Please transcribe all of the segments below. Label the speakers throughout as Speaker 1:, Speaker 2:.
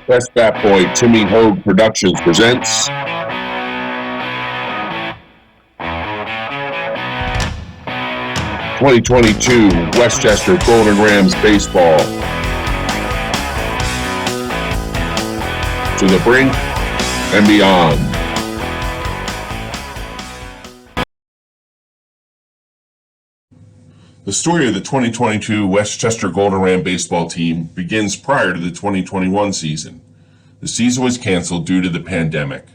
Speaker 1: Best Bat Boy Timmy Hogue Productions presents 2022 Westchester Golden Rams Baseball. To the brink and beyond. The story of the 2022 Westchester Golden Ram baseball team begins prior to the 2021 season. The season was canceled due to the pandemic.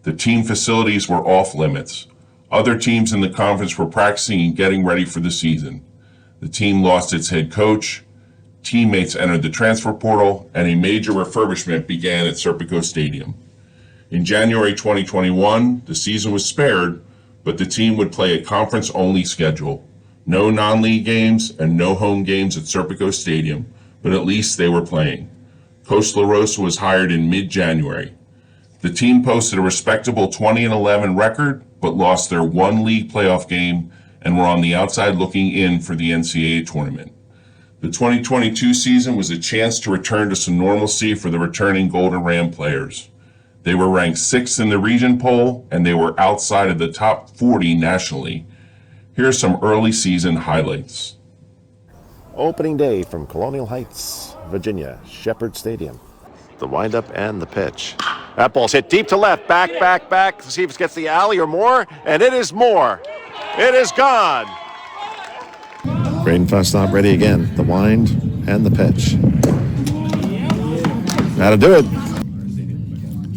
Speaker 1: The team facilities were off limits. Other teams in the conference were practicing and getting ready for the season. The team lost its head coach, teammates entered the transfer portal, and a major refurbishment began at Serpico Stadium. In January 2021, the season was spared, but the team would play a conference-only schedule. No non-league games and no home games at Serpico Stadium, but at least they were playing. Coach LaRosa was hired in mid-January. The team posted a respectable 20-11 record, but lost their one league playoff game and were on the outside looking in for the NCAA tournament. The 2022 season was a chance to return to some normalcy for the returning Golden Ram players. They were ranked 6th in the region poll, and they were outside of the top 40 nationally. Here are some early season highlights.
Speaker 2: Opening day from Colonial Heights, Virginia, Shepherd Stadium. The windup and the pitch. That ball's hit deep to left, back. To see if it gets the alley or more, and it is more. It is gone. Braden Fustop ready again. The wind and the pitch. That'll do it.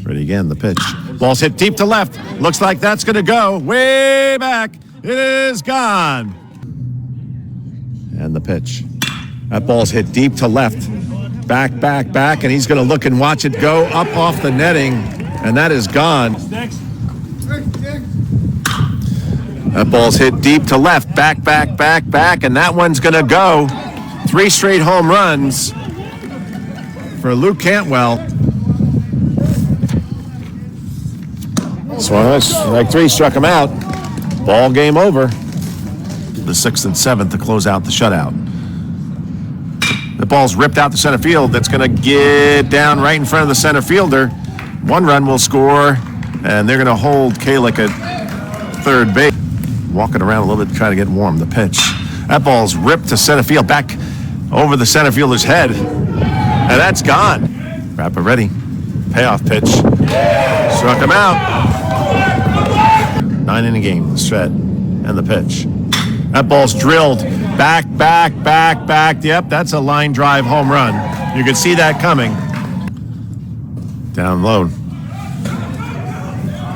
Speaker 2: Ready again, the pitch. Ball's hit deep to left. Looks like that's going to go way back. It is gone. And the pitch. That ball's hit deep to left. Back, and he's going to look and watch it go up off the netting, and that is gone. That ball's hit deep to left. Back, and that one's going to go. 3 straight home runs for Luke Cantwell. Strike 3 struck him out. Ball game over. The 6th and 7th to close out the shutout. The ball's ripped out to center field. That's going to get down right in front of the center fielder. 1 run will score, and they're going to hold Kalick at third base. Walking around a little bit trying to get warm. The pitch. That ball's ripped to center field, back over the center fielder's head. And that's gone. Rappa ready. Payoff pitch. Struck him out. 9 inning game, the stretch, and the pitch. That ball's drilled back. Yep, that's a line drive home run. You could see that coming. Down low.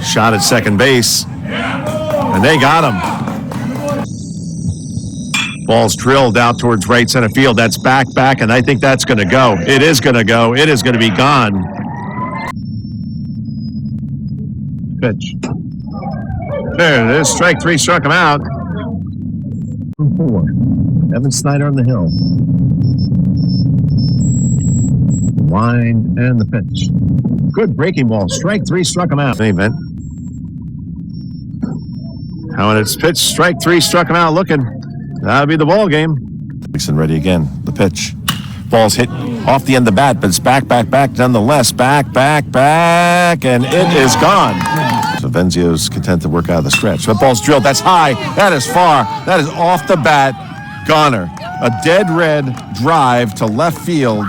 Speaker 2: Shot at second base, and they got him. Ball's drilled out towards right center field. That's back, and I think that's going to go. It is going to go. It is going to be gone. Pitch. There it is. Strike 3 struck him out. 4. Evan Snyder on the hill. Wind and the pitch. Good breaking ball. Strike 3 struck him out. Event. How when it's pitched, strike 3 struck him out. Looking. That'll be the ball game. Dixon ready again. The pitch. Ball's hit off the end of the bat, but it's back. Nonetheless, back, and it is gone. So Venzio's content to work out of the stretch. That ball's drilled. That's high. That is far. That is off the bat. Goner. A dead red drive to left field.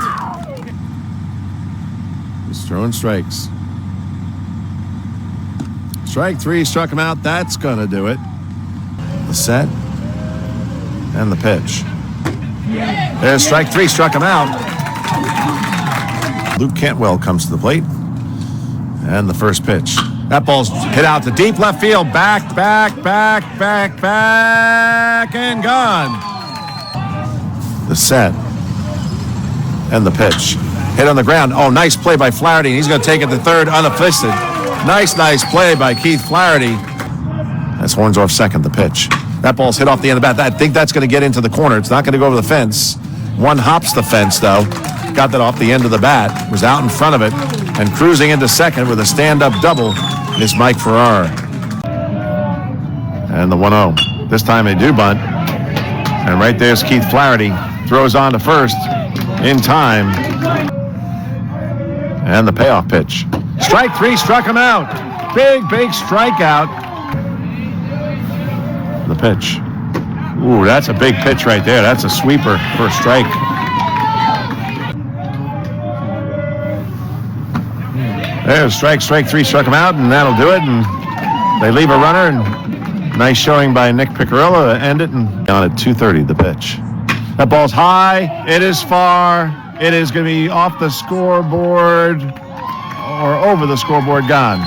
Speaker 2: He's throwing strikes. Strike 3 struck him out. That's going to do it. The set and the pitch. There's strike 3 struck him out. Luke Cantwell comes to the plate. And the first pitch. That ball's hit out to deep left field. Back, and gone. The set and the pitch. Hit on the ground. Oh, nice play by Flaherty. He's going to take it to third unassisted. Nice play by Keith Flaherty. That's Hornsdorf second, the pitch. That ball's hit off the end of the bat. I think that's going to get into the corner. It's not going to go over the fence. One hops the fence, though. Got that off the end of the bat. Was out in front of it. And cruising into second with a stand-up double is Mike Farrar. And the 1-0. This time they do bunt. And right there's Keith Flaherty. Throws on to first in time. And the payoff pitch. Strike three, struck him out. Big strikeout. The pitch. Ooh, that's a big pitch right there. That's a sweeper for a strike. There's strike three, struck him out, and that'll do it. And they leave a runner, and nice showing by Nick Picarella to end it. And on at 2:30, the pitch. That ball's high. It is far. It is going to be off the scoreboard or over the scoreboard, gone.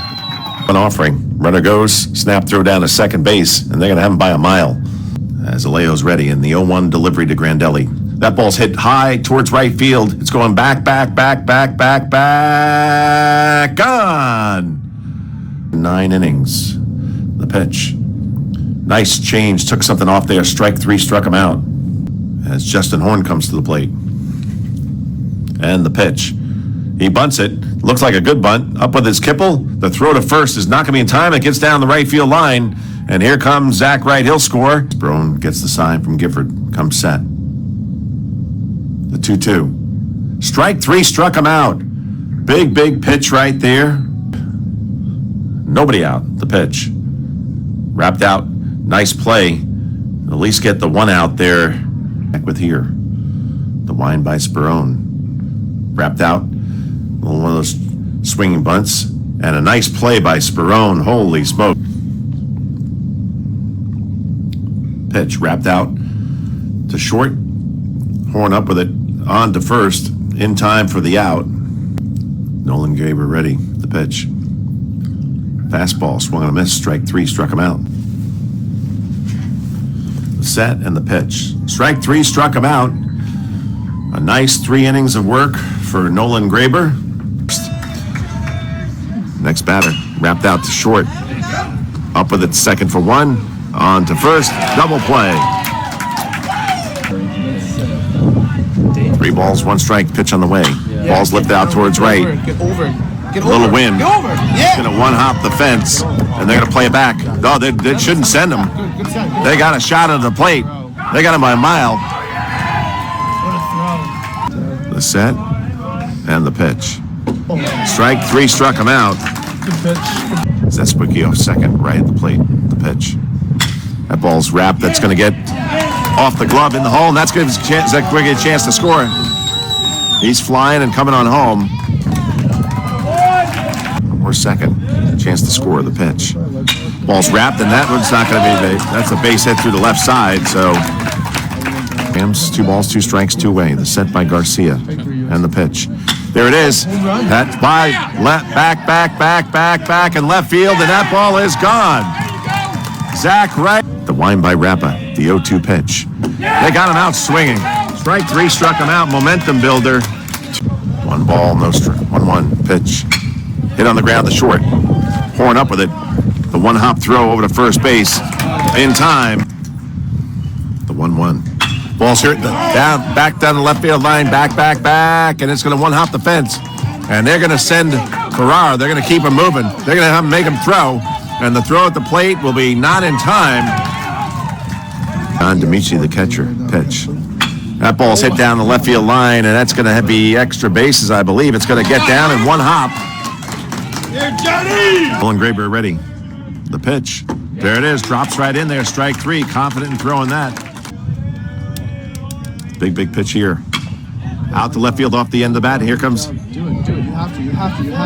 Speaker 2: An offering. Runner goes, snap throw down to second base, and they're going to have him by a mile. As Aleo's ready in the 0-1 delivery to Grandelli. That ball's hit high towards right field. It's going back. Gone. 9 innings. The pitch. Nice change. Took something off there. Strike three, struck him out. As Justin Horn comes to the plate. And the pitch. He bunts it. Looks like a good bunt. Up with his kipple. The throw to first is not going to be in time. It gets down the right field line. And here comes Zach Wright. He'll score. Brown gets the sign from Gifford. Comes set. The 2-2. Strike three, struck him out. Big pitch right there. Nobody out. The pitch. Wrapped out. Nice play. At least get the one out there. Back with here. The wind by Sperone. Wrapped out. One of those swinging bunts. And a nice play by Sperone. Holy smoke. Pitch wrapped out to short. Horn up with it. On to first. In time for the out. Nolan Graber ready. The pitch. Fastball. Swung on a miss. Strike three. Struck him out. The set and the pitch. Strike three. Struck him out. A nice 3 innings of work for Nolan Graber. Next batter. Wrapped out to short. Up with it. Second for 1. On to first. Double play. 3 balls, 1 strike. Pitch on the way. Ball's lifted out towards right.
Speaker 3: Get over.
Speaker 2: A little wind.
Speaker 3: Get over. Yeah.
Speaker 2: Going to one-hop the fence, and they're going to play it back. No, they shouldn't send him. They got a shot at the plate. They got him by a mile. The set and the pitch. Strike three, struck him out. Zespicki off second, right at the plate. The pitch. That ball's wrapped. That's going to get off the glove in the hole, and that's going to give Zespicki a chance to score. He's flying and coming on home. Or second. Chance to score the pitch. Ball's wrapped, and that one's not going to be that's a base hit through the left side, so Rams, 2 balls, 2 strikes, 2 away. The set by Garcia. And the pitch. There it is. That's by back in left field, and that ball is gone. Zach Wright. The wind by Rappa. The 0-2 pitch. They got him out swinging. Strike three, struck him out. Momentum builder. 1 ball, no strike. 1-1 pitch. Hit on the ground, the short. Horn up with it. The 1-hop throw over to first base. In time. The 1-1. Ball's hurt back down the left field line, back, and it's going to 1-hop the fence. And they're going to send Carrara. They're going to keep him moving. They're going to have him make him throw. And the throw at the plate will be not in time. Don Demichi, the catcher, pitch. That ball's hit down the left field line, and that's going to be extra bases, I believe. It's going to get down in 1 hop.
Speaker 3: Here, Johnny!
Speaker 2: Nolan Graber ready. The pitch. There it is. Drops right in there. Strike three. Confident in throwing that. Big pitch here. Out to left field off the end of the bat. Here comes.
Speaker 3: Do it. You have to.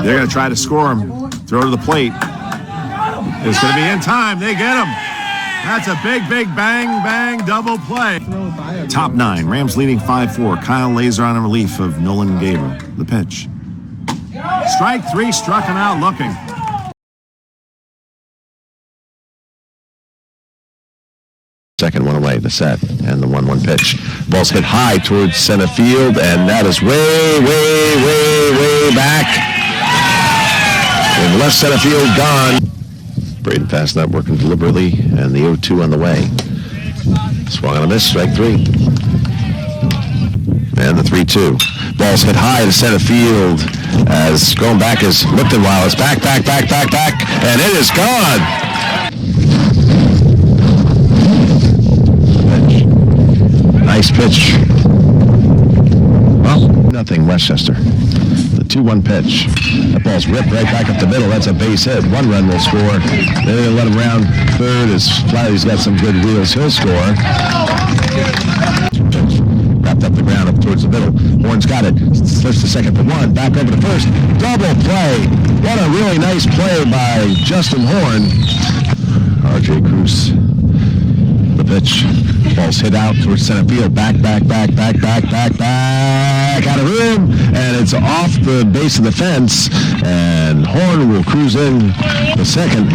Speaker 2: They're going to try to score him. Throw to the plate. It's going to be in time. They get him. That's a big bang double play. Top 9. Rams leading 5-4. Kyle Laser on a relief of Nolan Graber. The pitch. Strike three, struck him out looking. Second one away, the set, and the 1-1 pitch. Ball's hit high towards center field, and that is way back. In left center field, gone. Braden Fastnut working deliberately, and the 0-2 on the way. Swung on a miss, strike three. And the 3-2. Ball's hit high to center field, as going back is Lipton while it's back, and it is gone. Nice pitch. Well, nothing, Westchester. The 2-1 pitch. That ball's ripped right back up the middle. That's a base hit. 1 run will score. They're going to let him round third as Flaherty's got some good wheels. He'll score. Wrapped up the ground up towards the middle. Horn's got it. Flips to second for 1. Back over to first. Double play. What a really nice play by Justin Horn. R.J. Cruz. The pitch. Ball's hit out towards center field. Back out of room. And it's off the base of the fence. And Horn will cruise in the second.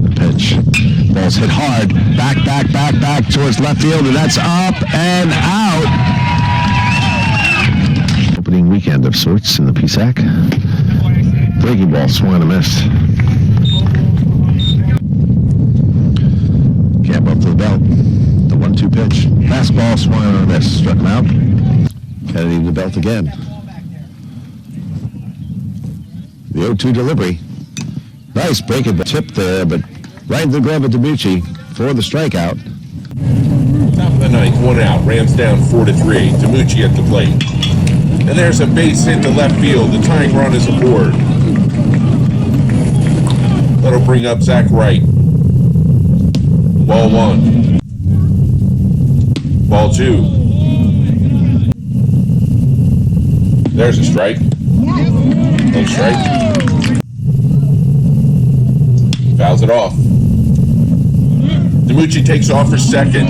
Speaker 2: The pitch. Ball's hit hard. Back towards left field. And that's up and out. Opening weekend of sorts in the PSAC. Breaking ball swung and a miss. Camp up to the belt. The 1-2 pitch. Fastball swung and a miss. Struck him out. Kennedy to the belt again. The 0-2 delivery. Nice breaking tip there, but right in the glove of DiMucci for the strikeout.
Speaker 1: Top of the ninth, 1 out. Rams down 4-3. DiMucci at the plate. And there's a base hit to left field. The tying run is aboard. That'll bring up Zach Wright. Ball 1. Ball 2. There's a strike. No strike. Fouls it off. DiMucci takes off for second.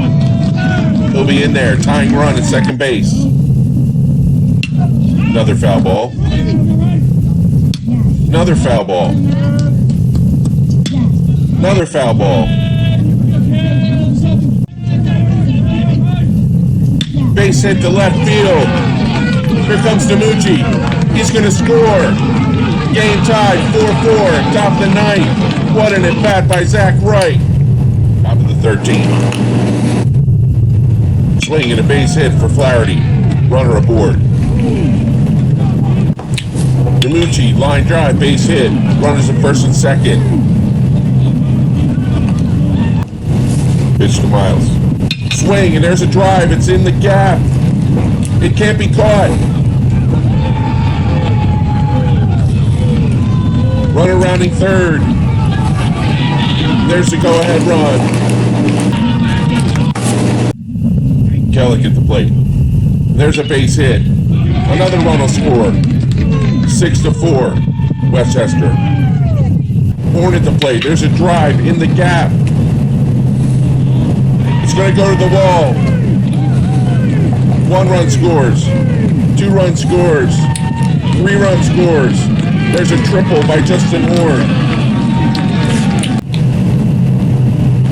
Speaker 1: He'll be in there. Tying run at second base. Another foul ball. Another foul ball. Another foul ball. Base hit to left field. Here comes DiMucci. He's going to score. Game tied, 4-4. Top of the ninth. What an at-bat by Zach Wright. Top of the 13th. Swing and a base hit for Flaherty. Runner aboard. DiMucci, line drive, base hit. Runners at first and second. Pitch to Miles. Swing, and there's a drive. It's in the gap. It can't be caught. Runner rounding third. There's the go-ahead run. Kellick at the plate. There's a base hit. Another run will score. 6-4. Westchester. Horn at the plate. There's a drive in the gap. It's going to go to the wall. 1 run scores. 2 run scores. 3 run scores. There's a triple by Justin Horn.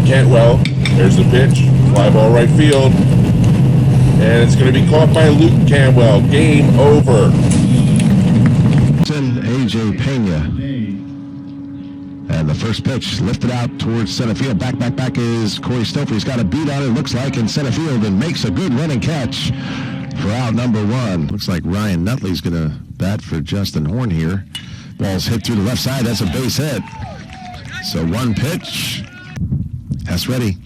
Speaker 1: Cantwell. There's the pitch. Fly ball right field. And it's going to be caught by Luke Cantwell. Game over.
Speaker 2: A.J. Pena. And the first pitch lifted out towards center field. Back is Corey Stouffer. He's got a beat on it, looks like, in center field, and makes a good running catch for out number 1. Looks like Ryan Nutley's going to bat for Justin Horn here. Ball's hit through the left side. That's a base hit. So 1 pitch. That's ready.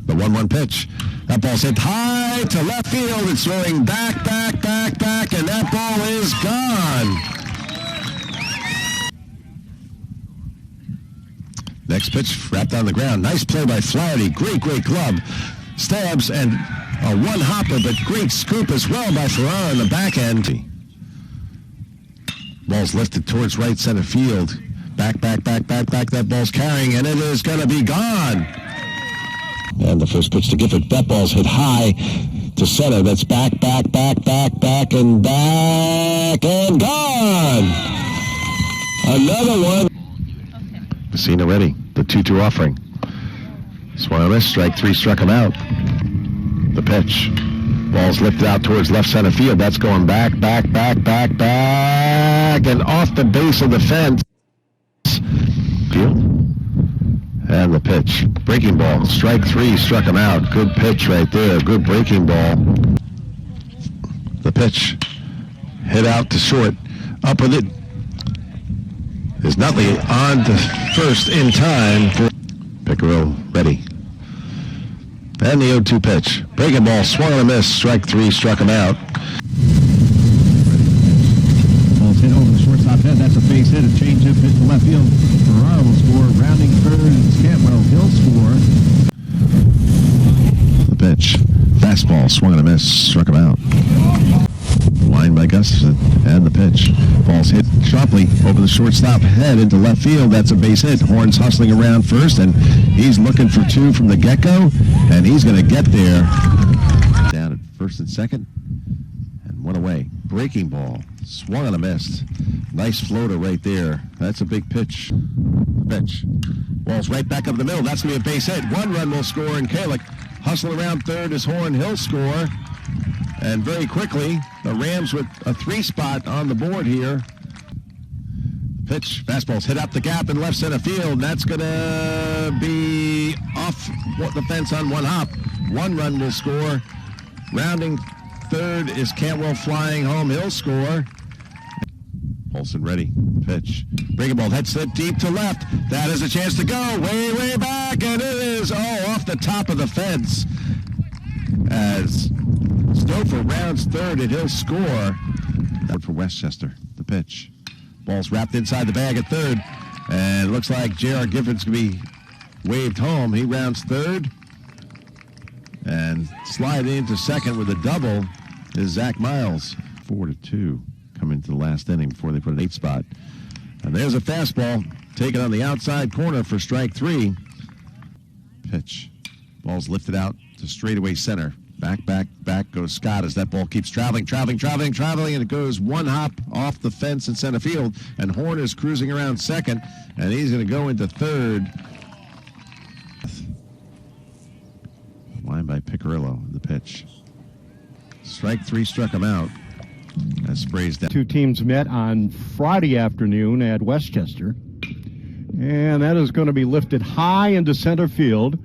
Speaker 2: The 1-1 pitch. That ball's hit high to left field. It's throwing back, and that ball is gone. Next pitch wrapped on the ground. Nice play by Flaherty. Great glove. Stabs and a 1-hopper, but great scoop as well by Ferrara in the back end. Ball's lifted towards right center field. Back. That ball's carrying, and it is going to be gone. And the first pitch to Gifford. That ball's hit high to center. That's back, and gone. Another one. Messina ready. The 2-2 offering. Swung on this. Strike 3 struck him out. The pitch. Ball's lifted out towards left center field. That's going back, and off the base of the fence. Field. And the pitch. Breaking ball. Strike 3 struck him out. Good pitch right there. Good breaking ball. The pitch. Hit out to short. Up with it. Is Nutley on to first in time for Pickerel ready. And the 0-2 pitch. Breaking ball, swung and a miss. Strike 3 struck him out.
Speaker 4: ahead. That's a base hit. A changeup hit to left field. Ferraro will score. Rounding third is Cantwell. He'll score.
Speaker 2: The pitch. Fastball. Swung and a miss. Struck him out. Line by Gustafson. And the pitch. Ball's hit sharply over the shortstop head into left field. That's a base hit. Horns hustling around first, and he's looking for two from the get-go, and he's going to get there. Down at first and second. One away. Breaking ball. Swung on a miss. Nice floater right there. That's a big pitch. Pitch. Ball's right back up the middle. That's going to be a base hit. One run will score, and Kalick hustle around third is Horn. He'll score. And very quickly, the Rams with a 3-spot on the board here. Pitch. Fastball's hit up the gap in left center field. That's going to be off the fence on one hop. One run will score. Rounding third is Cantwell flying home. He'll score. Olsen ready. Pitch. Breaking ball. Head slip deep to left. That is a chance to go. Way, way back. And it is, off the top of the fence. As Stouffer rounds third, and he'll score. For Westchester. The pitch. Ball's wrapped inside the bag at third. And it looks like J.R. Giffords going to be waved home. He rounds third. And sliding into second with a double is Zach Miles. 4-2 coming to the last inning before they put an 8-spot. And there's a fastball taken on the outside corner for strike 3. Pitch. Ball's lifted out to straightaway center. Back goes Scott as that ball keeps traveling, and it goes one hop off the fence in center field. And Horn is cruising around second, and he's going to go into third. Line by Picarillo, the pitch. Strike 3 struck him out. As sprays down.
Speaker 4: Two teams met on Friday afternoon at Westchester. And that is going to be lifted high into center field.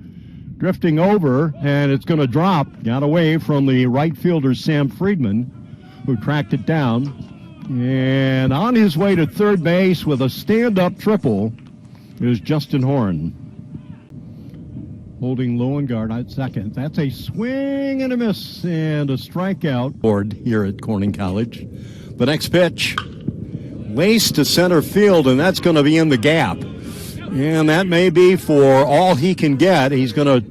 Speaker 4: Drifting over, and it's going to drop. Got away from the right fielder, Sam Friedman, who tracked it down. And on his way to third base with a stand-up triple is Justin Horn. Holding Lowengard at second. That's a swing and a miss and a strikeout. Board here at Corning College. The next pitch, laced to center field, and that's going to be in the gap. And that may be for all he can get. He's going to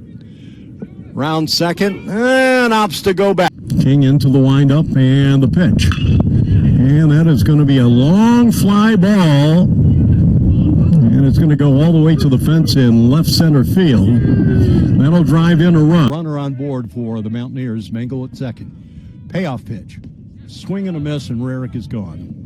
Speaker 4: round second and opts to go back. King into the windup and the pitch. And that is going to be a long fly ball. And it's going to go all the way to the fence in left center field. That'll drive in a run. Runner on board for the Mountaineers. Mangle at second. Payoff pitch. Swing and a miss, and Rarick is gone.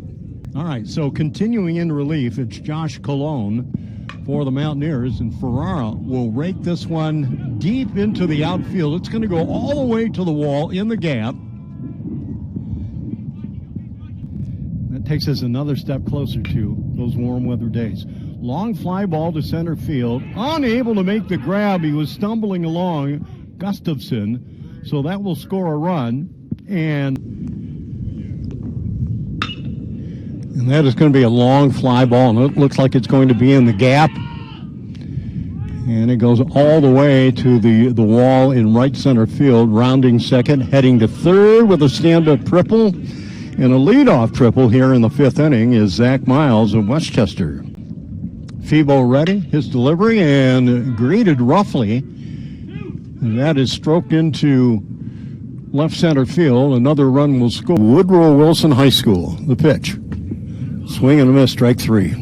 Speaker 4: All right, so continuing in relief, it's Josh Colon for the Mountaineers, and Ferrara will rake this one deep into the outfield. It's going to go all the way to the wall in the gap. That takes us another step closer to those warm weather days. Long fly ball to center field. Unable to make the grab. He was stumbling along, Gustafson. So that will score a run. And that is going to be a long fly ball. And it looks like it's going to be in the gap. And it goes all the way to the wall in right center field. Rounding second, heading to third with a stand-up triple. And a leadoff triple here in the 5th inning is Zach Miles of Westchester. Febo ready, his delivery, and greeted roughly. And that is stroked into left center field. Another run will score. Woodrow Wilson High School, the pitch. Swing and a miss, strike 3.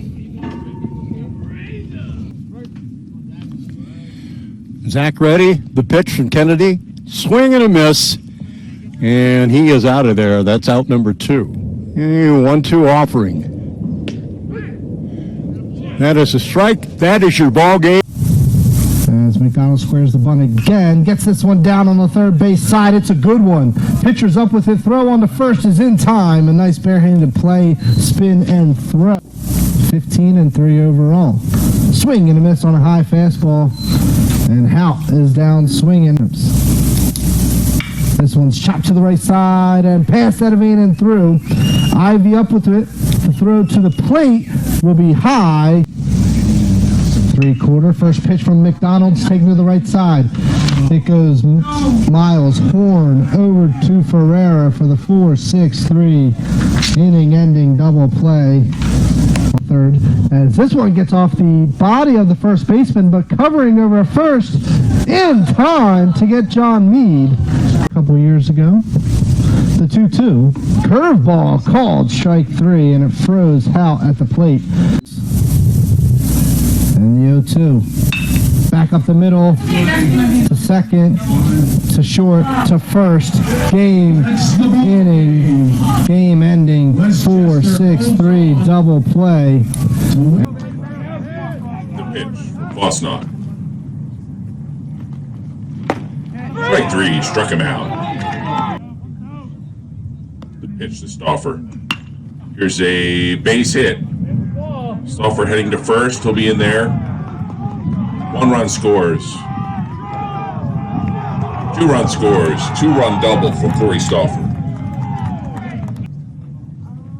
Speaker 4: Zach ready, the pitch from Kennedy. Swing and a miss. And he is out of there. That's out number 2. 1-2 offering. That is a strike. That is your ball game.
Speaker 3: As McDonald squares the bunt again, gets this one down on the third base side. It's a good one. Pitcher's up with it. Throw on the first is in time. A nice barehanded play, spin and throw. 15-3 overall. Swing and a miss on a high fastball. And Hout is down swinging. This one's chopped to the right side and past Edivine and through. Ivy up with it. The throw to the plate will be high. three-quarter. First pitch from McDonald's, taken to the right side. It goes Miles Horn over to Ferreira for the 4-6-3 inning-ending double play. Third, as this one gets off the body of the first baseman, but covering over first in time to get John Meade a couple years ago. The 2-2 curveball called strike three, and it froze Hout at the plate. And the 0-2 back up the middle to second to short to first. Game inning, game ending 4-6-3 double play.
Speaker 1: The pitch from Bosnok. Strike three, struck him out. The pitch to Stauffer. Here's a base hit. Stauffer heading to first. He'll be in there. 1 run scores. 2 run scores. 2-run double for Corey Stauffer.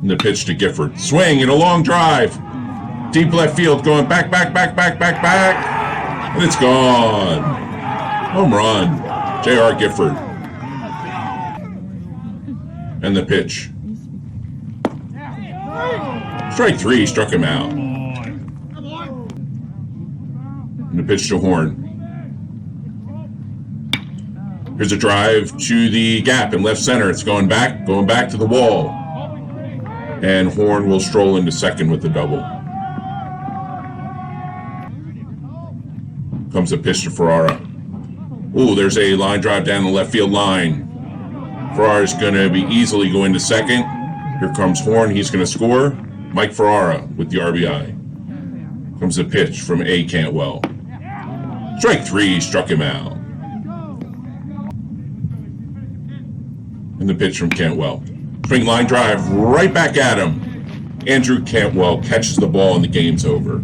Speaker 1: And the pitch to Gifford. Swing and a long drive. Deep left field going back. And it's gone. Home run. J.R. Gifford. And the pitch. Strike three, struck him out. And the pitch to Horn. Here's a drive to the gap in left center. It's going back to the wall. And Horn will stroll into second with the double. Comes a pitch to Ferrara. Ooh, there's a line drive down the left field line. Ferrara's going to be easily going to second. Here comes Horn. He's going to score. Mike Ferrara with the RBI. Comes a pitch from A. Cantwell. Strike three, struck him out. And the pitch from Cantwell. Swing line drive right back at him. Andrew Cantwell catches the ball and the game's over.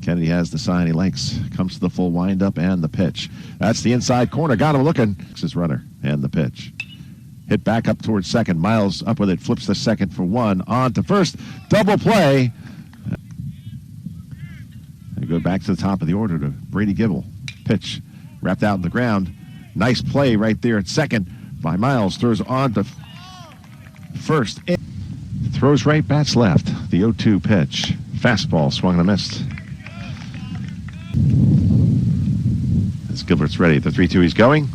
Speaker 2: Kennedy has the sign he likes. Comes to the full windup and the pitch. That's the inside corner. Got him looking. It's his runner and the pitch. Hit back up towards second. Miles up with it. Flips the second for 1. On to first. Double play. And go back to the top of the order to Brady Gibble. Pitch wrapped out in the ground. Nice play right there at second by Miles. Throws on to first. Throws right, bats left. The 0-2 pitch. Fastball swung and a missed. As Gilbert's ready. The 3-2 he's going.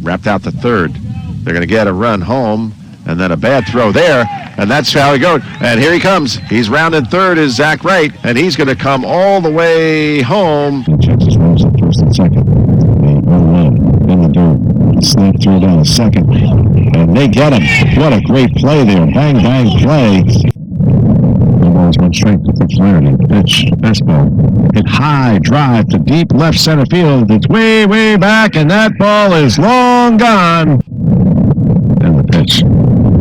Speaker 2: Wrapped out the third. They're going to get a run home, and then a bad throw there, and that's how he goes. And here he comes. He's rounded third is Zach Wright, and he's going to come all the way home. He checks his runs at first and second. They roll low in the dirt. Snap throw down to second, and they get him. What a great play there. Bang, bang play. No balls, 1 strike to Flaherty. Pitch, fastball. Hit high, drive to deep left center field. It's way, way back, and that ball is long gone. And the pitch.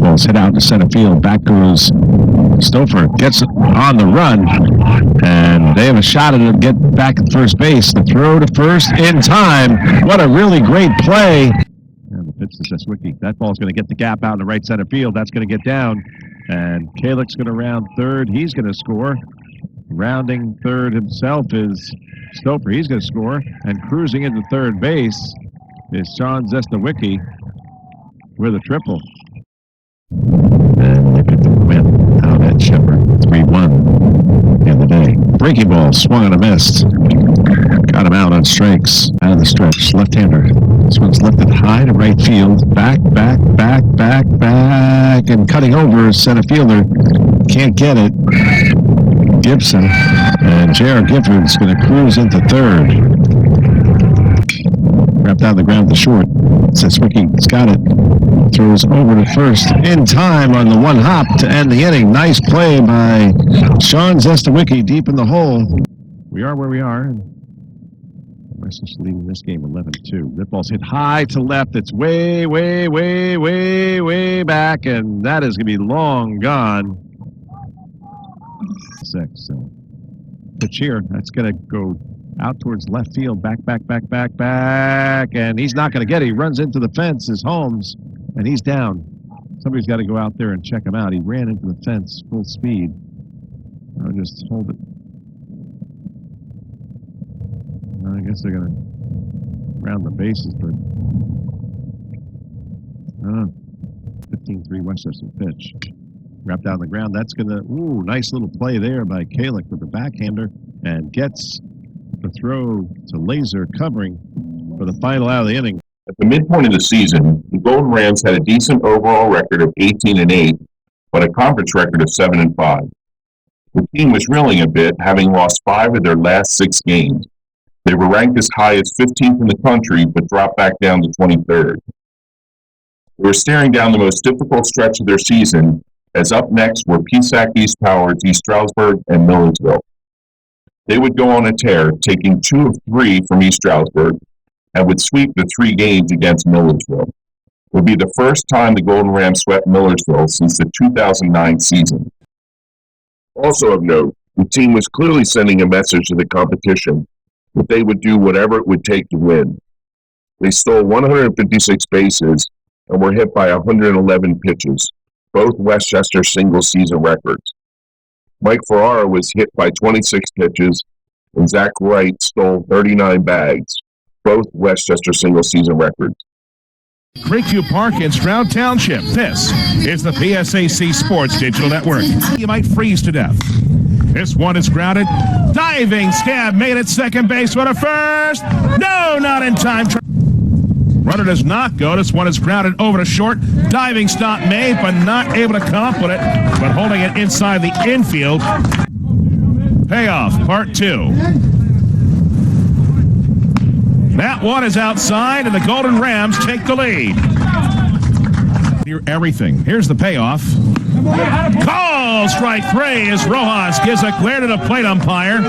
Speaker 2: Ball's hit out to center field. Back goes Stauffer. Gets it on the run. And they have a shot at it. Get back at first base. The throw to first in time. What a really great play. And the pitch to Seswicki. That ball's going to get the gap out in the right center field. That's going to get down. And Kalich's going to round third. He's going to score. Rounding third himself is Stauffer. He's going to score. And cruising into third base is Sean Zestawicki with a triple. And they picked the win out at Shepherd. 3-1 in the day. Breaking ball swung and a missed. Got him out on strikes. Out of the stretch. Left-hander. This one's lifted high to right field. Back. And cutting over center fielder. Can't get it. Gibson. And J.R. Gifford's going to cruise into third. Wrapped out on the ground to short. Seswicki's got it. Throws over to first in time on the 1 hop to end the inning. Nice play by Sean Zestawicki deep in the hole. We are where we are. West is leading this game 11-2. That ball's hit high to left. It's way back, and that is going to be long gone. 6. So pitch here. That's going to go out towards left field. Back. And he's not going to get it. He runs into the fence, is Holmes, and he's down. Somebody's got to go out there and check him out. He ran into the fence full speed. I'll just hold it. I guess they're going to round the bases, but 15-3 Westchester pitch. Wrapped out on the ground. That's going to, nice little play there by Kalick with the backhander, and gets the throw to Laser covering for the final out of the inning.
Speaker 1: At the midpoint of the season, the Golden Rams had a decent overall record of 18-8, but a conference record of 7-5. The team was reeling a bit, having lost 5 of their last 6 games. They were ranked as high as 15th in the country, but dropped back down to 23rd. They were staring down the most difficult stretch of their season, as up next were PSAC East Power, East Stroudsburg, and Millersville. They would go on a tear, taking 2 of 3 from East Stroudsburg, and would sweep the 3 games against Millersville. It would be the first time the Golden Rams swept Millersville since the 2009 season. Also of note, the team was clearly sending a message to the competition that they would do whatever it would take to win. They stole 156 bases and were hit by 111 pitches, both Westchester single-season records. Mike Ferrara was hit by 26 pitches, and Zach Wright stole 39 bags, both Westchester single-season records.
Speaker 5: Creekview Park in Stroud Township. This is the PSAC Sports Digital Network. You might freeze to death. This one is grounded. Diving stab made at second base. What a first! No, not in time. Runner does not go. This one is grounded over to short. Diving stop made, but not able to come up with it, but holding it inside the infield. Payoff, part 2. That one is outside, and the Golden Rams take the lead. Hear everything. Here's the payoff. Call strike 3 as Rojas gives a glare to the plate umpire.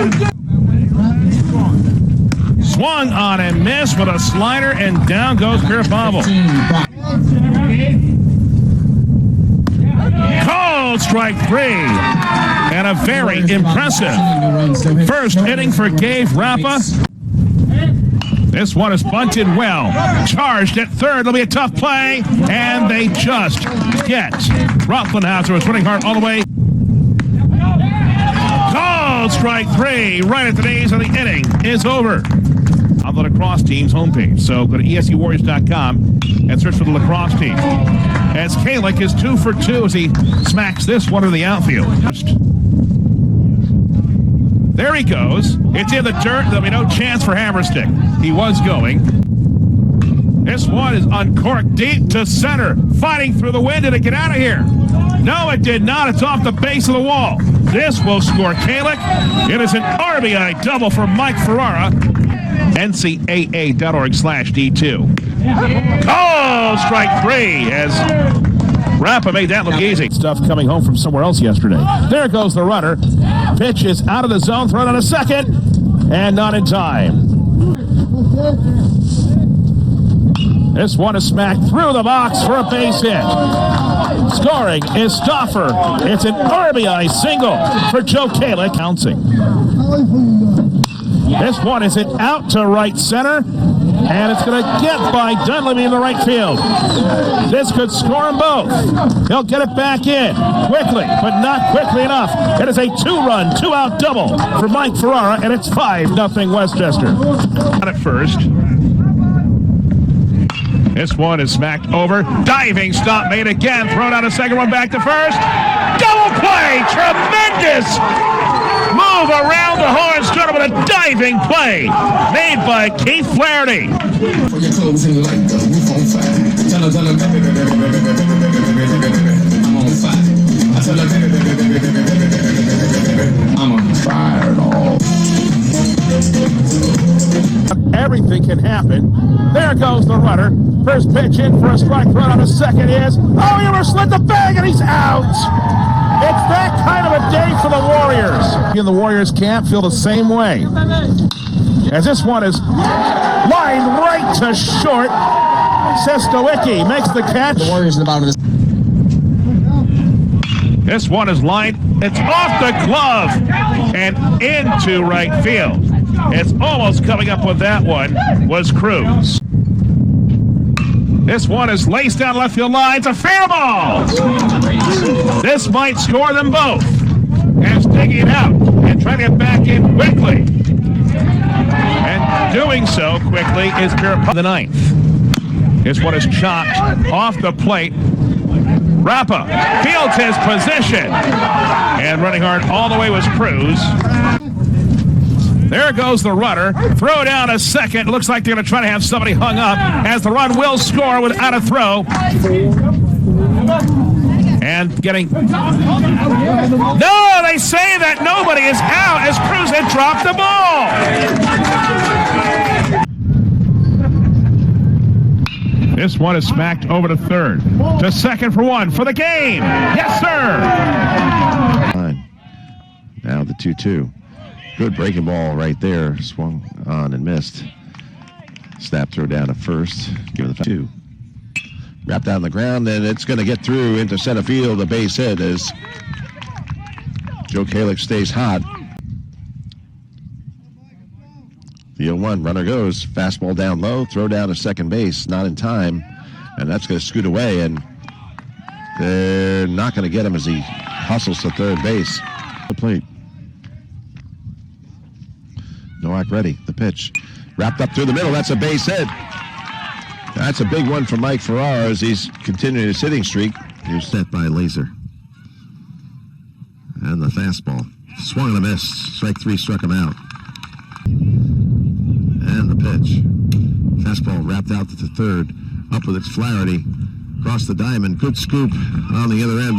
Speaker 5: Swung on and missed with a slider, and down goes Pierre-Pavel. Called strike 3, and a very impressive first inning for Gabe Rappa. This one is bunted well. Charged at third. It'll be a tough play, and they just get Rothlenhauser was running hard all the way. Called strike 3 right at the knees, and the inning is over. On the lacrosse team's homepage. So go to ESUWarriors.com and search for the lacrosse team. As Kalick is 2 for 2 as he smacks this one to the outfield. There he goes. It's in the dirt. There'll be no chance for Hammerstick. He was going. This one is uncorked deep to center. Fighting through the wind. Did it get out of here? No, it did not. It's off the base of the wall. This will score Kalick. It is an RBI double for Mike Ferrara. NCAA.org/D2. Call strike 3 as Rappa made that look easy. Stuff coming home from somewhere else yesterday. There goes the runner. Pitch is out of the zone, thrown on a second, and not in time. This one is smacked through the box for a base hit. Scoring is Stoffer. It's an RBI single for Joe Kalick. Pouncing. This one is hit out to right center, and it's going to get by Dunleavy in the right field. This could score them both. He'll get it back in quickly, but not quickly enough. It is a 2-run, 2-out double for Mike Ferrara, and it's 5-0 Westchester. At first. This one is smacked over. Diving stop made again. Thrown out a second one back to first. Double play! Tremendous move around the horn strut with a diving play made by Keith Flaherty.
Speaker 6: I'm on fire at all.
Speaker 5: Everything can happen. There goes the runner. First pitch in for a strike thrown on the second is. Oh, he slid the bag and he's out. It's that kind of a day for the Warriors. In the Warriors camp feel the same way. As this one is lined right to short. Sestowicki makes the catch.
Speaker 6: The Warriors in the bottom of this.
Speaker 5: This one is lined. It's off the glove and into right field. It's almost coming up with that one was Cruz. This one is laced down left field line. It's a fair ball. This might score them both. as digging it out and trying to get back in quickly. And doing so quickly is the ninth. This one is chopped off the plate. Rappa fields his position. And running hard all the way was Cruz. There goes the runner. Throw down a second. Looks like they're going to try to have somebody hung up as the run will score without a throw. And getting... No, they say that nobody is out as Cruz had dropped the ball. This one is smacked over to third. To second for one for the game. Yes, sir.
Speaker 2: Now the 2-2. Good breaking ball right there. Swung on and missed. Snap throw down to first. Give it the 2. Wrapped down the ground, and it's going to get through into center field. The base hit as Joe Kalick stays hot. The 0-1 runner goes. Fastball down low. Throw down to second base. Not in time. And that's going to scoot away, and they're not going to get him as he hustles to third base. The plate. Nowak ready. The pitch. Wrapped up through the middle. That's a base hit. That's a big one for Mike Farrar as he's continuing his hitting streak. Here's set by Laser. And the fastball. Swung and a miss. Strike 3 struck him out. And the pitch. Fastball wrapped out to the third. Up with its Flaherty. Across the diamond. Good scoop on the other end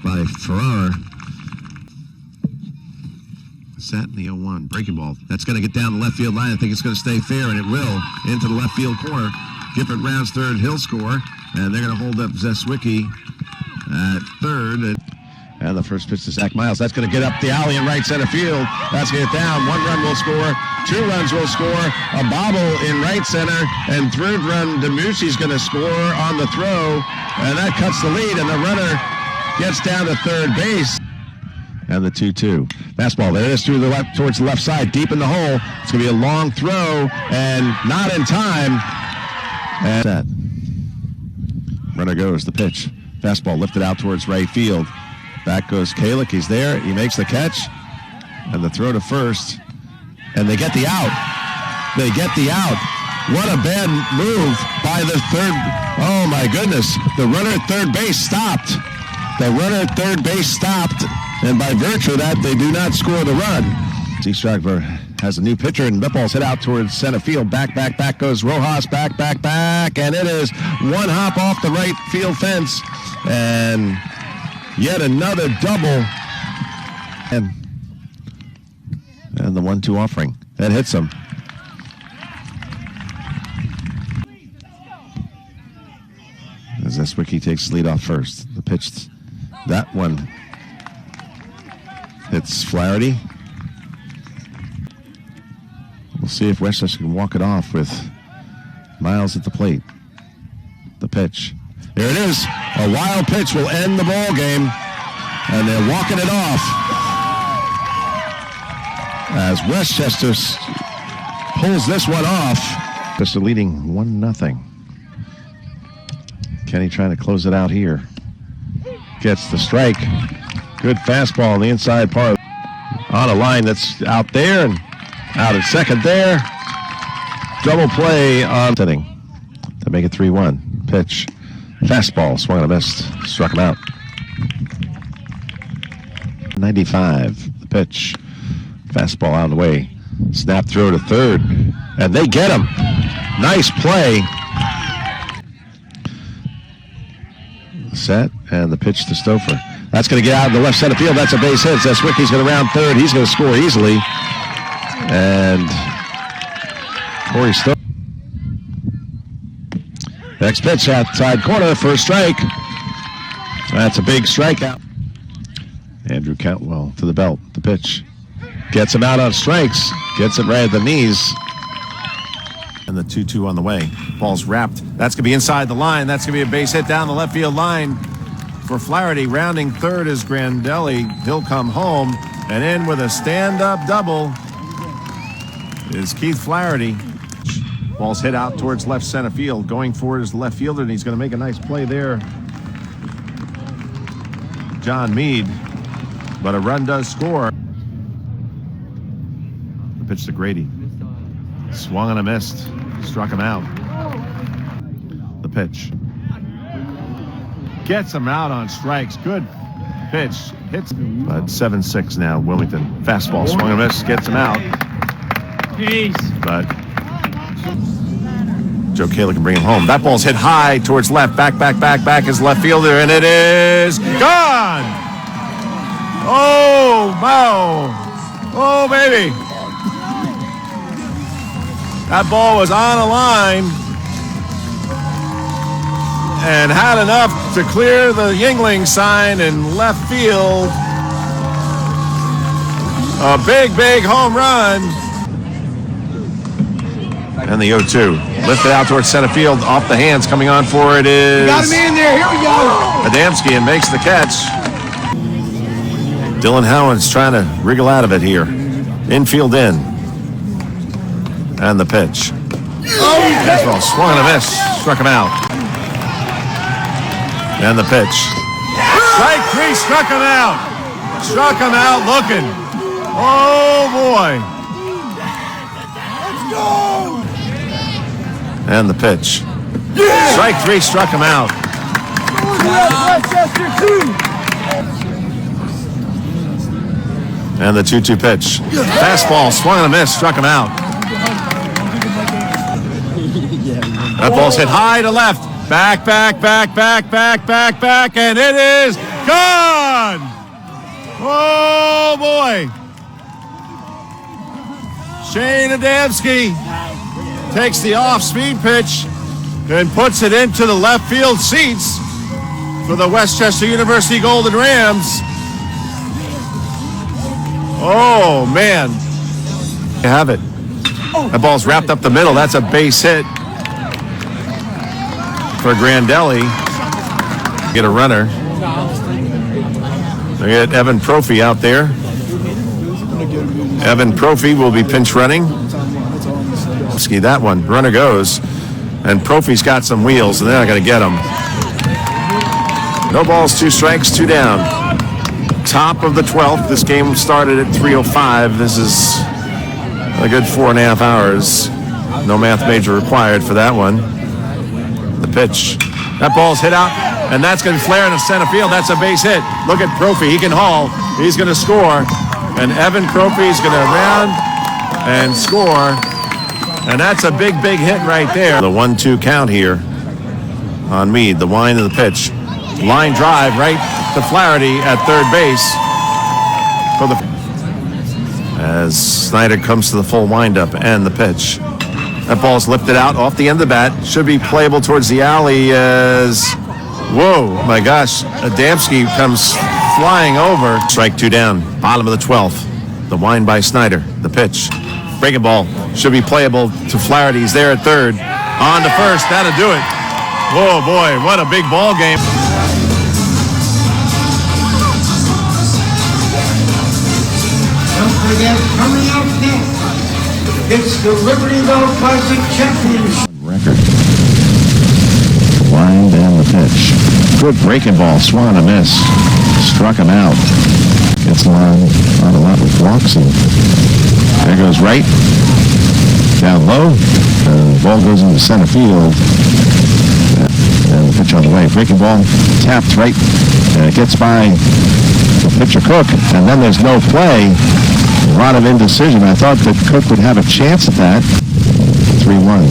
Speaker 2: by Farrar. Sat in the 0-1. Breaking ball. That's going to get down the left field line. I think it's going to stay fair, and it will. Into the left field corner. Gifford rounds third. He'll score. And they're going to hold up Zeswicki at third. And the first pitch to Zach Miles. That's going to get up the alley in right center field. That's going to get down. 1 run will score. 2 runs will score. A bobble in right center. And third run, DeMucci's going to score on the throw. And that cuts the lead. And the runner gets down to third base. And the 2-2. Fastball, there it is through the left, towards the left side, deep in the hole. It's going to be a long throw, and not in time. And that. Runner goes, the pitch. Fastball lifted out towards right field. Back goes Kalick, he's there, he makes the catch. And the throw to first. And they get the out. They get the out. What a bad move by the third. Oh my goodness. The runner at third base stopped. The runner at third base stopped. And by virtue of that, they do not score the run. Stragler has a new pitcher, and that ball's hit out towards center field. Back goes Rojas. Back. And it is 1 hop off the right field fence. And yet another double. And the 1-2 offering. That hits him. As Zeswicki takes the lead off first. The pitch, that one. It's Flaherty. We'll see if Westchester can walk it off with Miles at the plate. The pitch. There it is. A wild pitch will end the ball game. And they're walking it off. As Westchester pulls this one off. Just leading 1-0. Kenny trying to close it out here. Gets the strike. Good fastball on the inside part. On a line that's out there and out at second there. Double play on inning to make it 3-1. Pitch. Fastball. Swung and a miss. Struck him out. 95. The pitch. Fastball out of the way. Snap throw to third. And they get him. Nice play. Set. And the pitch to Stouffer. That's going to get out in the left center field. That's a base hit. Zeswicki's going to round third. He's going to score easily. And Corey Stouffer. Next pitch outside corner for a strike. That's a big strikeout. Andrew Cantwell to the belt. The pitch. Gets him out on strikes. Gets it right at the knees. And the 2-2 on the way. Ball's wrapped. That's going to be inside the line. That's going to be a base hit down the left field line. For Flaherty, rounding third is Grandelli. He'll come home, and in with a stand-up double is Keith Flaherty. Ball's hit out towards left center field. Going forward is the left fielder, and he's going to make a nice play there. John Meade. but a run does score. The pitch to Grady. Swung and a missed. Struck him out. The pitch. Gets him out on strikes. Good pitch. Hits. But 7-6 now, Wilmington. Fastball. Swung and a miss. Gets him out. But Joe Kaler can bring him home. That ball's hit high towards left. Back is left fielder, and it is gone! Oh, wow. Oh, baby. That ball was on a line and had enough to clear the Yingling sign in left field. A big home run. And the 0-2. Lifted out towards center field. Off the hands. Coming on for it is...
Speaker 7: Got him in there. Here we go.
Speaker 2: Adamski, and makes the catch. Dylan Howard's trying to wriggle out of it here. Infield in. And the pitch. Fastball swung and a miss. Struck him out. And the pitch. Strike 3, struck him out. Struck him out looking. Oh, boy. And the pitch. Strike 3, struck him out. And the 2-2 pitch. Fastball, swung and a miss, struck him out. That ball's hit high to left. Back, and it is gone! Oh, boy. Shane Adamski takes the off-speed pitch and puts it into the left field seats for the Westchester University Golden Rams. Oh, man. You have it. That ball's wrapped up the middle. That's a base hit for Grandelli. Get a runner. They get Evan Prophy out there. Evan Prophy will be pinch running. That one. Runner goes. And Prophy's got some wheels, and they're not going to get him. No balls, 2 strikes, 2 down. Top of the 12th. This game started at 3:05. This is a good 4.5 hours. No math major required for that one. The pitch. That ball's hit out, and that's going to flare into center field. That's a base hit. Look at Prophy. He can haul. He's going to score. And Evan Prophy is going to round and score. And that's a big hit right there. The 1-2 count here on Meade. The wind of the pitch. Line drive right to Flaherty at third base. For the as Snyder comes to the full windup and the pitch. That ball's lifted out off the end of the bat. Should be playable towards the alley as... Whoa, my gosh. Adamski comes flying over. Strike 2 down. Bottom of the 12th. The wind by Snyder. The pitch. Breaking ball. Should be playable to Flaherty. He's there at third. On to first. That'll do it. Whoa, boy. What a big ball game.
Speaker 8: Don't forget, coming up next, it's the Libertyville Classic Championship.
Speaker 2: Record. Wind and the pitch. Good breaking ball. Swung and a miss. Struck him out. Gets on a lot with walks, and there goes right. Down low. The ball goes into center field. And the pitch on the way. Breaking ball tapped right. And it gets by the pitcher Cook. And then there's no play. A lot of indecision. I thought that Cook would have a chance at that. 3-1.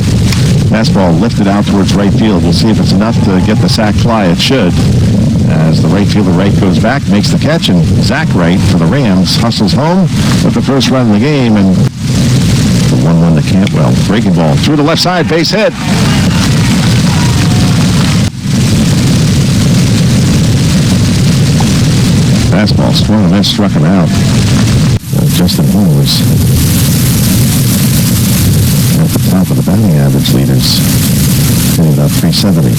Speaker 2: Fastball lifted out towards right field. We'll see if it's enough to get the sac fly. It should. As the right fielder Wright goes back, makes the catch, and Zach Wright for the Rams hustles home with the first run of the game, and the 1-1 to Cantwell. Breaking ball through the left side, base hit. Fastball swung and miss, struck him out. Justin Moores at the top of the batting average leaders, hitting about 370.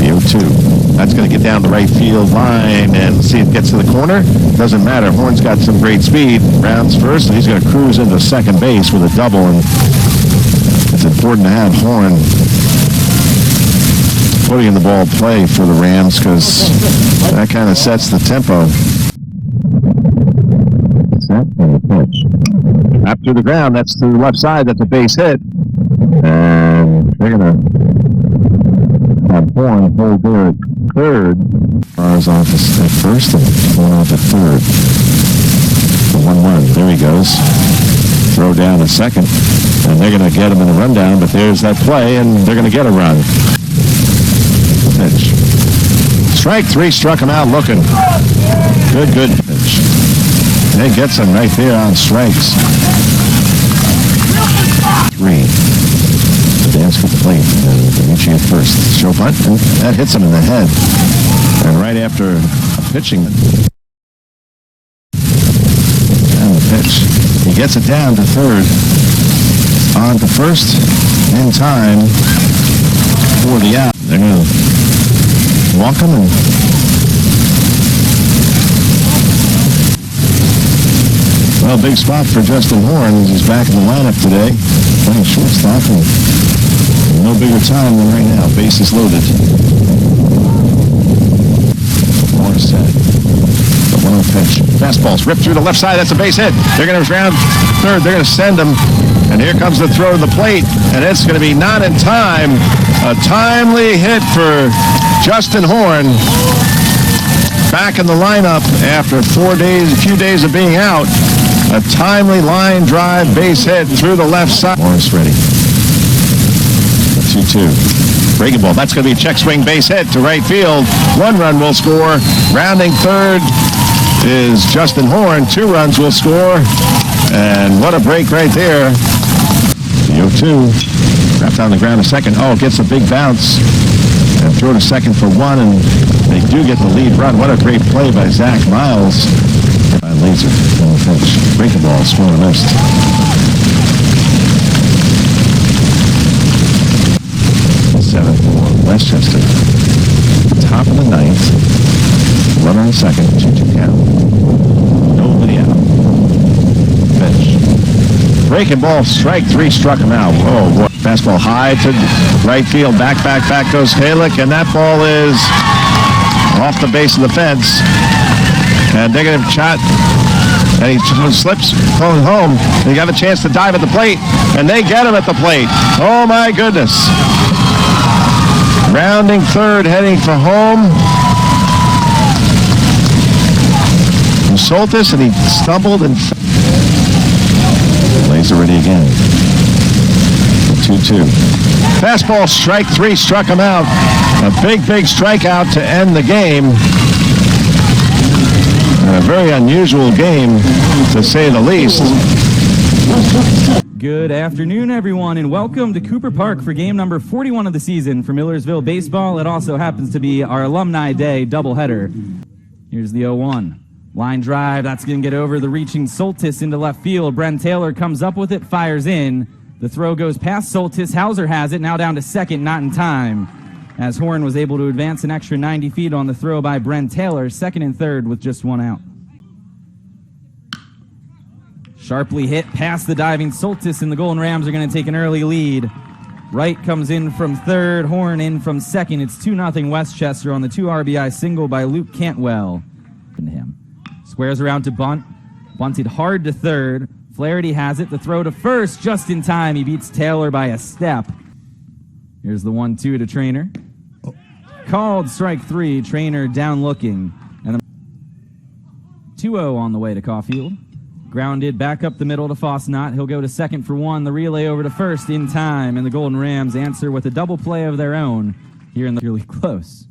Speaker 2: The 0-2. That's going to get down the right field line and see it gets to the corner. Doesn't matter. Horn's got some great speed. Rounds first, and he's going to cruise into second base with a double. And it's important to have Horn putting in the ball play for the Rams because that kind of sets the tempo. set and the pitch. Up to the ground, that's to the left side, that's a base hit. And they're going to have Horn hold there at third. Bars off at first and going off at third. The 1-1, there he goes. Throw down to second. And they're going to get him in a rundown, but there's that play, and they're going to get a run. Pitch. Strike three, struck him out looking. Good pitch. And it gets him right there on strikes. Three. The dance with the plate. And reaching at first. Show punt, and that hits him in the head. And right after a pitching. And the pitch. He gets it down to third. On to first in time for the out. They're going to walk him and well, big spot for Justin Horn. He's back in the lineup today, playing shortstop, and no bigger time than right now. Bases loaded. Horn set. The 1-0 pitch. Fastball's ripped through the left side. That's a base hit. They're going to round third. They're going to send him. And here comes the throw to the plate, and it's going to be not in time. A timely hit for Justin Horn. Back in the lineup after a few days of being out. A timely line drive base hit through the left side. Morris ready. 2-2. Breaking ball. That's going to be a check swing base hit to right field. 1 run will score. Rounding third is Justin Horn. 2 runs will score. And what a break right there. The 0-2. Wrapped on the ground to second. Oh, gets a big bounce. And throw to second for 1. And they do get the lead run. What a great play by Zach Miles. By Laser. Breaking ball. Swung and missed. Seven for Westchester. Top of the 9th. Runner in second. 2-2 count. Nobody out. Pitch. Breaking ball. Strike 3. Struck him out. Whoa, boy. Fastball high to right field. Back goes Halick. And that ball is off the base of the fence. And they're going to shot. And he slips going home. He got a chance to dive at the plate. And they get him at the plate. Oh, my goodness. Rounding third, heading for home. Soltis, and he stumbled and lays already again. 2-2. Fastball, strike 3, struck him out. A big strikeout to end the game. A very unusual game, to say the least.
Speaker 9: Good afternoon, everyone, and welcome to Cooper Park for game number 41 of the season for Millersville Baseball. It also happens to be our Alumni Day doubleheader. Here's the 0-1. Line drive, that's going to get over the reaching Soltis into left field. Bren Taylor comes up with it, fires in. The throw goes past Soltis. Hauser has it, now down to second, not in time. As Horn was able to advance an extra 90 feet on the throw by Bren Taylor, second and third with just 1 out. Sharply hit past the diving Soltis, and the Golden Rams are going to take an early lead. Wright comes in from third, Horn in from second. It's 2-0 Westchester on the 2 RBI single by Luke Cantwell. To him. Squares around to bunt. Bunted hard to third. Flaherty has it. The throw to first just in time. He beats Taylor by a step. Here's the 1-2 to Trainer. Called strike 3. Trainer down looking. And the 2-0 on the way to Caulfield. Grounded back up the middle to Fosnot. He'll go to second for 1. The relay over to first in time. And the Golden Rams answer with a double play of their own here in the really close.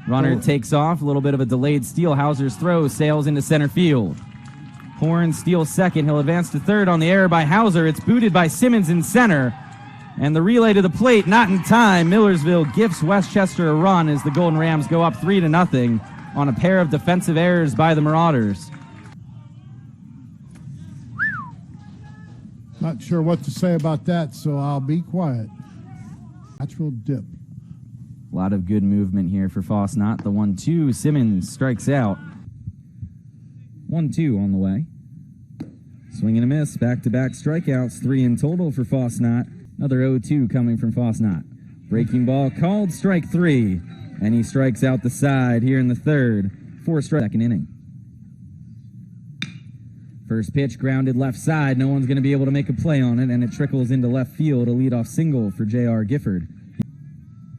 Speaker 9: Runner takes off. A little bit of a delayed steal. Hauser's throw sails into center field. Horn steals second. He'll advance to third on the error by Hauser. It's booted by Simmons in center. And the relay to the plate, not in time. Millersville gifts Westchester a run as the Golden Rams go up 3-0 on a pair of defensive errors by the Marauders.
Speaker 3: Not sure what to say about that, so I'll be quiet. Natural dip.
Speaker 9: A lot of good movement here for Fosnot. The 1-2, Simmons strikes out. 1-2 on the way. Swing and a miss, back-to-back strikeouts, 3 in total for Fosnot. Another 0-2 coming from Fosnot. Breaking ball called strike 3, and he strikes out the side here in the third. 4 strike second inning. First pitch grounded left side. No one's going to be able to make a play on it, and it trickles into left field. A leadoff single for J.R. Gifford.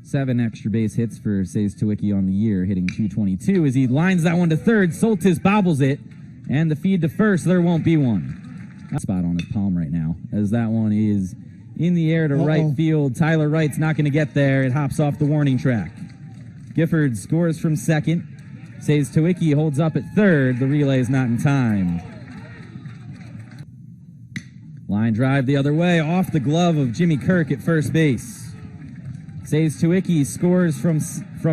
Speaker 9: 7 extra base hits for Says Tawicki on the year, hitting .222 as he lines that one to third. Soltis bobbles it, and the feed to first. There won't be one. Spot on his palm right now, as that one is in the air to right field. Tyler Wright's not going to get there. It hops off the warning track. Gifford scores from second. Says Tawicki holds up at third. The relay is not in time. Line drive the other way, off the glove of Jimmy Kirk at first base. Says Tawicki scores from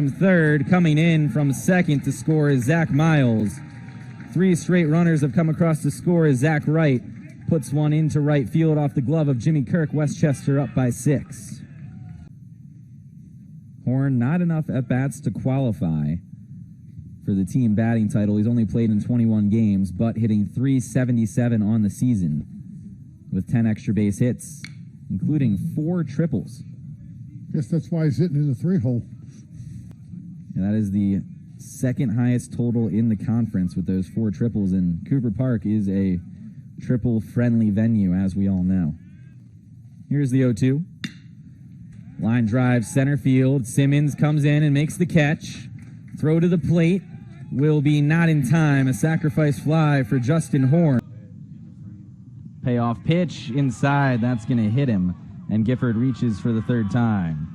Speaker 9: third. Coming in from second to score is Zach Miles. 3 straight runners have come across to score as Zach Wright puts one into right field off the glove of Jimmy Kirk. Westchester up by 6. Horn, not enough at-bats to qualify for the team batting title. He's only played in 21 games, but hitting .377 on the season with 10 extra base hits, including 4 triples.
Speaker 7: Guess that's why he's hitting in the 3-hole.
Speaker 9: And that is the second highest total in the conference with those 4 triples, and Cooper Park is a triple-friendly venue, as we all know. Here's the 0-2. Line drive center field. Simmons comes in and makes the catch. Throw to the plate will be not in time. A sacrifice fly for Justin Horn. Payoff pitch inside. That's going to hit him, and Gifford reaches for the 3rd time.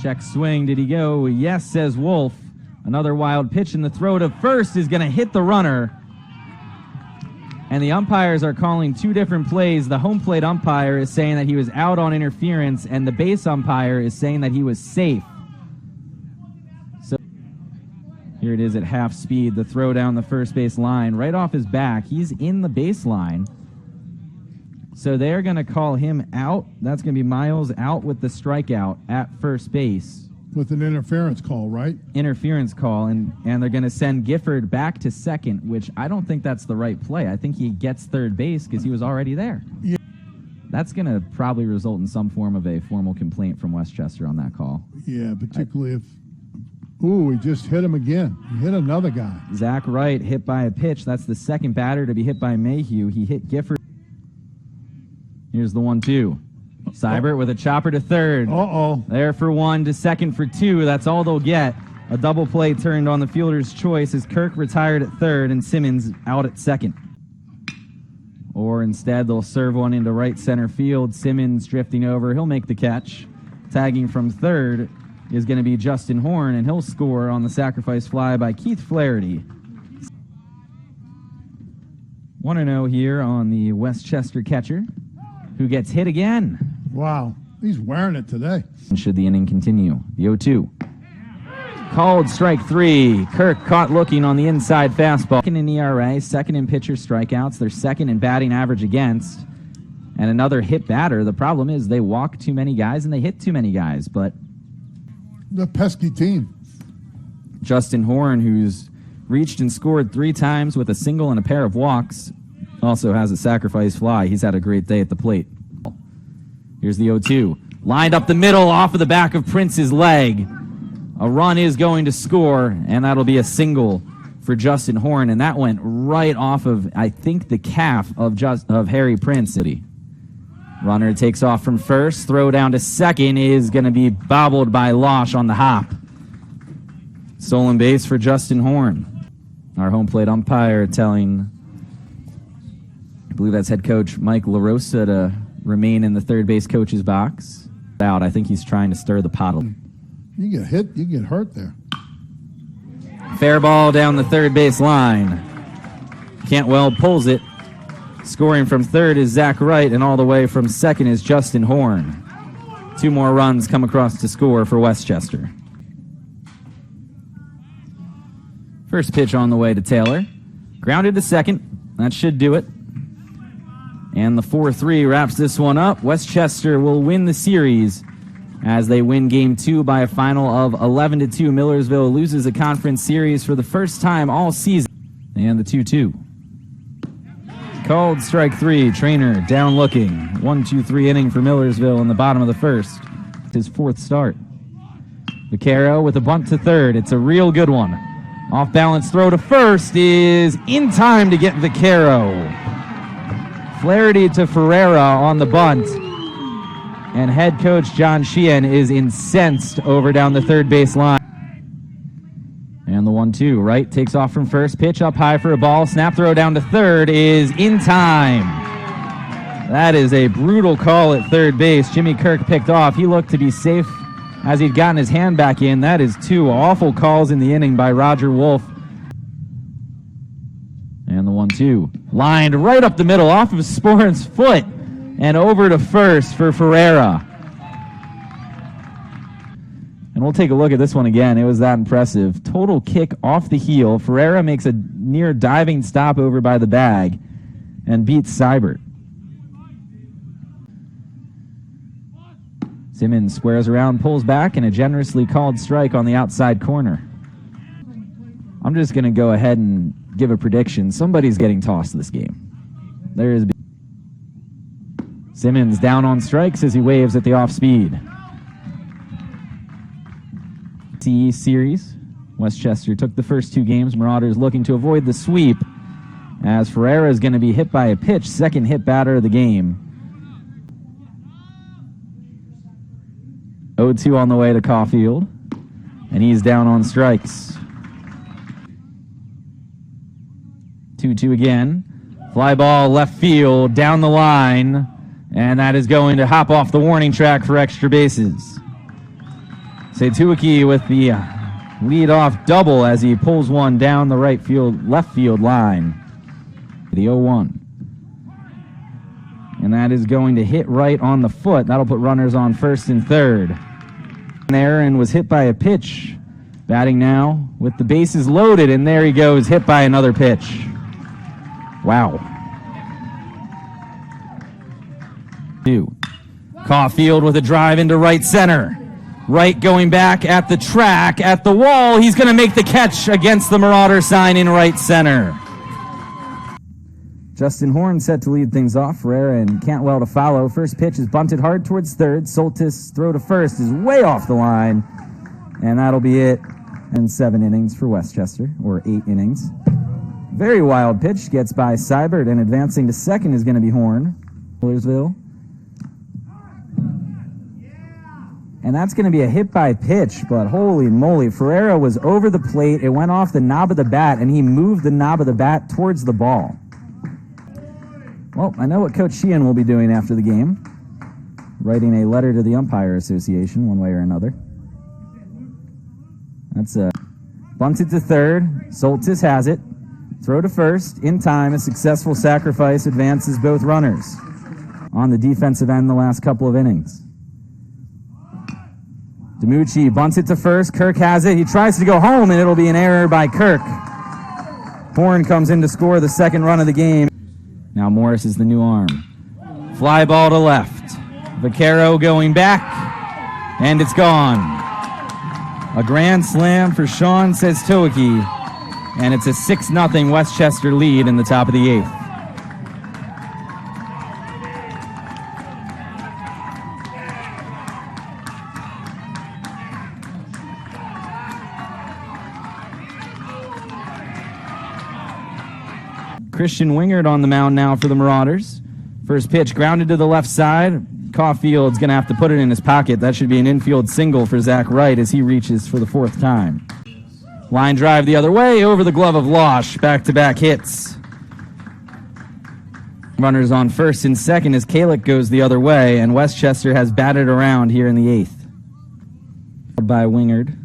Speaker 9: Check swing. Did he go? Yes, says Wolf. Another wild pitch, and the throw to first is going to hit the runner. And the umpires are calling 2 different plays. The home plate umpire is saying that he was out on interference, and the base umpire is saying that he was safe. So here it is at half speed. The throw down the first base line, right off his back. He's in the baseline. So they're going to call him out. That's going to be Miles out with the strikeout at first base.
Speaker 7: With an interference call, right?
Speaker 9: Interference call, and they're going to send Gifford back to second, which I don't think that's the right play. I think he gets third base because he was already there.
Speaker 7: Yeah.
Speaker 9: That's going to probably result in some form of a formal complaint from Westchester on that call.
Speaker 7: Yeah, particularly if... Ooh, he just hit him again. He hit another guy.
Speaker 9: Zach Wright hit by a pitch. That's the second batter to be hit by Mayhew. He hit Gifford. Here's the 1-2. Seibert with a chopper to third. There for 1, to second for 2. That's all they'll get. A double play turned on the fielder's choice as Kirk retired at third and Simmons out at second. Or instead, they'll serve one into right center field. Simmons drifting over. He'll make the catch. Tagging from third is going to be Justin Horn, and he'll score on the sacrifice fly by Keith Flaherty. 1-0 here on the Westchester catcher, who gets hit again.
Speaker 7: Wow, he's wearing it today.
Speaker 9: Should the inning continue? The 0-2. Called strike 3. Kirk caught looking on the inside fastball. Second in ERA, second in pitcher strikeouts. They're second in batting average against. And another hit batter. The problem is they walk too many guys and they hit too many guys. But
Speaker 7: the pesky team.
Speaker 9: Justin Horn, who's reached and scored 3 times with a single and a pair of walks, also has a sacrifice fly. He's had a great day at the plate. Here's the 0-2. Lined up the middle off of the back of Prince's leg. A run is going to score, and that'll be a single for Justin Horn, and that went right off of, I think, the calf of Harry Prince. Runner takes off from first. Throw down to second is going to be bobbled by Losh on the hop. Stolen base for Justin Horn. Our home plate umpire telling, I believe that's head coach Mike LaRosa, to remain in the third base coach's box. I think he's trying to stir the pot.
Speaker 7: You get hit, you get hurt there.
Speaker 9: Fair ball down the third base line. Cantwell pulls it. Scoring from third is Zach Wright, and all the way from second is Justin Horn. 2 more runs come across to score for Westchester. First pitch on the way to Taylor. Grounded to second. That should do it. And the 4-3 wraps this one up. Westchester will win the series as they win Game 2 by a final of 11-2. Millersville loses a conference series for the first time all season. And the 2-2. Called strike 3. Trainer down looking. 1-2-3 inning for Millersville in the bottom of the first. His 4th start. Vaquero with a bunt to third. It's a real good one. Off-balance throw to first is in time to get Vaquero. Flaherty to Ferreira on the bunt. And head coach John Sheehan is incensed over down the third base line. And the 1-2, right, takes off from first, pitch up high for a ball, snap throw down to third is in time. That is a brutal call at third base. Jimmy Kirk picked off. He looked to be safe as he'd gotten his hand back in. That is two awful calls in the inning by Roger Wolf. And the 1-2, lined right up the middle off of Sporen's foot and over to first for Ferreira. And we'll take a look at this one again. It was that impressive. Total kick off the heel. Ferreira makes a near diving stop over by the bag and beats Seibert. Simmons squares around, pulls back, and a generously called strike on the outside corner. I'm just going to go ahead and give a prediction. Somebody's getting tossed this game. There is Simmons down on strikes as he waves at the off speed. WCU series. Westchester took the first two games. Marauders looking to avoid the sweep as Ferreira is going to be hit by a pitch, second hit batter of the game. 0-2 on the way to Caulfield, and he's down on strikes. 2-2 again. Fly ball left field, down the line, and that is going to hop off the warning track for extra bases. Setuiki with the lead-off double as he pulls one down the left field line. The 0-1. And that is going to hit right on the foot. That'll put runners on first and third. There and was hit by a pitch. Batting now with the bases loaded, and there he goes, hit by another pitch. Wow. 2. Caulfield with a drive into right center. Right going back at the track, at the wall. He's going to make the catch against the Marauder sign in right center. Justin Horn set to lead things off. Ferreira and Cantwell to follow. First pitch is bunted hard towards third. Soltis throw to first is way off the line. And that'll be it. And 7 innings for Westchester, or 8 innings. Very wild pitch gets by Seibert, and advancing to second is going to be Horn. Millersville. And that's going to be a hit by pitch, but holy moly. Ferreira was over the plate. It went off the knob of the bat, and he moved the knob of the bat towards the ball. Well, I know what Coach Sheehan will be doing after the game. Writing a letter to the Umpire Association, one way or another. That's a bunted to third. Soltis has it. Throw to first. In time, a successful sacrifice advances both runners on the defensive end the last couple of innings. DiMucci bunts it to first. Kirk has it. He tries to go home, and it'll be an error by Kirk. Horn comes in to score the second run of the game. Now Morris is the new arm. Fly ball to left. Vaquero going back, and it's gone. A grand slam for Sean Sestuiki, and it's a 6-0 Westchester lead in the top of the 8th. Christian Wingard on the mound now for the Marauders. First pitch grounded to the left side. Caulfield's going to have to put it in his pocket. That should be an infield single for Zach Wright as he reaches for the 4th time. Line drive the other way over the glove of Losh. Back-to-back hits. Runners on first and second as Kalick goes the other way, and Westchester has batted around here in the 8th. By Wingard.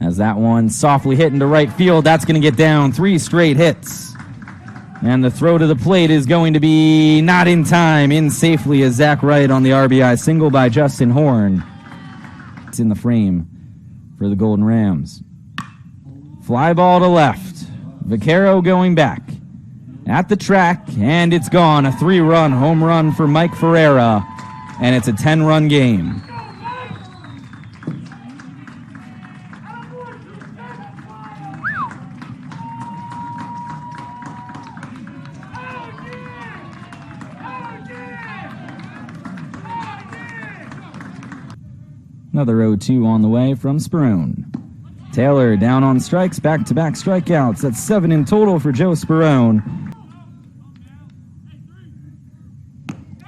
Speaker 9: As that one softly hit into right field, that's going to get down. 3 straight hits. And the throw to the plate is going to be not in time, in safely as Zach Wright on the RBI single by Justin Horn. It's in the frame for the Golden Rams. Fly ball to left. Vaquero going back at the track, and it's gone. A 3-run home run for Mike Ferreira, and it's a 10-run game. Another 0-2 on the way from Sperone. Taylor down on strikes, back-to-back strikeouts. That's 7 in total for Joe Sperone.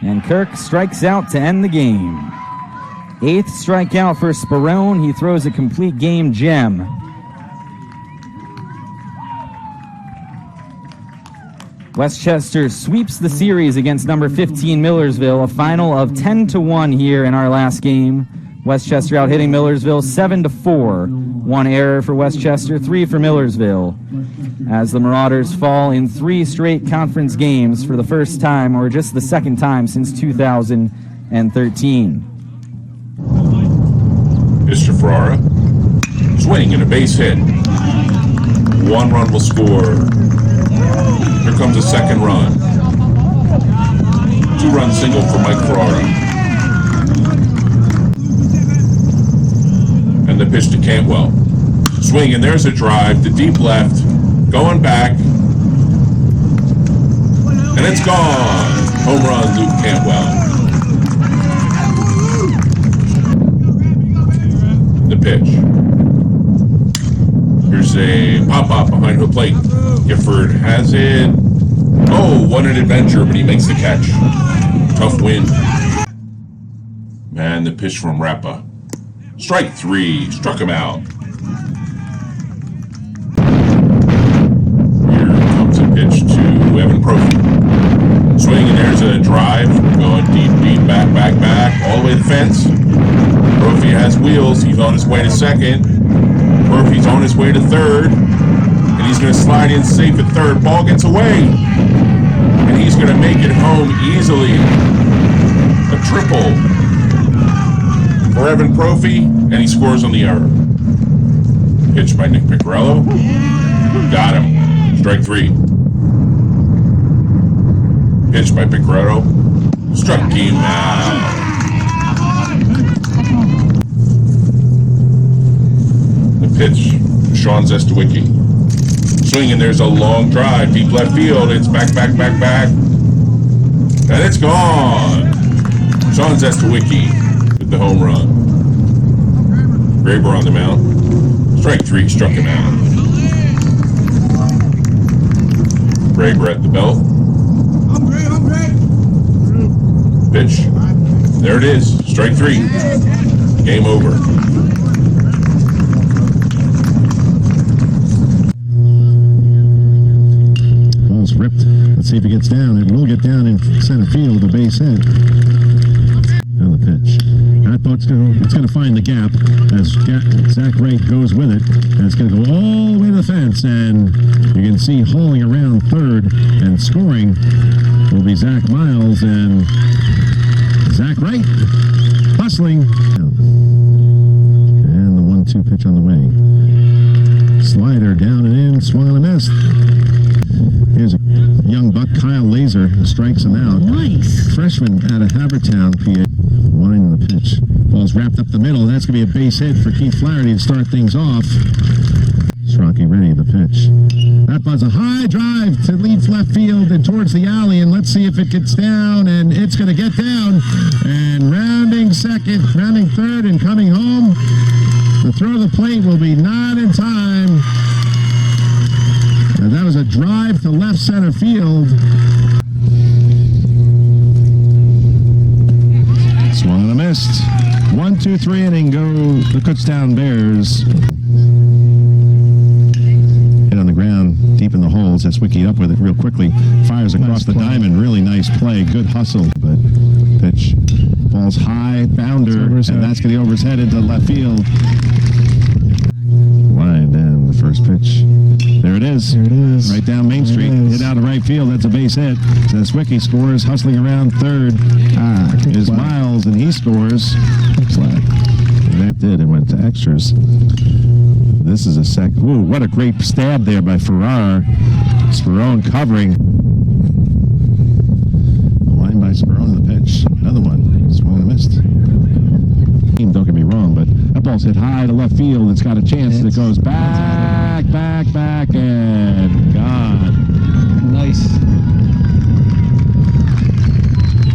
Speaker 9: And Kirk strikes out to end the game. 8th strikeout for Sperone. He throws a complete game gem. Westchester sweeps the series against number 15 Millersville, a final of 10-1 here in our last game. Westchester out hitting Millersville 7-4. 1 error for Westchester, 3 for Millersville. As the Marauders fall in 3 straight conference games for the first time, or just the second time since 2013.
Speaker 1: Mr. Ferrara, swing and a base hit. 1 run will score. Here comes a second run. 2-run single for Mike Ferrara. And the pitch to Cantwell. Swing, and there's a drive to deep left. Going back. And it's gone. Home run, Luke Cantwell. The pitch. Here's a pop-up behind the plate. Gifford has it. Oh, what an adventure, but he makes the catch. Tough win. Man, the pitch from Rappa. Strike 3, struck him out. Here comes a pitch to Evan Prophy. Swing, and there's a drive. Going deep, back, all the way to the fence. Prophy has wheels. He's on his way to second. Prophy's on his way to third. And he's going to slide in safe at third. Ball gets away. And he's going to make it home easily. A triple for Evan Prophy, and he scores on the error. Pitch by Nick Piccarello. Got him. Strike 3. Pitch by Piccarello. Struck him out. The pitch, Sean Zestawicki. Swing, and there's a long drive, deep left field. It's back. And it's gone. Sean Zestawicki with the home run. Graber on the mound. Strike 3, struck him out. Graber at the belt. Pitch. There it is. Strike 3. Game over.
Speaker 2: Ball's ripped. Let's see if it gets down. It will get down in center field, a base hit. On the pitch. I thought it's going to find the gap as Zach Wright goes with it. And it's going to go all the way to the fence. And you can see hauling around third and scoring will be Zach Miles and Zach Wright hustling. And the 1-2 pitch on the way. Slider down and in, swung on a miss. Here's a young buck, Kyle Laser, strikes him out.
Speaker 10: Nice.
Speaker 2: Freshman out of Havertown, PA. Winding the pitch. Ball's wrapped up the middle. That's going to be a base hit for Keith Flaherty to start things off. Strachey ready, the pitch. That was a high drive to leads left field and towards the alley, and let's see if it gets down, and it's going to get down. And rounding third, and coming home. The throw to the plate will be not in time. And that was a drive to left center field. Swung and a missed. 1-2-3 inning go the Kutztown Bears. Hit on the ground, deep in the holes. That's Wiki up with it real quickly. Fires across the diamond. Really nice play. Good hustle. But pitch. Ball's high, bounder, and that's going to be over his head into left field. Line and the first pitch. There it is.
Speaker 3: There it is.
Speaker 2: Right down Main Street. Hit out of right field. That's a base hit. Zestawicki scores, hustling around third. Is Miles, and he scores. Flag. And that did. It went to extras. This is a sec. Ooh, what a great stab there by Ferrara. Sperone covering. Line by Sperone, the pitch. Another one. Swung and missed. Don't get me wrong, but that ball's hit high to left field. It's got a chance. It goes back, and gone.
Speaker 10: Nice.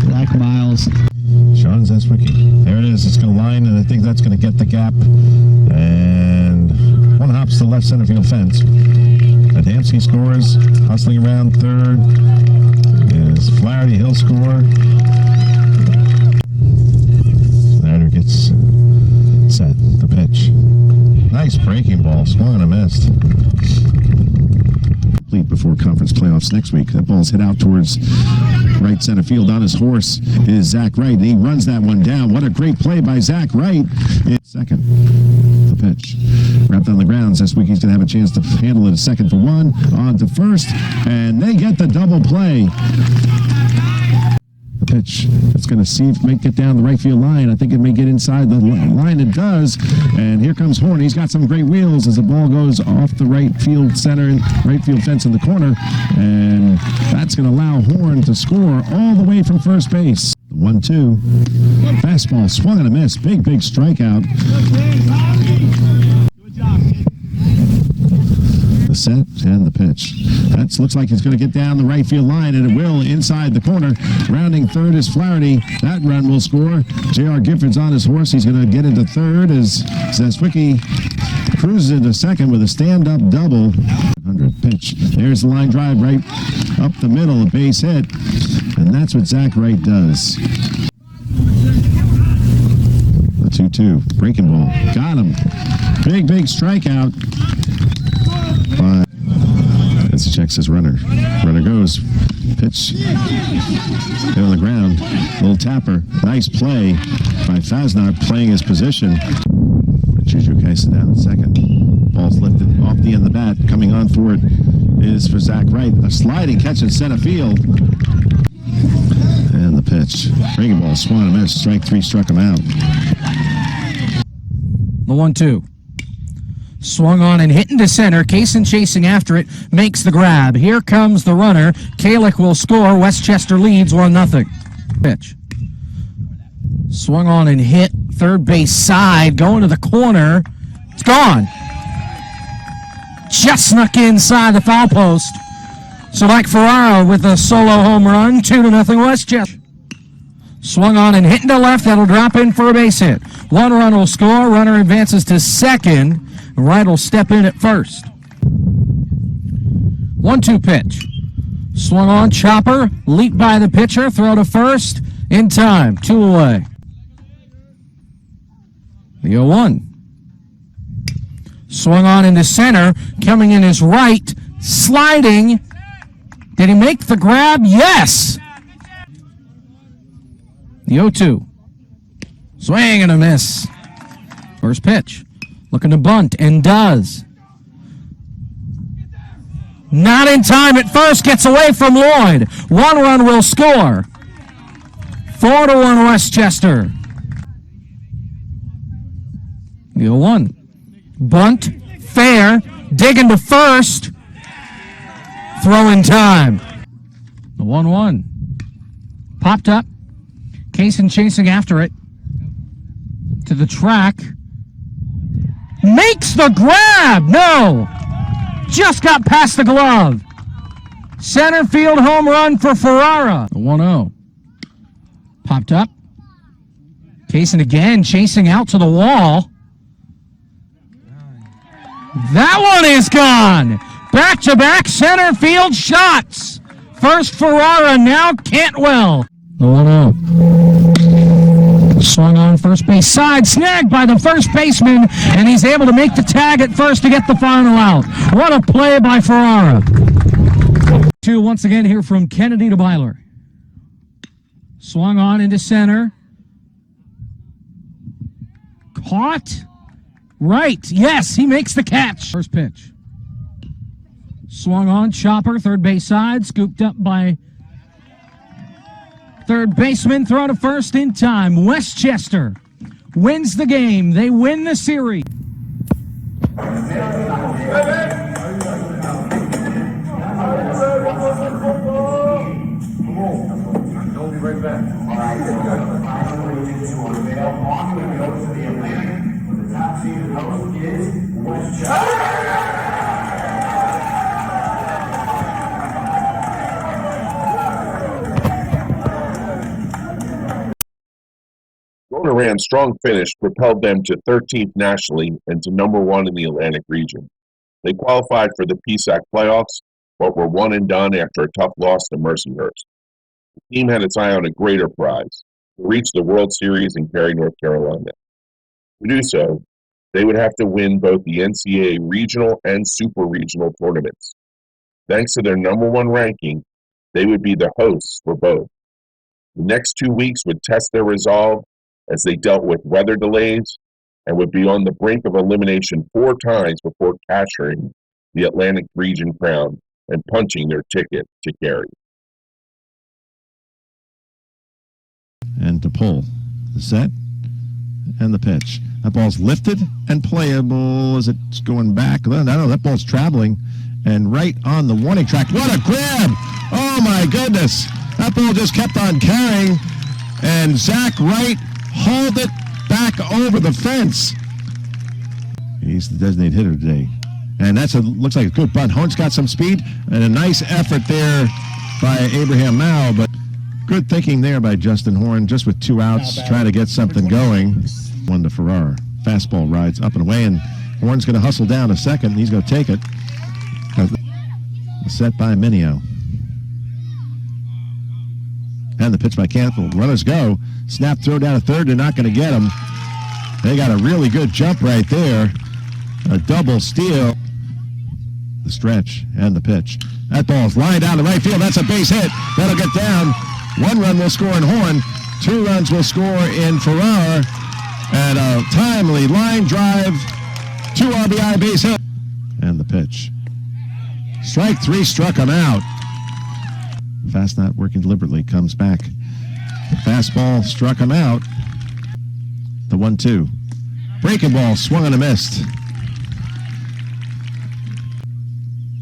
Speaker 10: Black Miles.
Speaker 2: Sean Zestawicki. There it is. It's going to line, and I think that's going to get the gap. And one to the left center field fence. Adamski scores, hustling around third. Is Flaherty, he'll score. Snyder gets set, the pitch. Nice breaking ball, swung and a missed. Before conference playoffs next week. That ball's hit out towards right center field. On his horse is Zach Wright, and he runs that one down. What a great play by Zach Wright. Second, the pitch. Wrapped on the grounds. This week he's going to have a chance to handle it. A second for one. On to first, and they get the double play. The pitch. It's going to see if it may get down the right field line. I think it may get inside the line. It does. And here comes Horn. He's got some great wheels as the ball goes off the right field center, right field fence in the corner. And that's going to allow Horn to score all the way from first base. 1-2. Fastball swung and a miss. Big strikeout. The set and the pitch. That looks like it's going to get down the right field line, and it will inside the corner. Rounding third is Flaherty. That run will score. J.R. Gifford's on his horse. He's going to get into third as Zeswicki cruises into second with a stand-up double. 100 pitch. There's the line drive right up the middle, a base hit, and that's what Zach Wright does. The 2-2 breaking ball. Got him. Big strikeout. But as he checks his runner. Runner goes. Pitch. Hit on the ground. Little tapper. Nice play by Fasnacht playing his position. Juju Kaisa down in second. Ball's lifted off the end of the bat. Coming on for it is for Zach Wright. A sliding catch in center field. And the pitch. Breaking ball. Swung and missed. Strike three struck him out.
Speaker 11: The 1-2. Swung on and hit into center. Kaysen chasing after it, makes the grab. Here comes the runner. Kalick will score. Westchester leads 1-0. Pitch. Swung on and hit third base side, going to the corner. It's gone. Just snuck inside the foul post. So Mike Ferraro with a solo home run, 2-0 Westchester. Swung on and hit into left. That'll drop in for a base hit. One run will score. Runner advances to second. Wright will step in at first. 1-2 pitch. Swung on, chopper, leap by the pitcher, throw to first, in time, 2 away. The 0-1. Swung on into center, coming in his right, sliding. Did he make the grab? Yes! The 0-2. Swing and a miss. First pitch. Looking to bunt, and does. Not in time at first, gets away from Lloyd. One run will score. 4-1 Westchester. The 0-1. Bunt, fair, digging to first. Throw in time. The 1-1. Popped up. Kaysen chasing after it. To the track. Makes the grab! No! Just got past the glove. Center field home run for Ferrara. 1-0. Popped up. Kaysen again chasing out to the wall. That one is gone! Back-to-back center field shots. First Ferrara, now Cantwell. The 1-0. Swung on first base side, snagged by the first baseman, and he's able to make the tag at first to get the final out. What a play by Ferrara. 2 once again here from Kennedy to Byler. Swung on into center. Caught. Right. Yes, he makes the catch. First pitch. Swung on, chopper, third base side, scooped up by third baseman, throw to first in time. Westchester wins the game. They win the series.
Speaker 8: We'll be right back. All right. The top seed host is Westchester.
Speaker 1: Golden Ram's strong finish propelled them to 13th nationally and to #1 in the Atlantic region. They qualified for the PSAC playoffs, but were one and done after a tough loss to Mercyhurst. The team had its eye on a greater prize, to reach the World Series in Cary, North Carolina. To do so, they would have to win both the NCAA regional and super regional tournaments. Thanks to their #1 ranking, they would be the hosts for both. The next 2 weeks would test their resolve as they dealt with weather delays and would be on the brink of elimination 4 times before capturing the Atlantic region crown and punching their ticket to Cary.
Speaker 2: And to pull the set and the pitch. That ball's lifted and playable as it's going back. No, that ball's traveling and right on the warning track. What a grab! Oh my goodness! That ball just kept on carrying, and Zach Wright hauled it back over the fence. He's the designated hitter today. And looks like a good bunt. Horn's got some speed and a nice effort there by Abraham Mao, but good thinking there by Justin Horn, just with 2 outs, trying to get something going. 1 to Farrar. Fastball rides up and away, and Horn's going to hustle down a second. He's going to take it. Set by Minio. And the pitch by Campbell. Runners go. Snap throw down to third. They're not going to get him. They got a really good jump right there. A double steal. The stretch and the pitch. That ball's lined down to right field. That's a base hit. That'll get down. 1 run will score in Horn. 2 runs will score in Farrar. And a timely line drive. 2 RBI base hit. And the pitch. Strike 3 struck him out. Fast not working deliberately. Comes back. Fastball struck him out. The 1-2. Breaking ball swung and a missed.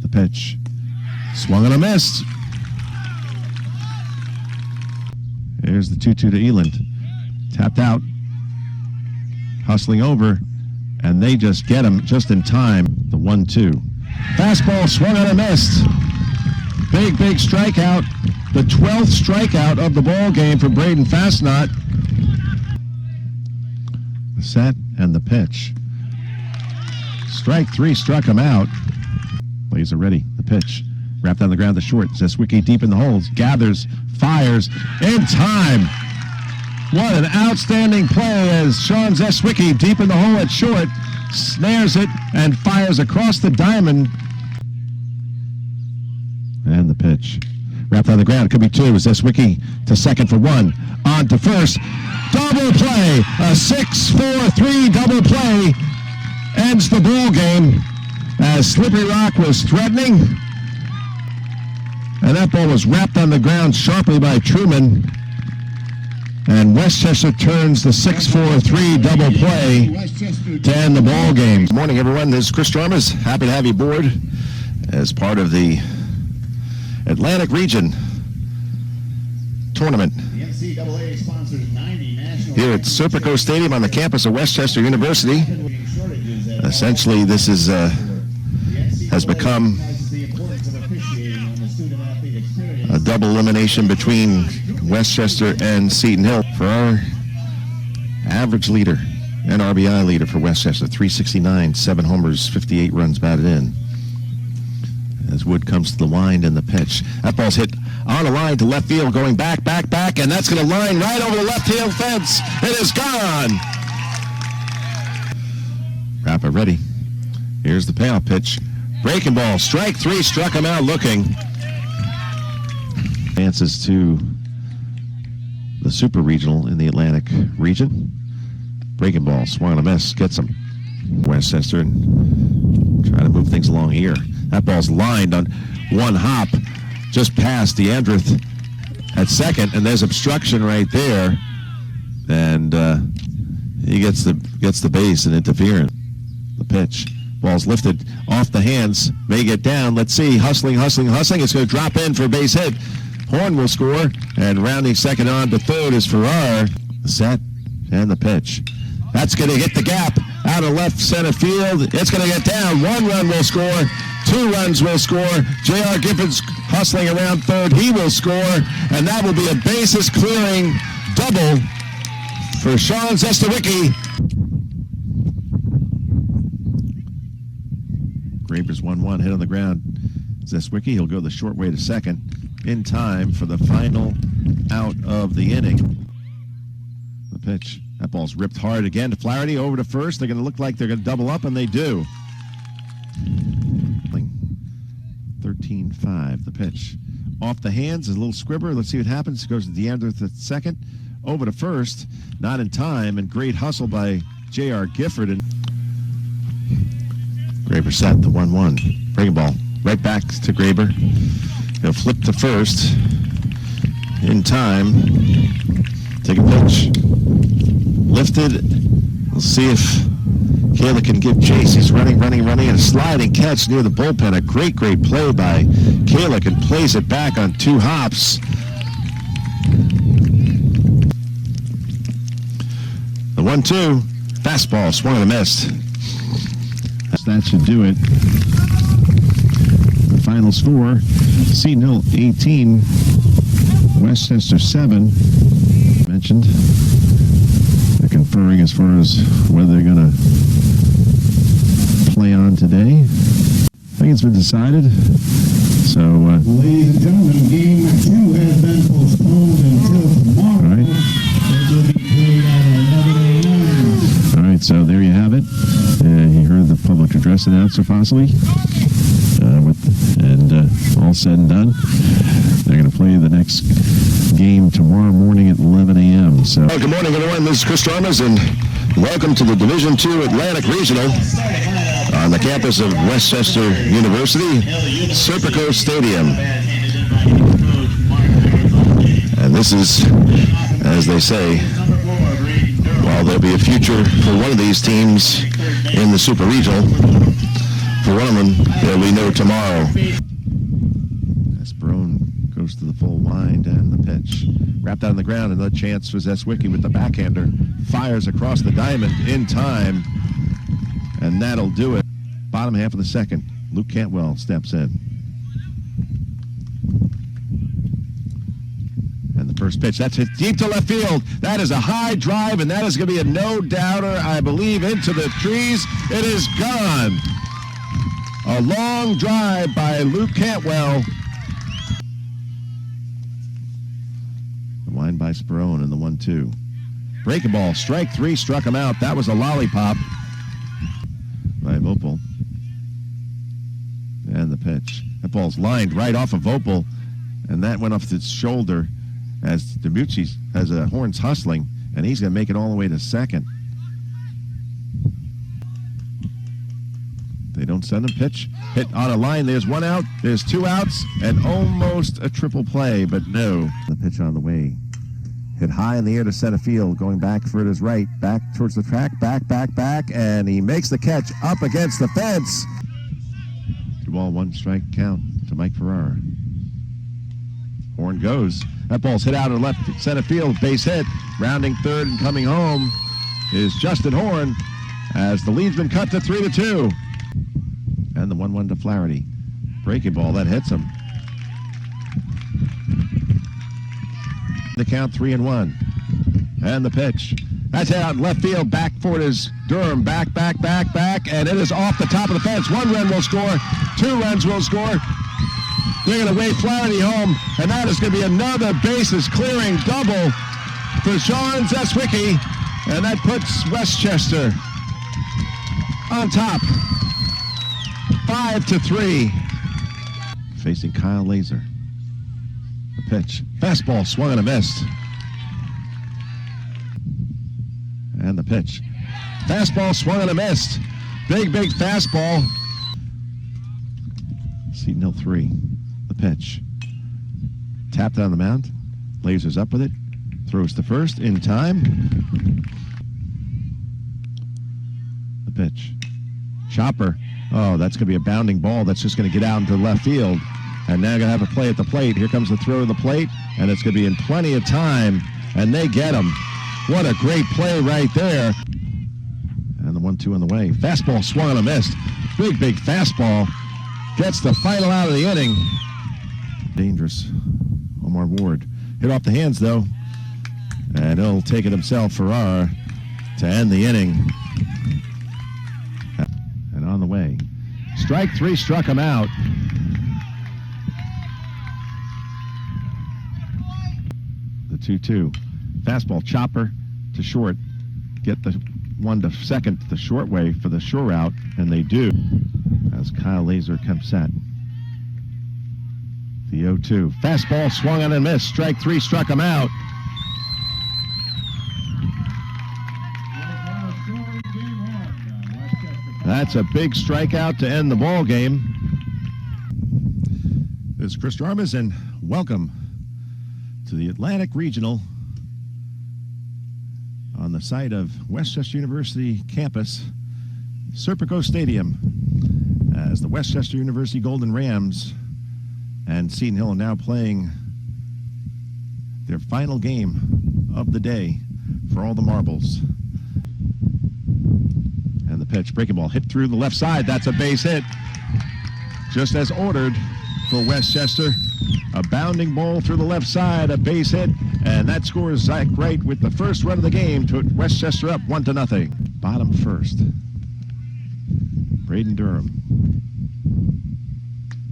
Speaker 2: The pitch. Swung and a missed. Here's the 2-2 to Eland. Tapped out. Hustling over. And they just get him just in time. The 1-2. Fastball swung and a missed. Big strikeout. The 12th strikeout of the ball game for Braden Fastnot. The set and the pitch. Strike 3 struck him out. Plays are ready. The pitch. Wrapped on the ground to short. Zeswicki deep in the holes. Gathers. Fires. In time. What an outstanding play as Sean Zeswicki deep in the hole at short. Snares it and fires across the diamond. And the pitch. Wrapped on the ground. It could be 2. Zeswicki to second for 1. On to first. Double play. A 6-4-3 double play ends the ball game as Slippery Rock was threatening. And that ball was wrapped on the ground sharply by Truman. And Westchester turns the 6-4-3 double play to end the ball game. Good morning, everyone. This is Chris Chalmers. Happy to have you aboard as part of the Atlantic Region Tournament here at Serpico Stadium on the campus of Westchester University. Essentially, this is has become a double elimination between Westchester and Seton Hill. For our average leader and RBI leader for Westchester, 369, 7 homers, 58 runs batted in. As Wood comes to the wind and the pitch. That ball's hit on the line to left field, going back, and that's going to line right over the left field fence. It is gone. Rappa ready. Here's the payoff pitch. Breaking ball. Strike 3 struck him out looking. Advances to the Super Regional in the Atlantic region. Breaking ball. Swung and a miss. Gets him. Westchester and trying to move things along here. That ball's lined on 1 hop just past DeAndreth at second, and there's obstruction right there, and he gets the base and interference. The pitch. Ball's lifted off the hands. May get down. Let's see. Hustling. It's going to drop in for a base hit. Horn will score, and rounding second on to third is Farrar. The set and the pitch. That's going to hit the gap out of left center field. It's going to get down. 1 run will score. 2 runs will score. J.R. Gibbons hustling around third. He will score, and that will be a bases clearing double for Sean Zestawicki. Graber's 1-1, hit on the ground. Zeswicki, he'll go the short way to second in time for the final out of the inning. The pitch. That ball's ripped hard again to Flaherty, over to first. They're going to look like they're going to double up, and they do. 13-5, the pitch. Off the hands is a little squibber. Let's see what happens. Goes to DeAndre at second. Over to first. Not in time, and great hustle by J.R. Gifford. And Graber set the 1-1. Breaking ball. Right back to Graber. He'll flip to first. In time. Take a pitch. Lifted. We'll see if Kayla can give chase. He's running, and a sliding catch near the bullpen. A great play by Kayla, and plays it back on 2 hops. The 1-2. Fastball swung and a missed. That should do it. The final score, Seton 18, Westchester 7. Mentioned. They're conferring as far as whether they're going to play on today. I think it's been decided. So,
Speaker 8: ladies and gentlemen, game 2 has been postponed until tomorrow.
Speaker 2: All right.
Speaker 8: It will be played at 11 a.m.
Speaker 2: All right, so there you have it. You heard the public address announcer possibly. All said and done, they're going to play the next game tomorrow morning at 11 a.m. So, good morning, everyone. This is Chris Chalmers, and welcome to the Division II Atlantic Regional on the campus of Westchester University, Serpico Stadium. And this is, as they say, while there'll be a future for one of these teams in the Super Regional, for one of them, there'll be no tomorrow. As Barone goes to the full wind and the pitch. Wrapped out on the ground, another chance for Zeswicki with the backhander. Fires across the diamond in time, and that'll do it. Bottom half of the second, Luke Cantwell steps in. And the first pitch, that's hit deep to left field. That is a high drive, and that is going to be a no-doubter, I believe, into the trees. It is gone. A long drive by Luke Cantwell. The wind by Sperone and the 1-2. Breaking ball, strike 3, struck him out. That was a lollipop by Vopel. And the pitch. That ball's lined right off of Vopel, and that went off its shoulder as DiMucci has Horns hustling, and he's going to make it all the way to second. They don't send him. Pitch hit on a line. There's 1 out. There's 2 outs, and almost a triple play, but no. The pitch on the way. Hit high in the air to center field. Going back for it is right. Back towards the track. Back, and he makes the catch up against the fence. 2-ball, 1 strike count to Mike Ferrara. Horn goes. That ball's hit out of left center field. Base hit. Rounding third and coming home is Justin Horn as the lead's been cut to 3-2. And the 1-1 to Flaherty. Breaking ball, that hits him. The count 3-1. And the pitch. That's hit out in left field. Back for it is Durham. Back. And it is off the top of the fence. 1 run will score. 2 runs will score. They're going to wave Flaherty home. And that is going to be another bases clearing double for Sean Zeswicki. And that puts Westchester on top. 5-3. Facing Kyle Laser. The pitch. Fastball swung and a miss. And the pitch. Fastball swung and a miss. Big fastball. Seton 3. The pitch. Tapped on the mound. Laser's up with it. Throws to first in time. The pitch. Chopper. Oh, that's going to be a bounding ball that's just going to get out into left field. And now going to have a play at the plate. Here comes the throw to the plate, and it's going to be in plenty of time, and they get him. What a great play right there. And the 1-2 on the way. Fastball swung and a missed. Big fastball. Gets the final out of the inning. Dangerous. Omar Ward. Hit off the hands, though. And he'll take it himself, Ferrara, to end the inning. And on the way. Strike three struck him out. The 2-2. Fastball chopper to short. Get the one to second the short way for the shore out, and they do. As Kyle Laser comes set. The 0-2. Fastball swung on and missed. Strike three struck him out. That's a big strikeout to end the ball game. This is Chris Jarmas, and welcome to the Atlantic Regional on the site of Westchester University campus, Serpico Stadium, as the Westchester University Golden Rams and Seton Hill are now playing their final game of the day for all the marbles. And the pitch, breaking ball, hit through the left side. That's a base hit, just as ordered for Westchester. A bounding ball through the left side, a base hit, and that scores Zach Wright with the first run of the game to Westchester up 1-0. Bottom first. Braden Durham.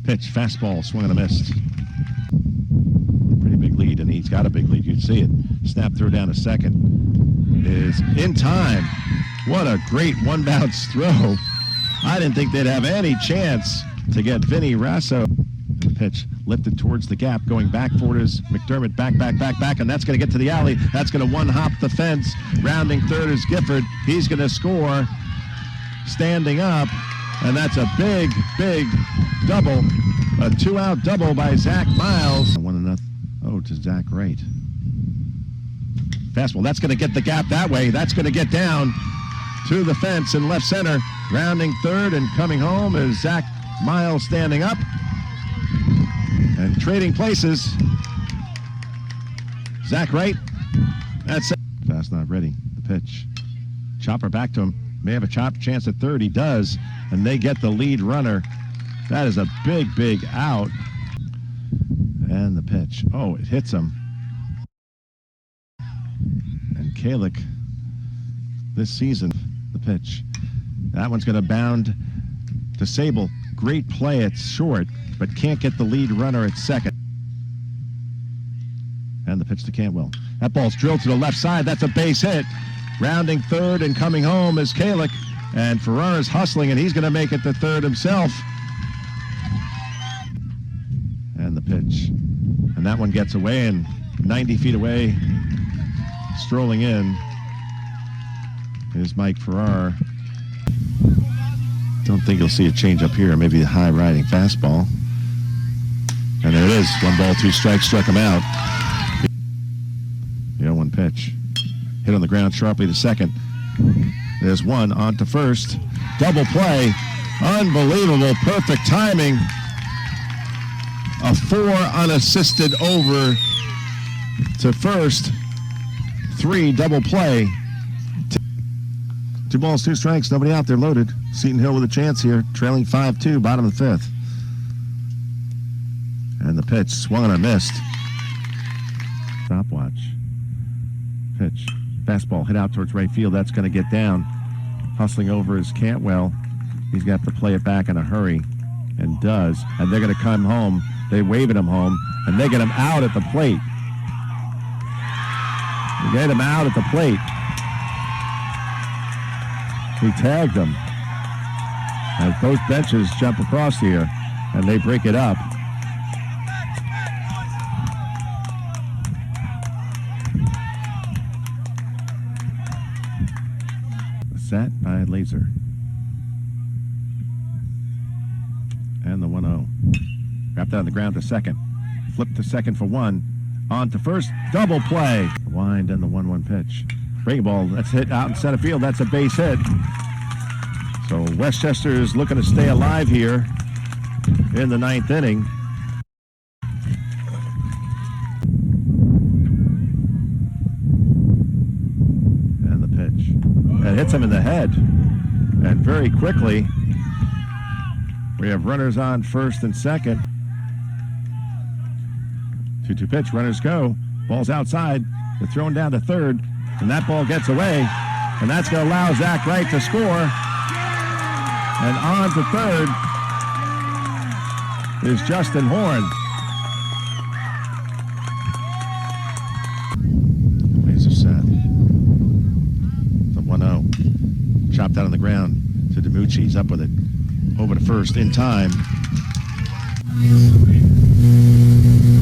Speaker 2: Pitch, fastball, swung and a miss. Pretty big lead, and he's got a big lead. You'd see it. Snap throw down to second is in time. What a great one bounce throw. I didn't think they'd have any chance to get Vinny Rasso. The pitch lifted towards the gap, going back for it is McDermott, back, and that's going to get to the alley. That's going to one-hop the fence. Rounding third is Gifford. He's going to score standing up, and that's a big, big double. A two-out double by Zach Miles. 1-0. Oh, to Zach Wright. Fastball, that's going to get the gap that way. That's going to get down to the fence in left center. Rounding third and coming home is Zach Miles standing up. And trading places. Zach Wright. That's it. Fast not ready. The pitch. Chopper back to him. May have a chance at third. He does. And they get the lead runner. That is a big, big out. And the pitch. Oh, it hits him. And Kalick this season. The pitch. That one's going to bound to Sable. Great play at short, but can't get the lead runner at second. And the pitch to Cantwell. That ball's drilled to the left side. That's a base hit. Rounding third and coming home is Kalick. And Ferrara's hustling, and he's going to make it to third himself. And the pitch. And that one gets away, and 90 feet away, strolling in, is Mike Ferrara. Don't think you'll see a change up here. Maybe a high riding fastball. And there it is. 1-2 strikes struck him out. The 0-1 pitch. Hit on the ground sharply to second. There's one on to first. Double play. Unbelievable. Perfect timing. A 4 unassisted over to first. 3 double play. 2 balls, 2 strikes, nobody out there, loaded. Seton Hill with a chance here, trailing 5-2, bottom of the 5th. And the pitch, swung and missed. Stopwatch. Pitch. Fastball hit out towards right field, that's going to get down. Hustling over is Cantwell. He's got to play it back in a hurry, and does. And they're going to come home. They waving him home, and they get him out at the plate. They get him out at the plate. He tagged him as both benches jump across here, and they break it up. Set by Laser. And the 1-0. Wrapped out on the ground to second. Flip to second for 1. On to first. Double play. Wind and the 1-1 pitch. Breaking ball, that's hit out in center field. That's a base hit. So Westchester is looking to stay alive here in the 9th inning. And the pitch. It hits him in the head. And very quickly, we have runners on first and second. 2-2 pitch, runners go. Ball's outside. They're thrown down to third. And that ball gets away, and that's going to allow Zach Wright to score. And on to third is Justin Horn. Laser set. The 1-0. Chopped out on the ground to DiMucci. He's up with it. Over to first in time.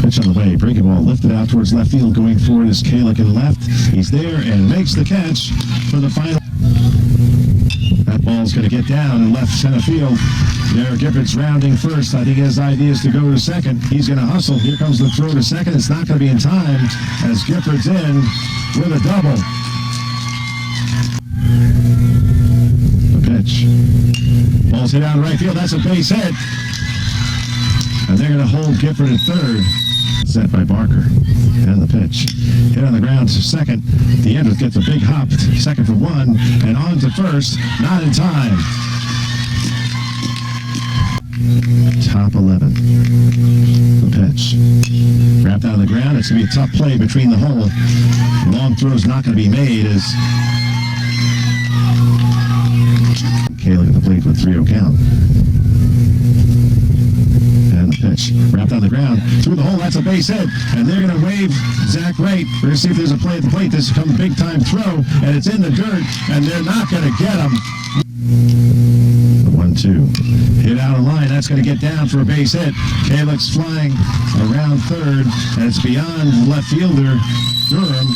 Speaker 2: Pitch on the way. Breaking ball lifted out towards left field. Going forward is Kalick in left. He's there and makes the catch for the final. That ball's going to get down in left center field. Derek Giffords rounding first. I think his idea is to go to second. He's going to hustle. Here comes the throw to second. It's not going to be in time as Giffords in with a double. The pitch. Ball's hit out in right field. That's a base hit. And they're going to hold Gifford at third. Set by Barker. And the pitch. Hit on the ground to second. DeAndres gets a big hop. Second for one. And on to first. Not in time. Top 11. The pitch. Wrapped out on the ground. It's going to be a tough play between the hole. Long throw's not going to be made as Kalick at the plate with 3-0 count. And the pitch. Wrapped on the ground. Through the hole. That's a base hit. And they're going to wave Zach Wright. We're going to see if there's a play at the plate. This comes a big time throw. And it's in the dirt. And they're not going to get him. 1-2. Hit out of line. That's going to get down for a base hit. Kalick's flying around third. And it's beyond left fielder Durham.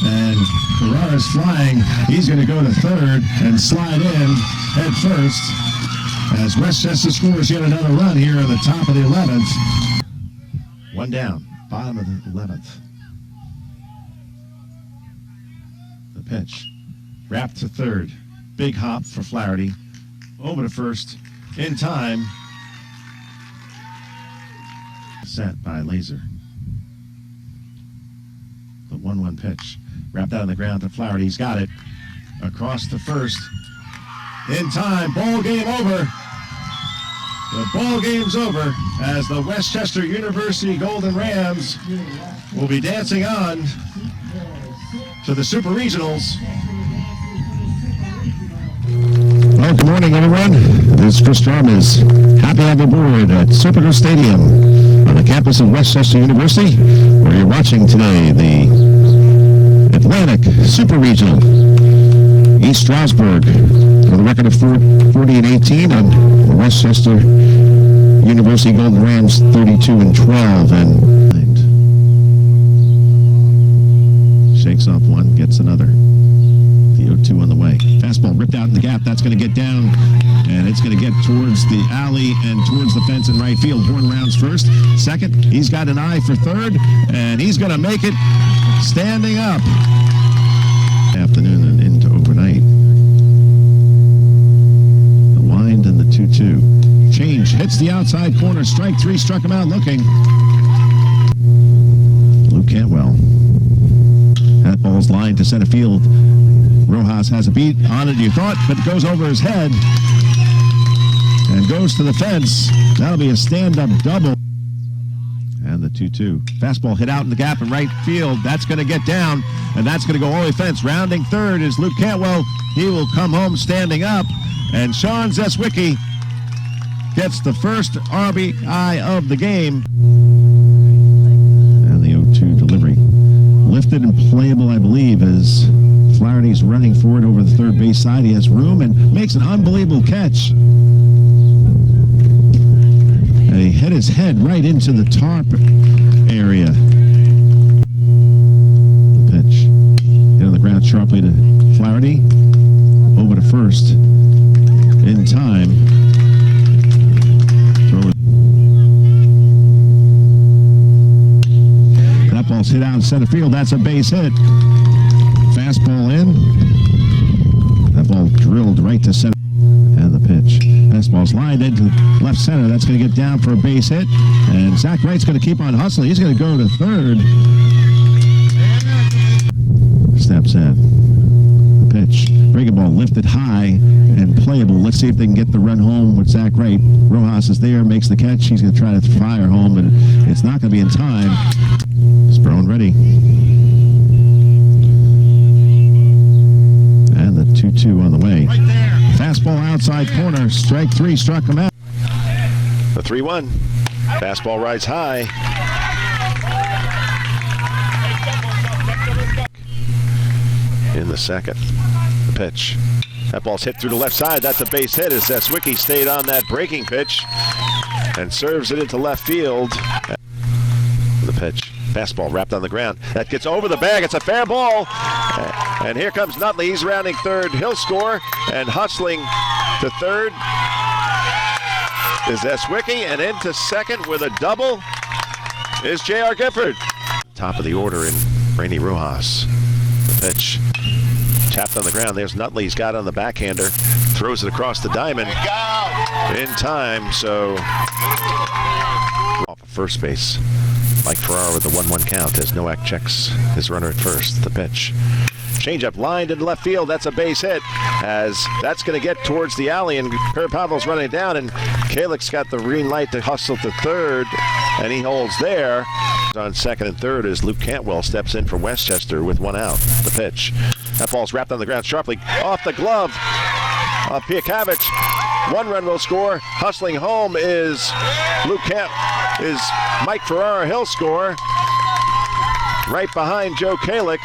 Speaker 2: And Ferrara's flying. He's going to go to third and slide in head first as Westchester scores yet another run here at the top of the 11th. One down, bottom of the 11th. The pitch. Wrapped to third. Big hop for Flaherty. Over to first. In time. Set by Laser. The 1-1 pitch. Wrapped out on the ground to Flaherty. He's got it. Across to first. In time. Ball game over. The ball game's over as the Westchester University Golden Rams will be dancing on to the Super Regionals. Well, good morning, everyone. This is Chris Jarmas. Happy to have you aboard at Serpico Stadium on the campus of Westchester University, where you're watching today the Atlantic Super Regional. East Stroudsburg with a record of 40-18 on the Westchester University Golden Rams 32-12 and shakes off one, gets another. The 0-2 on the way. Fastball ripped out in the gap. That's going to get down, and it's going to get towards the alley and towards the fence in right field. Horn rounds first. Second, he's got an eye for third, and he's going to make it standing up. Afternoon and into overnight. The wind and the 2-2. Change hits the outside corner. Strike three. Struck him out looking. Luke Cantwell. That ball's lined to center field. Rojas has a beat on it, you thought, but it goes over his head and goes to the fence. That'll be a stand-up double. And the 2-2. Fastball hit out in the gap in right field. That's going to get down, and that's going to go all the way fence. Rounding third is Luke Cantwell. He will come home standing up, and Sean Zeswicki gets the first RBI of the game. And the 0-2 delivery. Lifted and playable, I believe, as Flaherty's running forward over the third base side. He has room and makes an unbelievable catch. And he hit his head right into the tarp area. Pitch. Hit on the ground sharply to Flaherty. Over to first. In time. Throw it. That ball's hit out in center field. That's a base hit. Fastball in. That ball drilled right to center. And the pitch. Fastball's lined into left center. That's going to get down for a base hit. And Zach Wright's going to keep on hustling. He's going to go to third. Steps in. The pitch. Breaking ball lifted high and playable. Let's see if they can get the run home with Zach Wright. Rojas is there, makes the catch. He's going to try to fire home, but it's not going to be in time. Sprone ready. And the 2-2 on the way. Right there. Fastball outside corner. Strike three. Struck him out. The 3-1. Fastball rides high. In the second. The pitch. That ball's hit through the left side. That's a base hit as Zeswicki stayed on that breaking pitch and serves it into left field. The pitch. Fastball wrapped on the ground. That gets over the bag. It's a fair ball. And here comes Nutley. He's rounding third. He'll score. And hustling to third is Zeswicki. And into second with a double is J.R. Gifford. Top of the order in Rainy Rojas. The pitch. Tapped on the ground. There's Nutley. He's got on the backhander. Throws it across the diamond. In time, so off of first base. Mike Ferrara with the 1-1 count as Nowak checks his runner at first. The pitch. Changeup lined into left field. That's a base hit as that's going to get towards the alley and Parapavel's running down and Kalik's got the green light to hustle to third and he holds there. On second and third as Luke Cantwell steps in for Westchester with one out. The pitch. That ball's wrapped on the ground sharply off the glove of Piakavich. 1 run will score. Hustling home is Mike Ferrara. He'll score. Right behind Joe Kalik.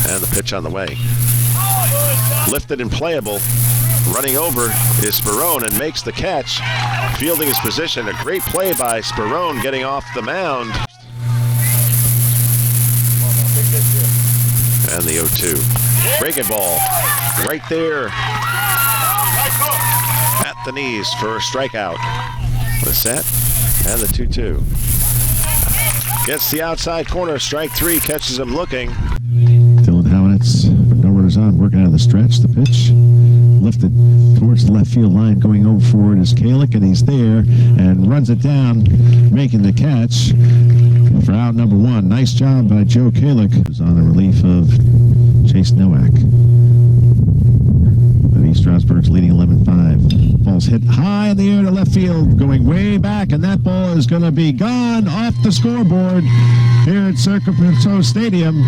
Speaker 2: And the pitch on the way. Lifted and playable. Running over is Sperone and makes the catch. Fielding his position. A great play by Sperone getting off the mound. And the 0-2. Breaking ball. Right there. At the knees for a strikeout. The set. And the 2-2. Gets the outside corner. Strike 3. Catches him looking. Dylan Howitz. No runners on. Working out of the stretch. The pitch. Lifted towards the left field line. Going over forward is Kalik. And he's there. And runs it down. Making the catch. For out number 1. Nice job by Joe Kalik. Who's on the relief of Chase Nowak. East Stroudsburg's leading 11-5. Ball's hit high in the air to left field, going way back, and that ball is going to be gone off the scoreboard here at Circuit Stadium.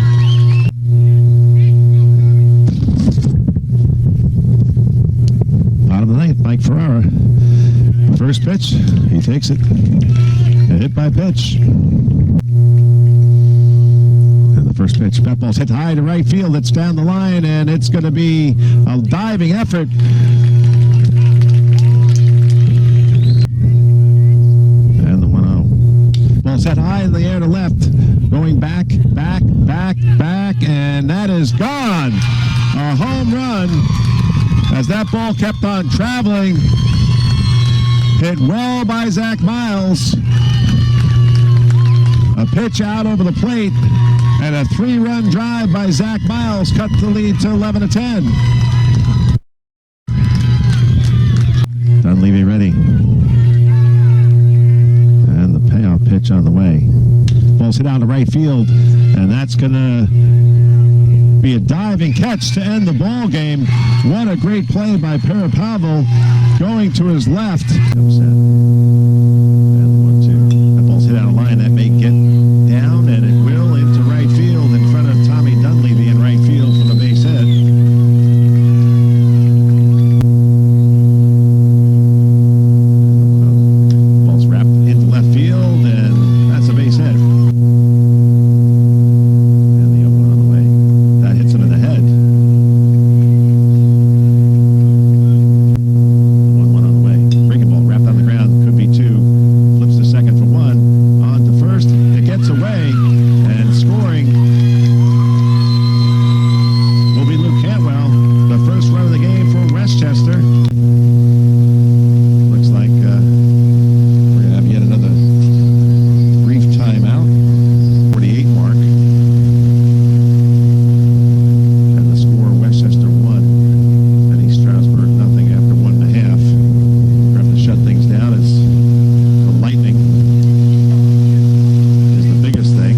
Speaker 2: Bottom of the ninth, Mike Ferrara. First pitch, he takes it. A hit by pitch. First pitch, that ball's hit high to right field. It's down the line, and it's going to be a diving effort. And the 1-0. Ball's hit high in the air to left. Going back, and that is gone. A home run as that ball kept on traveling. Hit well by Zach Miles. A pitch out over the plate. And a 3-run drive by Zach Miles cut the lead to 11-10. Dunleavy ready. And the payoff pitch on the way. Ball's hit out to right field, and that's going to be a diving catch to end the ball game. What a great play by Parapavel going to his left. And the 1-2. That ball's hit out of line. That may get down, and it will into right field in front of Tommy Dunleavy in right field for the base hit. Ball's wrapped into left field, and that's a base hit. And the 0-1 on the way. That hits him in the head. The 1-1 on the way. Breaking ball wrapped on the ground. Could be 2. Flips to second for 1. On to first. It gets away. And scoring will be Luke Cantwell, the first run of the game for Westchester. Looks like we're going to have yet another brief timeout. 48 mark. And the score, Westchester 1 and East Stroudsburg nothing after 1.5. We're going to shut things down as the lightning is the biggest thing.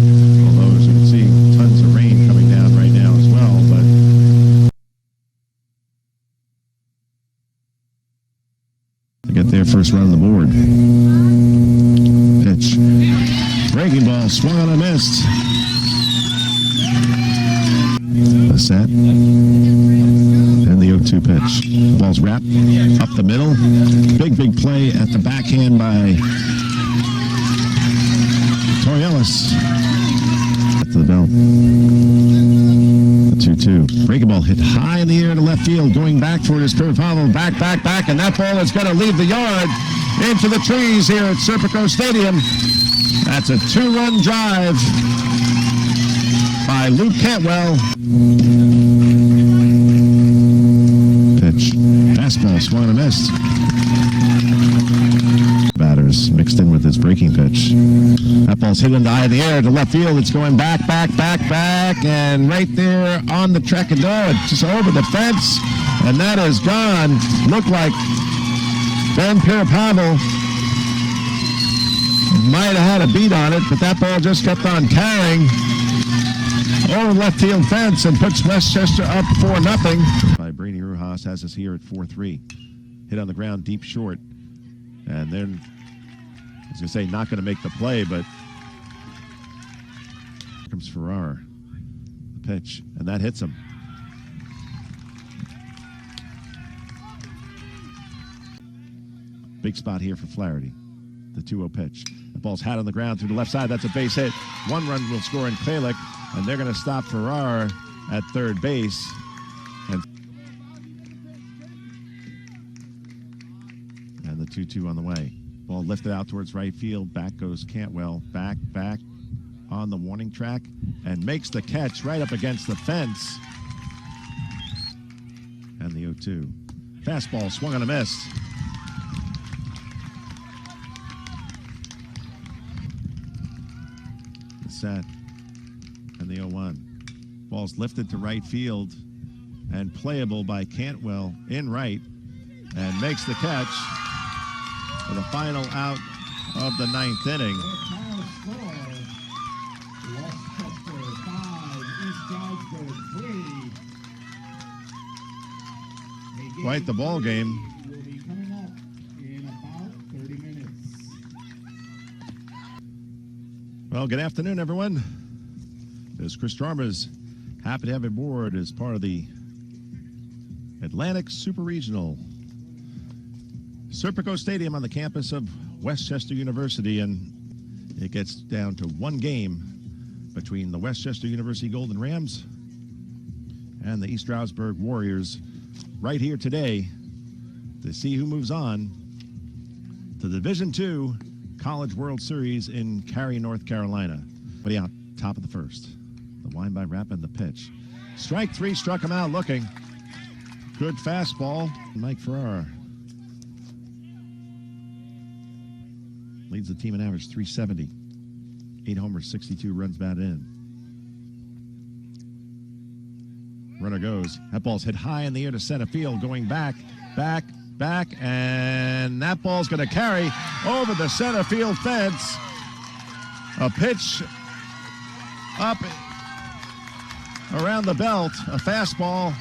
Speaker 2: Although, as you can see, tons of rain coming down right now as well. But to get their first run on the board. Pitch. Breaking ball, swung on and missed. The set. And the 0-2. 2 pitch. Ball's wrapped up the middle. Big play at the backhand by Torrellis. At the belt. The 2-2. Breaking ball hit high in the air to left field. Going back toward his curve. Back. And that ball is going to leave the yard into the trees here at Serpico Stadium. That's a 2-run drive by Luke Cantwell. Pitch. Fastball swung and a miss. Batters mixed in with his breaking pitch. That ball's hit in the eye of the air to left field. It's going back, and right there on the track and go. It's just over the fence, and that is gone. Looked like Ben Pierre-Pavel might have had a beat on it, but that ball just kept on carrying over the left field fence and puts Westchester up 4-0. By Brady Rojas has us here at 4-3. Hit on the ground deep short. And then, I was going to say, not going to make the play, but here comes Farrar. The pitch, and that hits him. Big spot here for Flaherty. The 2-0 pitch. The ball's hat on the ground through the left side. That's a base hit. 1 run will score in Klalik, and they're going to stop Farrar at third base. And the 2-2 on the way. Ball lifted out towards right field. Back goes Cantwell. Back on the warning track and makes the catch right up against the fence. And the 0-2. Fastball swung on a miss. The set. And the 0-1. Ball's lifted to right field and playable by Cantwell in right and makes the catch for the final out of the 9th inning. Quite the ball game. Well, good afternoon, everyone. This is Chris Chalmers. Happy to have you aboard as part of the Atlantic Super Regional. Serpico Stadium on the campus of Westchester University, and it gets down to 1 game between the Westchester University Golden Rams and the East Stroudsburg Warriors right here today to see who moves on to the Division II College World Series in Cary, North Carolina. But yeah, top of the first. The wind by Rapp and the pitch. Strike 3 struck him out looking. Good fastball. Mike Farrar leads the team in average 370. 8 homers, 62 runs batted in. Runner goes. That ball's hit high in the air to center field. Going back, and that ball's going to carry over the center field fence. A pitch up around the belt, a fastball.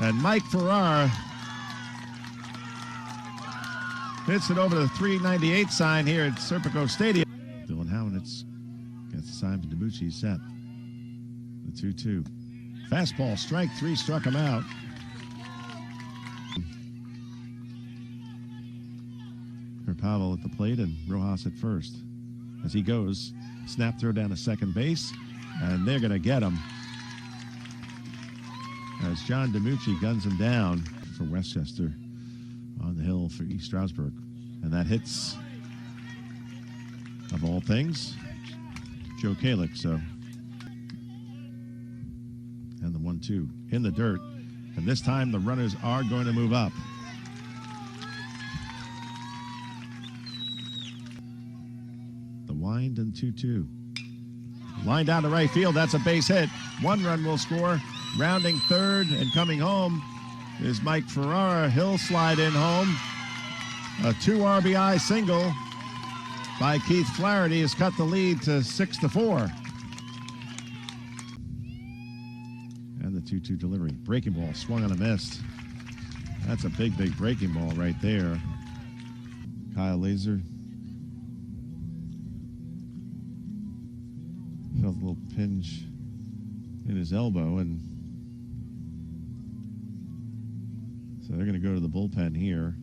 Speaker 2: And Mike Farrar hits it over the 398 sign here at Serpico Stadium. Dylan Howenitz gets the sign for DiMucci set. The 2-2. Fastball, strike 3, struck him out. Pavel at the plate and Rojas at first. As he goes, snap throw down to second base, and they're going to get him. As John DiMucci guns him down for Westchester on the hill for East Stroudsburg. And that hits, of all things, Joe Kalick. So, and the 1-2 in the dirt. And this time the runners are going to move up. The wind and 2-2. Line down to right field. That's a base hit. 1 run will score. Rounding third and coming home is Mike Farrar. He'll slide in home. A 2 RBI single by Keith Flaherty has cut the lead to 6-4. And the 2-2 delivery. Breaking ball swung on a miss. That's a big breaking ball right there. Kyle Laser felt a little pinch in his elbow, and so they're going to go to the bullpen here.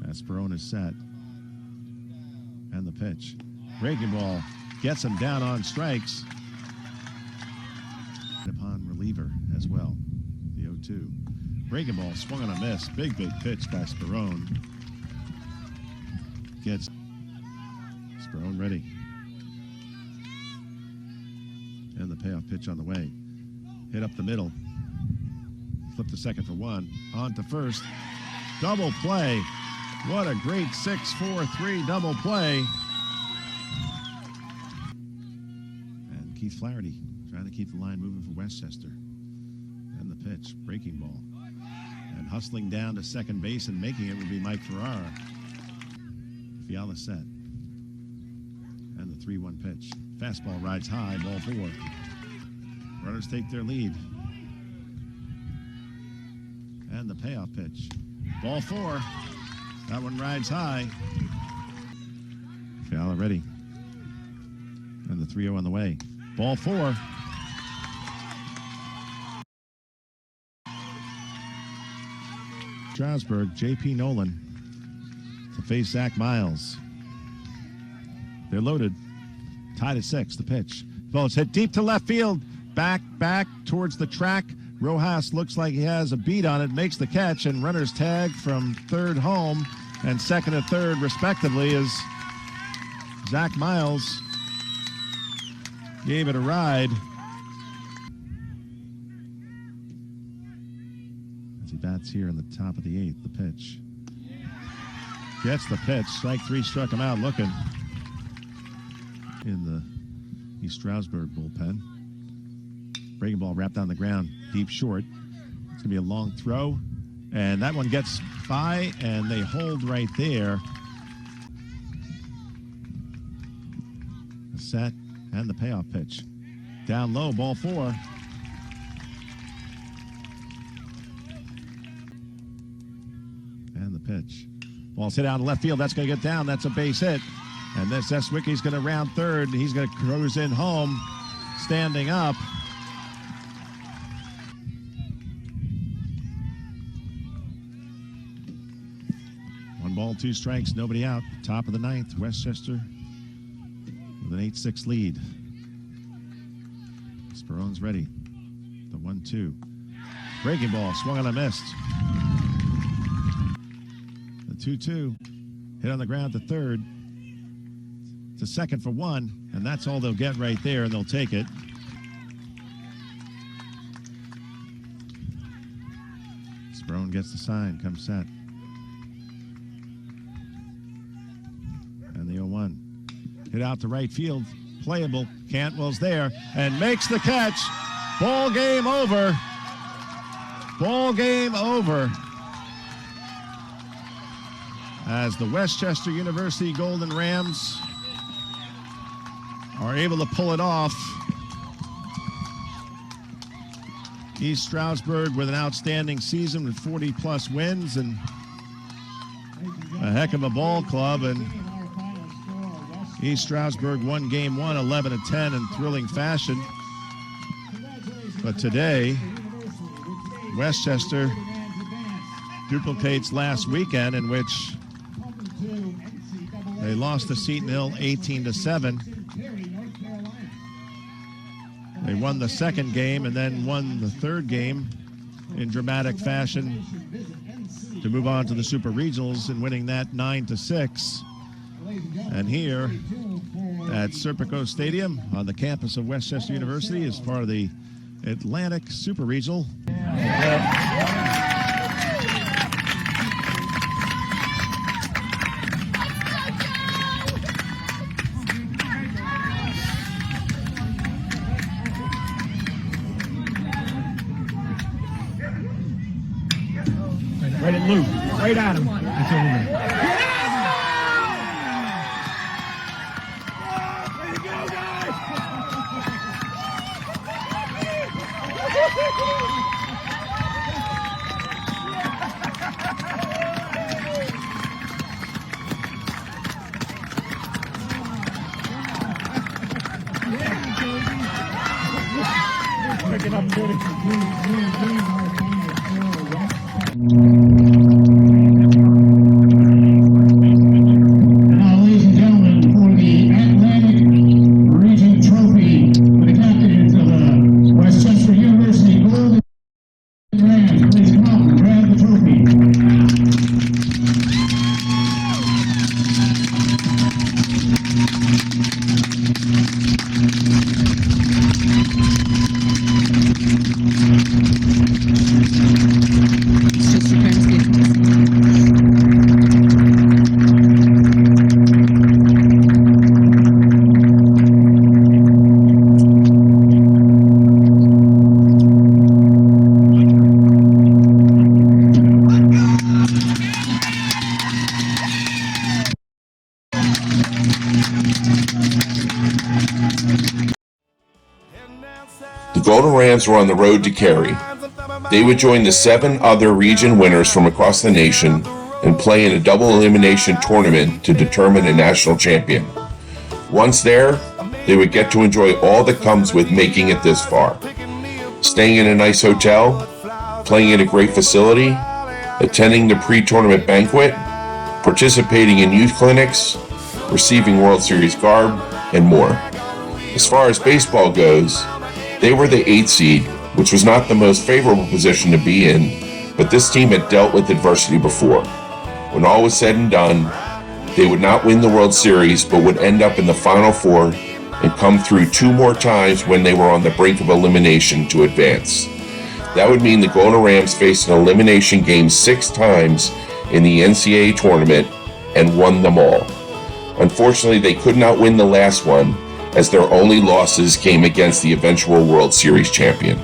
Speaker 2: As Sperone is set. And the pitch. Breaking ball gets him down on strikes. Upon reliever as well. The 0-2. Breaking ball swung on a miss. Big pitch by Sperone. Gets Sperone ready. And the payoff pitch on the way. Hit up the middle. Flip to second for one. On to first. Double play. What a great 6-4-3 double play. And Keith Flaherty trying to keep the line moving for Westchester. And the pitch, breaking ball. And hustling down to second base and making it would be Mike Ferrara. Fiala set. And the 3-1 pitch. Fastball rides high, ball 4. Runners take their lead. And the payoff pitch. Ball 4. That one rides high. Fiala ready. And the 3-0 on the way. Ball 4. Strasburg, J.P. Nolan to face Zach Miles. They're loaded. Tied at 6, the pitch. Ball's hit deep to left field. Back towards the track. Rojas looks like he has a beat on it, makes the catch, and runners tag from third home and second and third respectively as Zach Miles gave it a ride. As he bats here in the top of the 8th, the pitch. Gets the pitch. Strike 3 struck him out looking in the East Stroudsburg bullpen. Breaking ball wrapped on the ground, deep short. It's going to be a long throw. And that one gets by, and they hold right there. The set and the payoff pitch. Down low, ball 4. And the pitch. Ball's hit out in left field. That's going to get down. That's a base hit. And this Swicky's going to round third. He's going to cruise in home, standing up. Ball 2 strikes, nobody out. Top of the 9th, Westchester with an 8-6 lead. Sperone's ready. The 1-2. Breaking ball, swung on a missed. The 2-2. Hit on the ground to third. To second for 1, and that's all they'll get right there, and they'll take it. Sperone gets the sign, comes set. And the 0-1. Hit out to right field. Playable. Cantwell's there and makes the catch. Ball game over. Ball game over. As the Westchester University Golden Rams are able to pull it off. East Stroudsburg with an outstanding season with 40-plus wins and a heck of a ball club. And East Stroudsburg won game 1, 11-10 in thrilling fashion. But today, Westchester duplicates last weekend, in which they lost to Seton Hill 18-7. They won the second game and then won the third game in dramatic fashion to move on to the Super Regionals and winning that 9-6. And here at Serpico Stadium on the campus of Westchester University is part of the Atlantic Super Regional.
Speaker 11: Right at Luke. Right at him. That's over there.
Speaker 8: Now, ladies and gentlemen, for the Atlantic Region Trophy for the captains of the Westchester University Golden Rams, please come up and grab the trophy.
Speaker 1: The Golden Rams were on the road to Cary. They would join the 7 other region winners from across the nation and play in a double elimination tournament to determine a national champion. Once there, they would get to enjoy all that comes with making it this far. Staying in a nice hotel, playing in a great facility, attending the pre-tournament banquet, participating in youth clinics, receiving World Series garb, and more. As far as baseball goes, they were the 8th seed, which was not the most favorable position to be in, but this team had dealt with adversity before. When all was said and done, they would not win the World Series, but would end up in the Final Four and come through 2 more times when they were on the brink of elimination to advance. That would mean the Golden Rams faced an elimination game 6 times in the NCAA tournament and won them all. Unfortunately, they could not win the last one, as their only losses came against the eventual World Series champion.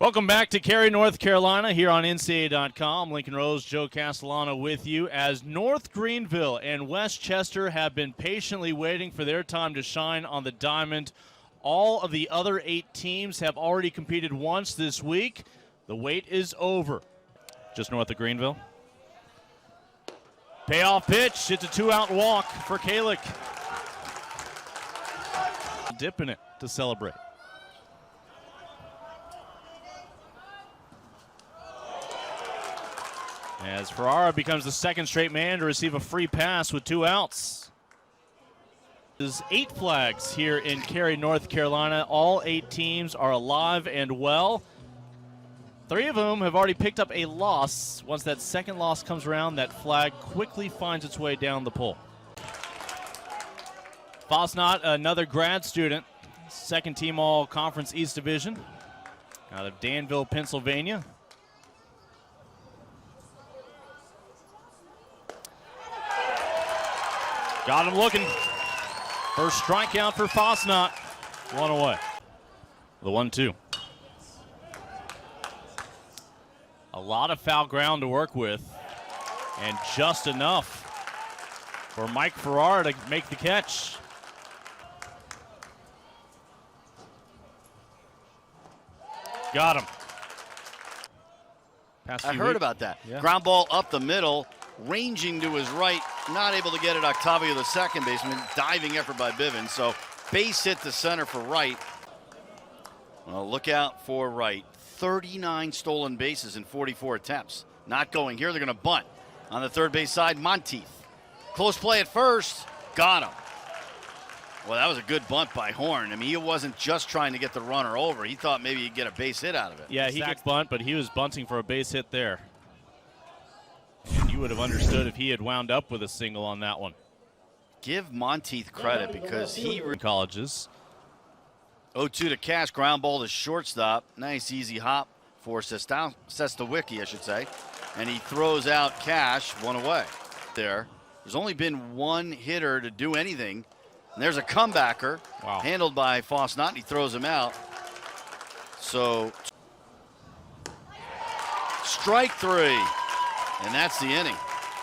Speaker 12: Welcome back to Cary, North Carolina, here on NCAA.com. Lincoln Rose, Joe Castellano with you as North Greenville and West Chester have been patiently waiting for their time to shine on the diamond. All of the other 8 teams have already competed once this week. The wait is over. Just north of Greenville. Payoff pitch. It's a 2-out walk for Kalick. Dipping it to celebrate. As Ferrara becomes the second straight man to receive a free pass with 2 outs. There's 8 flags here in Cary, North Carolina. All 8 teams are alive and well. 3 of them have already picked up a loss. Once that second loss comes around, that flag quickly finds its way down the pole. Fosnot, another grad student, second team All-Conference East Division out of Danville, Pennsylvania. Got him looking. First strikeout for Fosnot. 1 away. The 1-2. A lot of foul ground to work with, and just enough for Mike Ferrara to make the catch. Got him.
Speaker 13: I heard about that.
Speaker 12: Yeah.
Speaker 13: Ground ball up the middle, ranging to his right, not able to get it. Octavio, the second baseman, diving effort by Bivens. So base hit to center for Wright. Well, look out for Wright. 39 stolen bases in 44 attempts. Not going here. They're going to bunt. On the third base side, Monteith. Close play at first. Got him. Well, that was a good bunt by Horn. I mean, he wasn't just trying to get the runner over. He thought maybe he'd get a base hit out of it.
Speaker 12: Yeah, he could bunt, but he was bunting for a base hit there. And you would have understood if he had wound up with a single on that one.
Speaker 13: Give Monteith credit because he...
Speaker 12: Colleges.
Speaker 13: 0-2 to Cash, ground ball to shortstop. Nice easy hop for Sestawicki, I should say. And he throws out Cash, 1 away. There's only been 1 hitter to do anything. And there's a comebacker handled by Fosnot. He throws him out. So, strike 3. And that's the inning.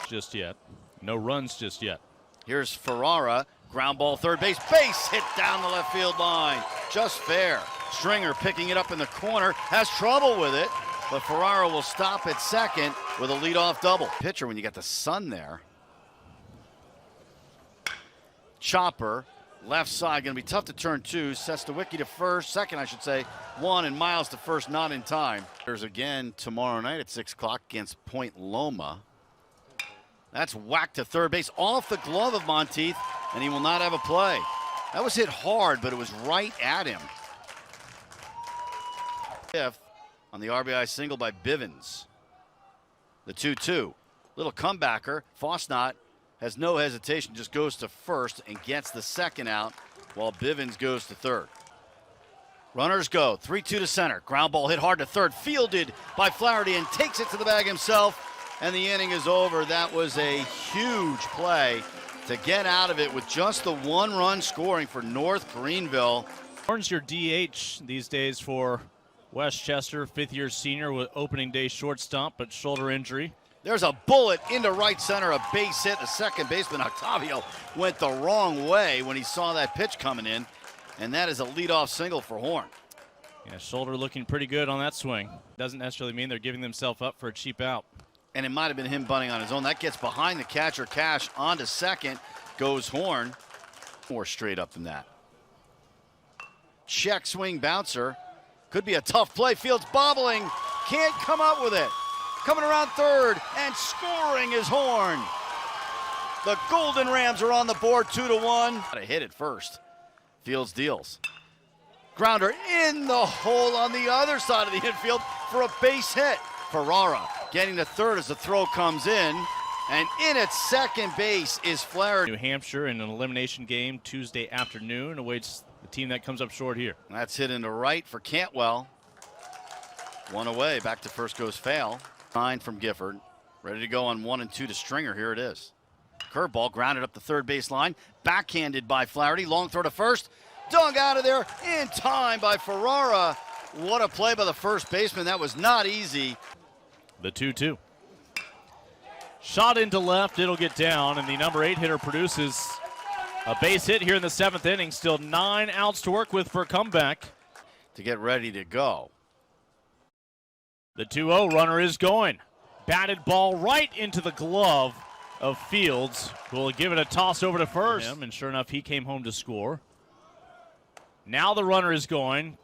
Speaker 12: Just yet. No runs just yet.
Speaker 13: Here's Ferrara. Ground ball, third base. Base hit down the left field line. Just fair. Stringer picking it up in the corner. Has trouble with it. But Ferrara will stop at second with a leadoff double. Pitcher when you got the sun there. Chopper, left side, going to be tough to turn 2. Sestawicki to first, second I should say, 1, and Miles to first, not in time. There's again tomorrow night at 6 o'clock against Point Loma. That's whacked to third base off the glove of Monteith, and he will not have a play. That was hit hard, but it was right at him. 5th on the RBI single by Bivens. The 2-2. Little comebacker. Fosnot has no hesitation, just goes to first and gets the second out while Bivens goes to third. Runners go, 3-2 to center. Ground ball hit hard to third, fielded by Flaherty and takes it to the bag himself, and the inning is over. That was a huge play to get out of it with just the 1-run scoring for North Greenville.
Speaker 12: Horn's your DH these days for West Chester, 5th-year senior with opening day shortstop, but shoulder injury.
Speaker 13: There's a bullet into right center, a base hit. The second baseman, Octavio, went the wrong way when he saw that pitch coming in, and that is a leadoff single for Horn.
Speaker 12: Yeah, shoulder looking pretty good on that swing. Doesn't necessarily mean they're giving themselves up for a cheap out.
Speaker 13: And it might have been him bunting on his own. That gets behind the catcher, Cash, onto second. Goes Horn. More straight up than that. Check swing bouncer. Could be a tough play. Fields bobbling. Can't come up with it. Coming around third and scoring is Horn. The Golden Rams are on the board 2-1. Got to hit it first. Fields deals. Grounder in the hole on the other side of the infield for a base hit. Ferrara getting to third as the throw comes in. And in at second base is Flaherty.
Speaker 12: New Hampshire in an elimination game Tuesday afternoon awaits the team that comes up short here.
Speaker 13: That's hit into right for Cantwell. 1 away. Back to first goes Fail. 9 from Gifford. Ready to go on 1 and 2 to Stringer. Here it is. Curveball grounded up the third base line. Backhanded by Flaherty. Long throw to first. Dug out of there in time by Ferrara. What a play by the first baseman. That was not easy.
Speaker 12: The 2-2. Shot into left, it'll get down, and the number 8 hitter produces a base hit here in the 7th inning. Still 9 outs to work with for a comeback.
Speaker 13: To get ready to go.
Speaker 12: The 2-0 runner is going. Batted ball right into the glove of Fields, who will give it a toss over to first. And sure enough, he came home to score. Now the runner is going,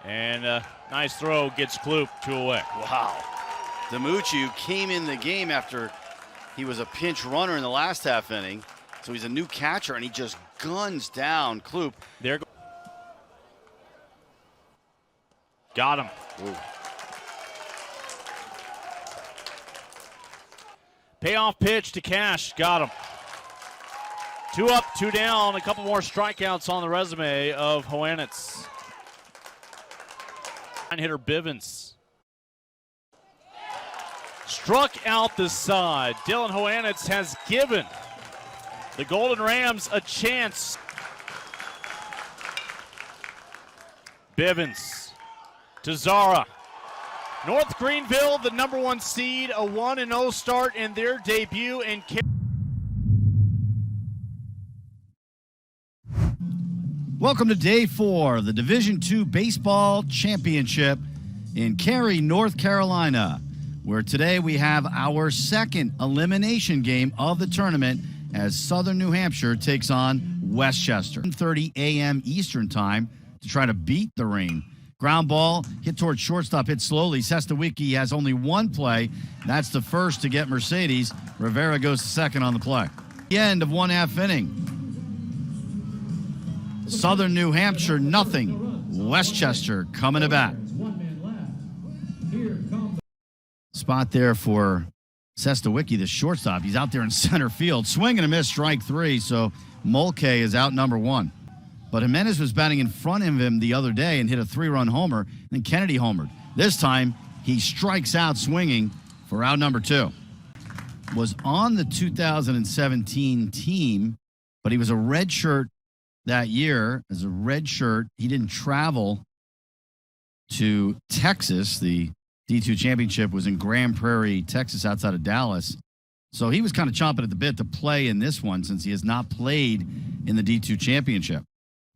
Speaker 12: and a nice throw gets Kloop 2 away.
Speaker 13: Wow. DiMucci came in the game after he was a pinch runner in the last half inning. So he's a new catcher, and he just guns down Kloop.
Speaker 12: There. Got him.
Speaker 13: Ooh.
Speaker 12: Payoff pitch to Cash. Got him. 2 up, 2 down. A couple more strikeouts on the resume of Johannes. Hitter Bivens. Struck out the side. Dylan Johannes has given the Golden Rams a chance. Bivens to Zara. North Greenville, the number 1 seed, a 1-0 start in their debut. And
Speaker 14: welcome to day 4 of the Division II Baseball Championship in Cary, North Carolina, where today we have our second elimination game of the tournament as Southern New Hampshire takes on Westchester. 7:30 a.m. Eastern Time to try to beat the rain. Ground ball hit towards shortstop, hit slowly. Sestawicki has only 1 play. That's the first to get Mercedes. Rivera goes to second on the play. The end of 1/2 inning. Southern New Hampshire, nothing. Westchester coming to bat. Spot there for Sestawicki, the shortstop. He's out there in center field. Swing and a miss, strike 3. So Mulcahy is out number 1. But Jimenez was batting in front of him the other day and hit a 3-run homer. Then Kennedy homered. This time, he strikes out swinging for out number 2. Was on the 2017 team, but he was a red shirt that year. As a red shirt, he didn't travel to Texas. The D2 championship was in Grand Prairie, Texas, outside of Dallas. So he was kind of chomping at the bit to play in this one since he has not played in the D2 championship.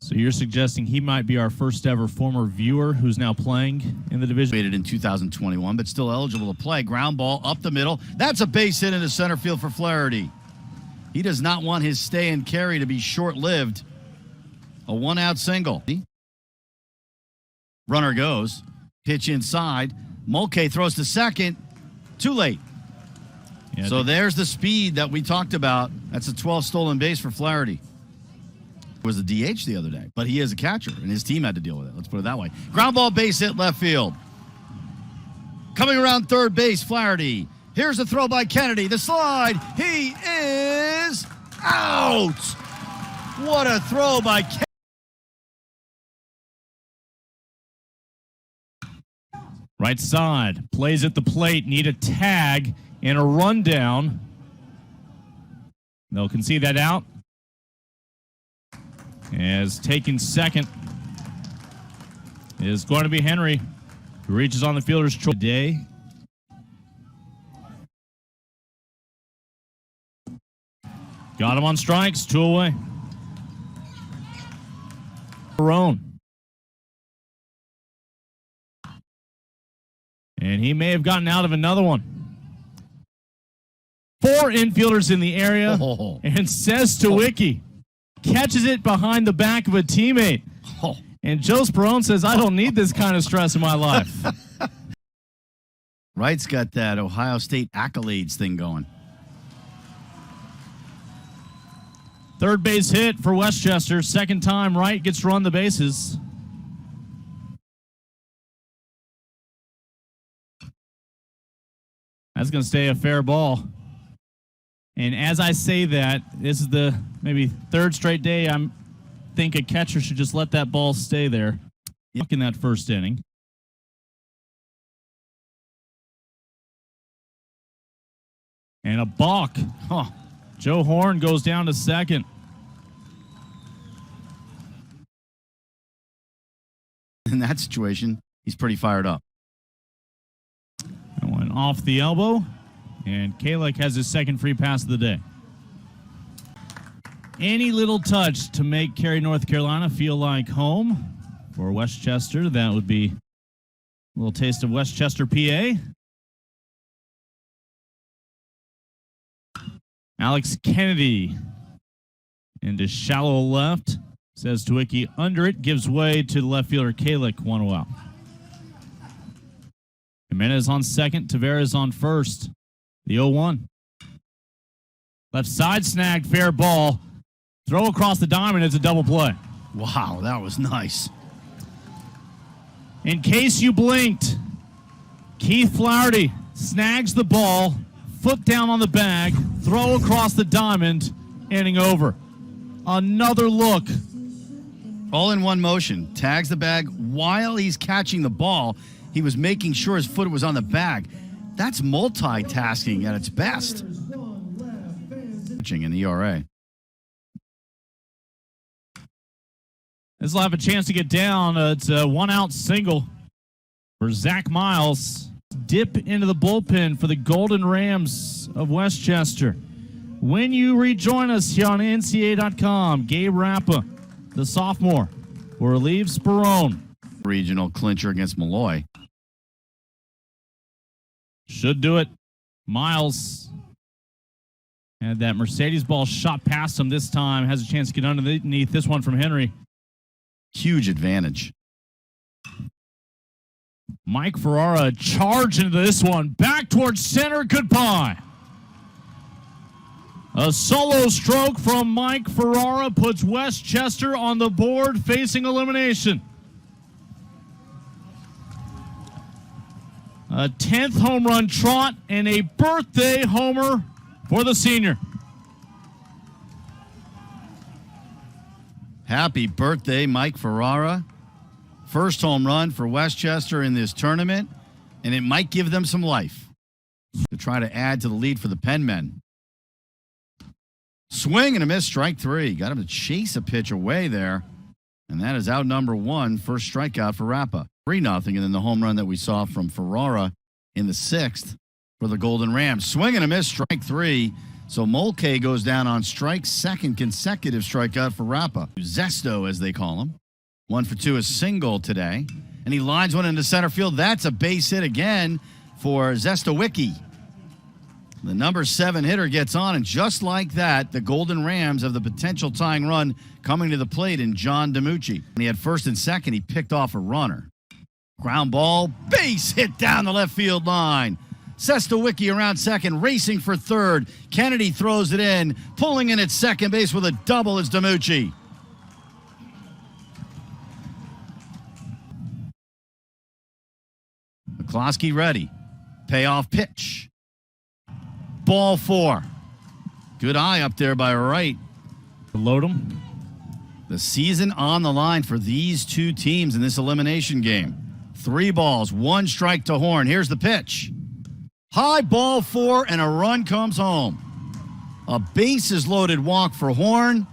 Speaker 15: So you're suggesting he might be our first ever former viewer who's now playing in the division?
Speaker 14: In 2021, but still eligible to play. Ground ball up the middle. That's a base hit into center field for Flaherty. He does not want his stay in Cary to be short-lived. A 1-out single. Runner goes. Pitch inside. Mulcahy throws to second. Too late. Yeah, so there's the speed that we talked about. That's a 12 stolen base for Flaherty. Was a DH the other day, but he is a catcher, and his team had to deal with it. Let's put it that way. Ground ball base hit left field. Coming around third base, Flaherty. Here's the throw by Kennedy. The slide. He is out. What a throw by Kennedy.
Speaker 15: Right side. Plays at the plate. Need a tag and a rundown. They'll concede that out. As taking second is going to be Henry, who reaches on the fielder's choice today. Got him on strikes, 2 away. Barone. And he may have gotten out of another one. 4 infielders in the area, and says to Wiki. Catches it behind the back of a teammate. And Joe Sperone says, I don't need this kind of stress in my life.
Speaker 14: Wright's got that Ohio State accolades thing going.
Speaker 15: Third base hit for Westchester. Second time Wright gets to run the bases. That's going to stay a fair ball. And as I say that, this is the maybe 3rd straight day I think a catcher should just let that ball stay there. In that first inning. And a balk. Joe Horn goes down to second.
Speaker 14: In that situation, he's pretty fired up.
Speaker 15: That went off the elbow, and Kalick has his second free pass of the day. Any little touch to make Cary, North Carolina feel like home for Westchester, that would be a little taste of Westchester, PA. Alex Kennedy into shallow left. Says to Wiki under it, gives way to the left fielder Kalick, 1-0 out. Jimenez on second, Tavares on first. The 0-1. Left side snagged, fair ball. Throw across the diamond, it's a double play.
Speaker 14: Wow, that was nice.
Speaker 15: In case you blinked, Keith Flaherty snags the ball, foot down on the bag, throw across the diamond, inning over. Another look.
Speaker 14: All in one motion. Tags the bag while he's catching the ball. He was making sure his foot was on the bag. That's multitasking at its best. In the ERA.
Speaker 15: This will have a chance to get down. It's a 1-out single for Zach Miles. Dip into the bullpen for the Golden Rams of Westchester. When you rejoin us here on NCAA.com, Gabe Rappa, the sophomore, will relieve Sperone.
Speaker 14: Regional clincher against Malloy.
Speaker 15: Should do it. Miles had that Mercedes ball shot past him this time. Has a chance to get underneath this one from Henry.
Speaker 14: Huge advantage.
Speaker 15: Mike Ferrara charged into this one. Back towards center. Goodbye. A solo stroke from Mike Ferrara puts Westchester on the board facing elimination. A 10th home run trot and a birthday homer for the senior.
Speaker 14: Happy birthday, Mike Ferrara. First home run for Westchester in this tournament, and it might give them some life to try to add to the lead for the Penmen. Swing and a miss, strike three. Got him to chase a pitch away there, and that is out number one. First strikeout for Rappa. 3-0, and then the home run that we saw from Ferrara in the sixth for the Golden Rams. Swing and a miss, strike three. So Mulcahy goes down on strike, second consecutive strikeout for Rappa. Zesto, as they call him. 1 for 2, a single today. And he lines one into center field. That's a base hit again for Zestowicki. The number 7 hitter gets on, and just like that, the Golden Rams have the potential tying run coming to the plate in John DiMucci. When he had first and second, he picked off a runner. Ground ball, base hit down the left field line. Zestowicki around second, racing for third. Kennedy throws it in. Pulling in at second base with a double is DiMucci. McCloskey ready. Payoff pitch. Ball 4. Good eye up there by Wright.
Speaker 15: Load him.
Speaker 14: The season on the line for these two teams in this elimination game. 3 balls, 1 strike to Horn. Here's the pitch. High ball 4, and a run comes home. A bases-loaded walk for Horn,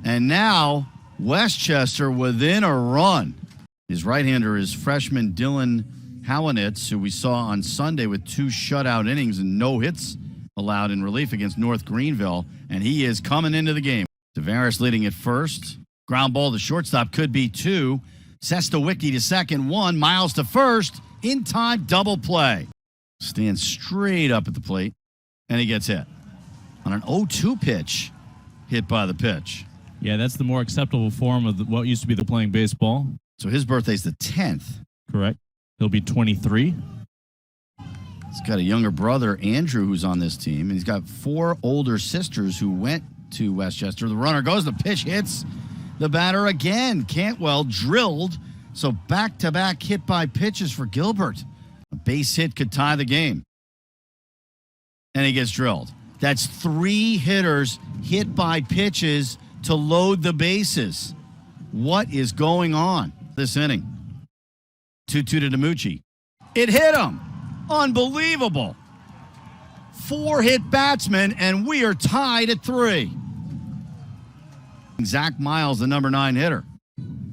Speaker 14: and now Westchester within a run. His right-hander is freshman Dylan Howanitz, who we saw on Sunday with 2 shutout innings and no hits allowed in relief against North Greenville, and he is coming into the game. Tavares leading at first. Ground ball to shortstop, could be 2. Zestowicki to second, 1. Miles to first. In time, double play. Stands straight up at the plate, and he gets hit. On an 0-2 pitch, hit by the pitch.
Speaker 15: Yeah, that's the more acceptable form of what used to be the playing baseball.
Speaker 14: So his birthday's the 10th.
Speaker 15: Correct. He'll be 23.
Speaker 14: He's got a younger brother, Andrew, who's on this team, and he's got 4 older sisters who went to Westchester. The runner goes, the pitch hits the batter again. Cantwell drilled, so back-to-back hit by pitches for Gilbert. A base hit could tie the game. And he gets drilled. That's 3 hitters hit by pitches to load the bases. What is going on this inning? 2-2 to DiMucci. It hit him. Unbelievable. 4 hit batsmen, and we are tied at 3. Zach Miles, the number 9 hitter.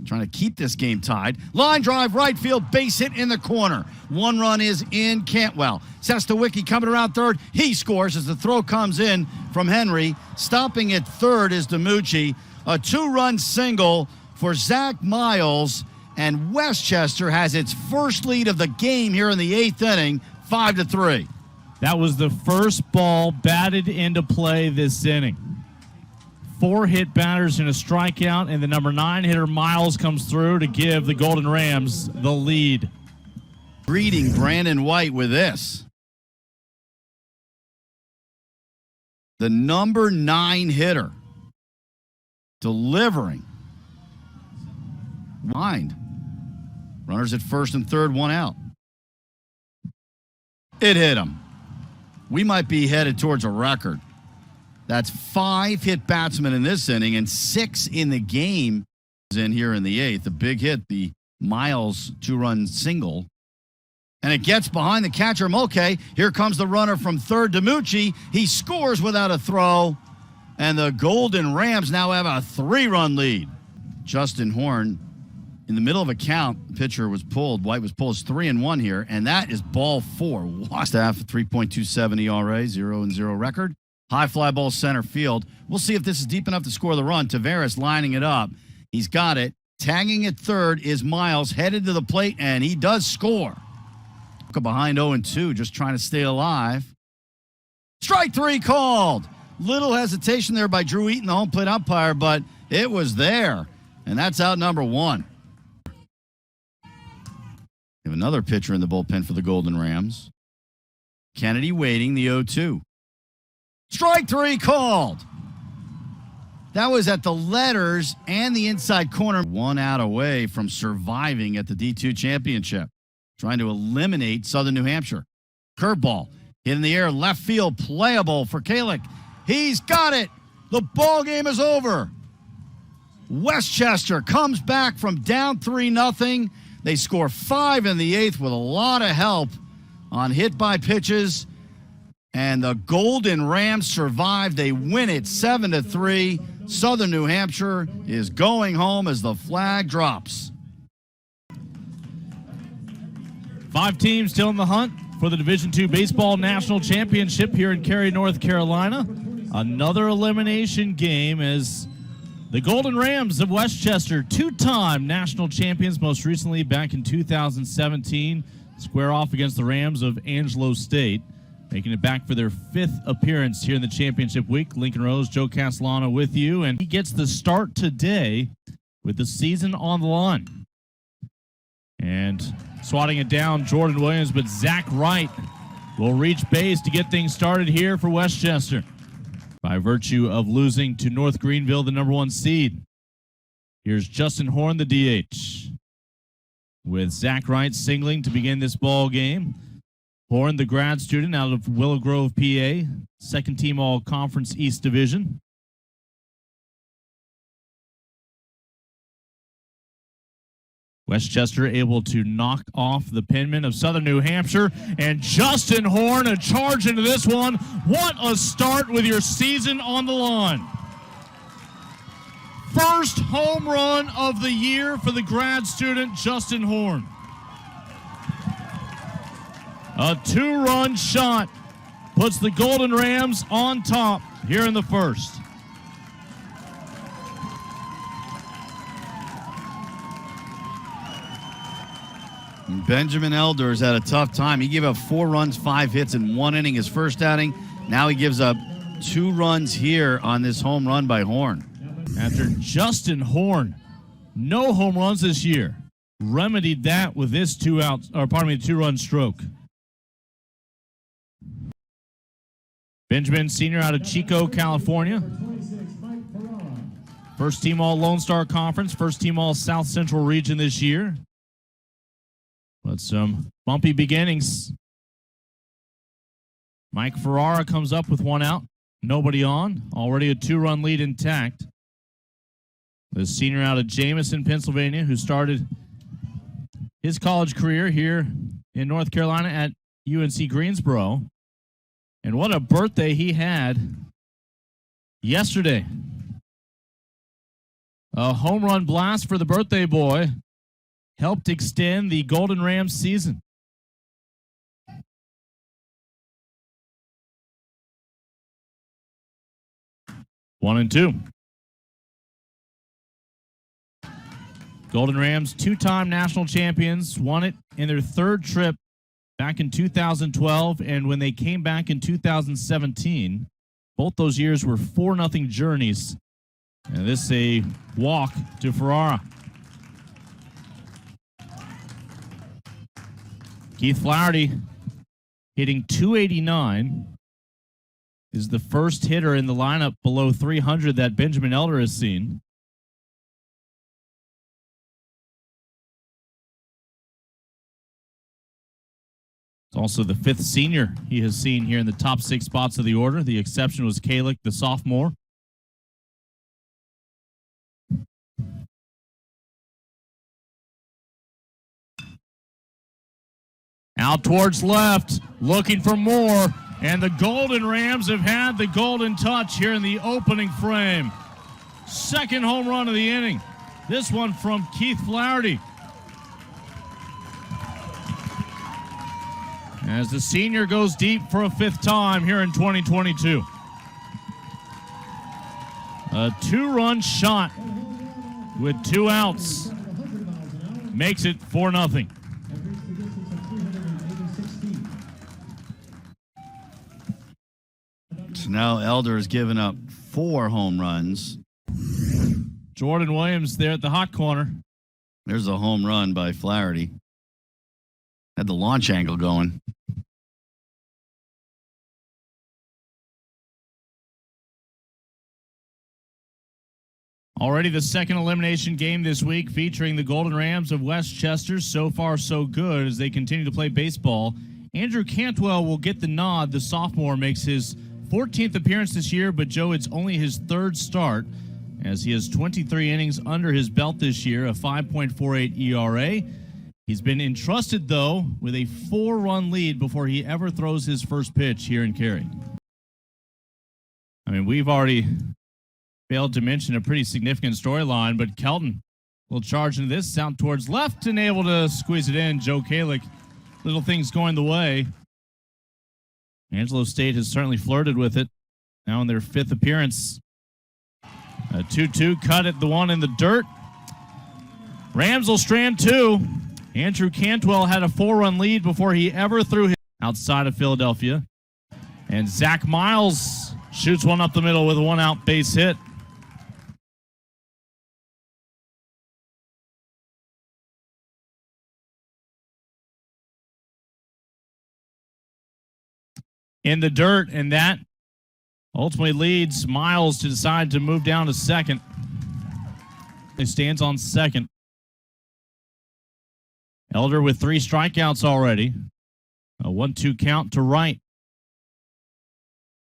Speaker 14: trying to keep this game tied. Line drive, right field, base hit in the corner. One run is in Cantwell. Sestawicki coming around third. He scores as the throw comes in from Henry. Stopping at third is DiMucci. A 2-run single for Zach Miles, and Westchester has its first lead of the game here in the 8th inning, 5-3.
Speaker 15: That was the first ball batted into play this inning. 4 hit batters and a strikeout, and the number 9 hitter Miles comes through to give the Golden Rams the lead.
Speaker 14: Greeting Brandon White with this. The number 9 hitter delivering. Mind. Runners at first and third, 1 out. It hit him. We might be headed towards a record. That's 5 hit batsmen in this inning and 6 in the game in here in the 8th. The big hit, the Miles 2-run single. And it gets behind the catcher, Mulcahy. Here comes the runner from third, DiMucci. He scores without a throw. And the Golden Rams now have a 3-run lead. Justin Horn, in the middle of a count, the pitcher was pulled. White was pulled. It's 3-1 here, and that is ball 4. Staff 3.27 ERA, 0-0 record. High fly ball center field. We'll see if this is deep enough to score the run. Tavares lining it up. He's got it. Tagging at third is Miles, headed to the plate, and he does score. Behind 0-2, just trying to stay alive. Strike 3 called. Little hesitation there by Drew Eaton, the home plate umpire, but it was there, and that's out number 1. We have another pitcher in the bullpen for the Golden Rams. Kennedy waiting, the 0-2. Strike 3 called. That was at the letters and the inside corner. 1 out away from surviving at the D2 championship. Trying to eliminate Southern New Hampshire. Curveball hit in the air, left field, playable for Kalick. He's got it. The ball game is over. Westchester comes back from down 3-0. They score 5 in the 8th with a lot of help on hit by pitches. And the Golden Rams survive. They win it 7-3. Southern New Hampshire is going home as the flag drops.
Speaker 15: 5 teams still in the hunt for the Division II Baseball National Championship here in Cary, North Carolina. Another elimination game as the Golden Rams of Westchester, 2-time national champions, most recently back in 2017, square off against the Rams of Angelo State, making it back for their 5th appearance here in the championship week. Lincoln Rose, Joe Castellano with you, and he gets the start today with the season on the line. And swatting it down, Jordan Williams, but Zach Wright will reach base to get things started here for Westchester by virtue of losing to North Greenville, the number 1 seed. Here's Justin Horn, the DH, with Zach Wright singling to begin this ball game. Horn, the grad student out of Willow Grove, PA, 2nd team All-Conference East Division. Westchester able to knock off the penman of Southern New Hampshire, and Justin Horn a charge into this one. What a start with your season on the line. First home run of the year for the grad student Justin Horn. A 2-run shot puts the Golden Rams on top here in the first.
Speaker 14: Benjamin Elders had a tough time. He gave up 4 runs, 5 hits in 1 inning his first outing. Now he gives up 2 runs here on this home run by Horn.
Speaker 15: After Justin Horn, no home runs this year, remedied that with this 2-run stroke. Benjamin, senior out of Chico, California. First team All Lone Star Conference, first team All South Central Region this year. But some bumpy beginnings. Mike Ferrara comes up with 1 out. Nobody on. Already a 2-run lead intact. The senior out of Jameson, Pennsylvania, who started his college career here in North Carolina at UNC Greensboro. And what a birthday he had yesterday. A home run blast for the birthday boy helped extend the Golden Rams season. One and two. Golden Rams, two-time national champions, won it in their third trip back in 2012, and when they came back in 2017, both those years were 4-0 journeys. And this is a walk to Ferrara. Keith Flaherty hitting .289 is the first hitter in the lineup below 300 that Benjamin Elder has seen. It's also the fifth senior he has seen here in the top 6 spots of the order. The exception was Kalick, the sophomore. Out towards left, looking for more. And the Golden Rams have had the golden touch here in the opening frame. Second home run of the inning. This one from Keith Flaherty. As the senior goes deep for a 5th time here in 2022. A 2-run shot with 2 outs makes it 4-0.
Speaker 14: So now Elder has given up 4 home runs.
Speaker 15: Jordan Williams there at the hot corner.
Speaker 14: There's a home run by Flaherty. Had the launch angle going.
Speaker 15: Already the second elimination game this week featuring the Golden Rams of Westchester. So far, so good as they continue to play baseball. Andrew Cantwell will get the nod. The sophomore makes his 14th appearance this year, but Joe, it's only his 3rd start as he has 23 innings under his belt this year, a 5.48 ERA. He's been entrusted, though, with a 4-run lead before he ever throws his first pitch here in Cary. I mean, we've already failed to mention a pretty significant storyline, but Kelton will charge into this, out towards left and able to squeeze it in. Joe Kalick, little things going the way. Angelo State has certainly flirted with it now in their 5th appearance. A 2-2 cut at the one in the dirt. Rams will strand 2. Andrew Cantwell had a 4-run lead before he ever threw his outside of Philadelphia. And Zach Miles shoots one up the middle with a 1-out base hit. In the dirt, and that ultimately leads Miles to decide to move down to second. He stands on second. Elder with 3 strikeouts already. A 1-2 count to right.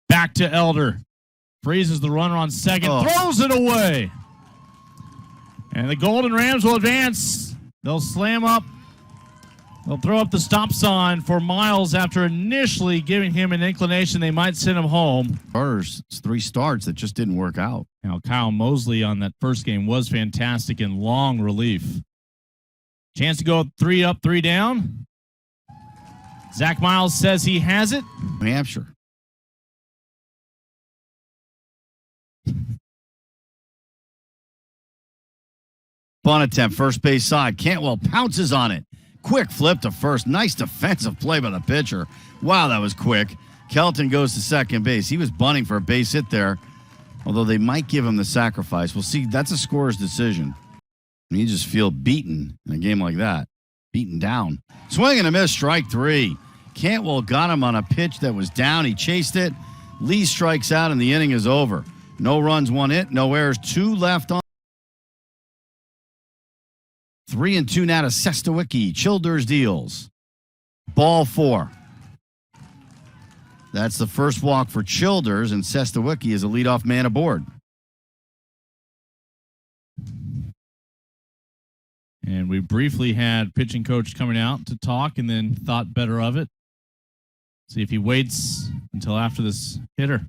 Speaker 15: Back to Elder. Freezes the runner on second. Throws it away. And the Golden Rams will advance. They'll slam up. They'll throw up the stop sign for Miles after initially giving him an inclination they might send him home.
Speaker 14: Starters, it's 3 starts that just didn't work out.
Speaker 15: Now, Kyle Mosley on that first game was fantastic in long relief. Chance to go 3 up, 3 down. Zach Miles says he has it.
Speaker 14: New Hampshire. Bunt attempt, first base side. Cantwell pounces on it. Quick flip to first. Nice defensive play by the pitcher. Wow, that was quick. Kelton goes to second base. He was bunting for a base hit there, although they might give him the sacrifice. We'll see. That's a scorer's decision. And you just feel beaten in a game like that. Beaten down. Swing and a miss, strike 3. Cantwell got him on a pitch that was down. He chased it. Lee strikes out, and the inning is over. No runs, 1 hit, no errors, 2 left on. 3-2 now to Sestawicki. Childers deals. Ball 4. That's the first walk for Childers, and Sestawicki is a leadoff man aboard.
Speaker 15: And we briefly had pitching coach coming out to talk and then thought better of it. See if he waits until after this hitter.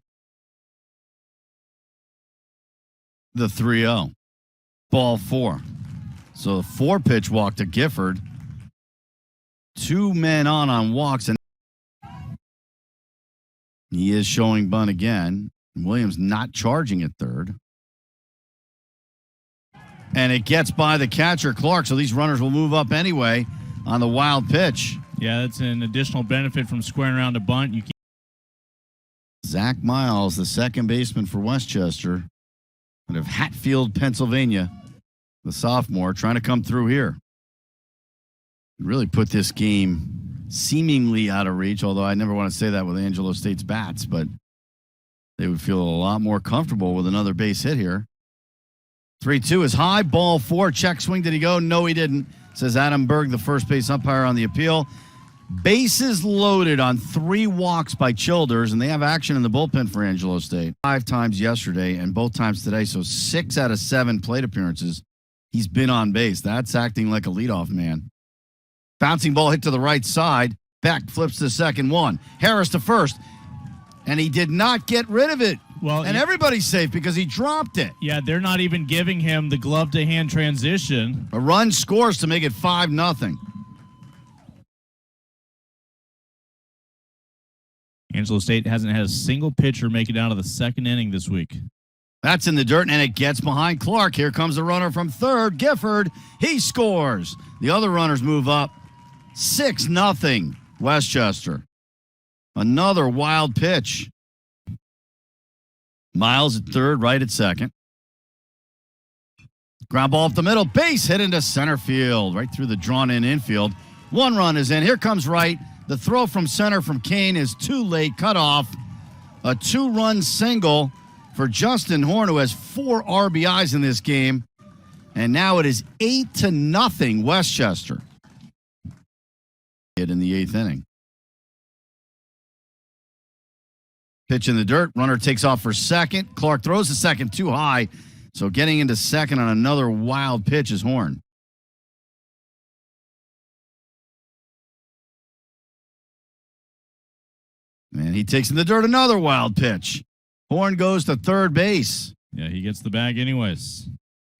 Speaker 14: The 3-0. ball 4. So the 4-pitch walk to Gifford. 2 men on walks, and he is showing bunt again. Williams not charging at third. And it gets by the catcher, Clark, so these runners will move up anyway on the wild pitch.
Speaker 15: Yeah, that's an additional benefit from squaring around a bunt. You can't.
Speaker 14: Zach Miles, the second baseman for Westchester, out of Hatfield, Pennsylvania, the sophomore, trying to come through here. Really put this game seemingly out of reach, although I never want to say that with Angelo State's bats, but they would feel a lot more comfortable with another base hit here. 3-2 is high, ball 4, check swing. Did he go? No, he didn't, says Adam Berg, the first base umpire on the appeal. Bases loaded on 3 walks by Childers, and they have action in the bullpen for Angelo State. 5 times yesterday and both times today, so 6 out of 7 plate appearances. He's been on base. That's acting like a leadoff man. Bouncing ball hit to the right side. Beck flips to second, 1. Harris to first, and he did not get rid of it.
Speaker 15: Well,
Speaker 14: and everybody's safe because he dropped it.
Speaker 15: Yeah, they're not even giving him the glove-to-hand transition.
Speaker 14: A run scores to make it 5-0.
Speaker 15: Angelo State hasn't had a single pitcher make it out of the second inning this week.
Speaker 14: That's in the dirt, and it gets behind Clark. Here comes the runner from third, Gifford. He scores. The other runners move up. 6-0, Westchester. Another wild pitch. Miles at third, right at second. Ground ball up the middle, base hit into center field, right through the drawn-in infield. 1 run is in. Here comes Wright. The throw from center from Kane is too late, cut off. A 2-run single for Justin Horn, who has 4 RBIs in this game. And now it is 8-0 Westchester. Hit in the 8th inning. Pitch in the dirt. Runner takes off for second. Clark throws to second too high. So getting into second on another wild pitch is Horn. And he takes in the dirt another wild pitch. Horn goes to third base.
Speaker 15: Yeah, he gets the bag anyways.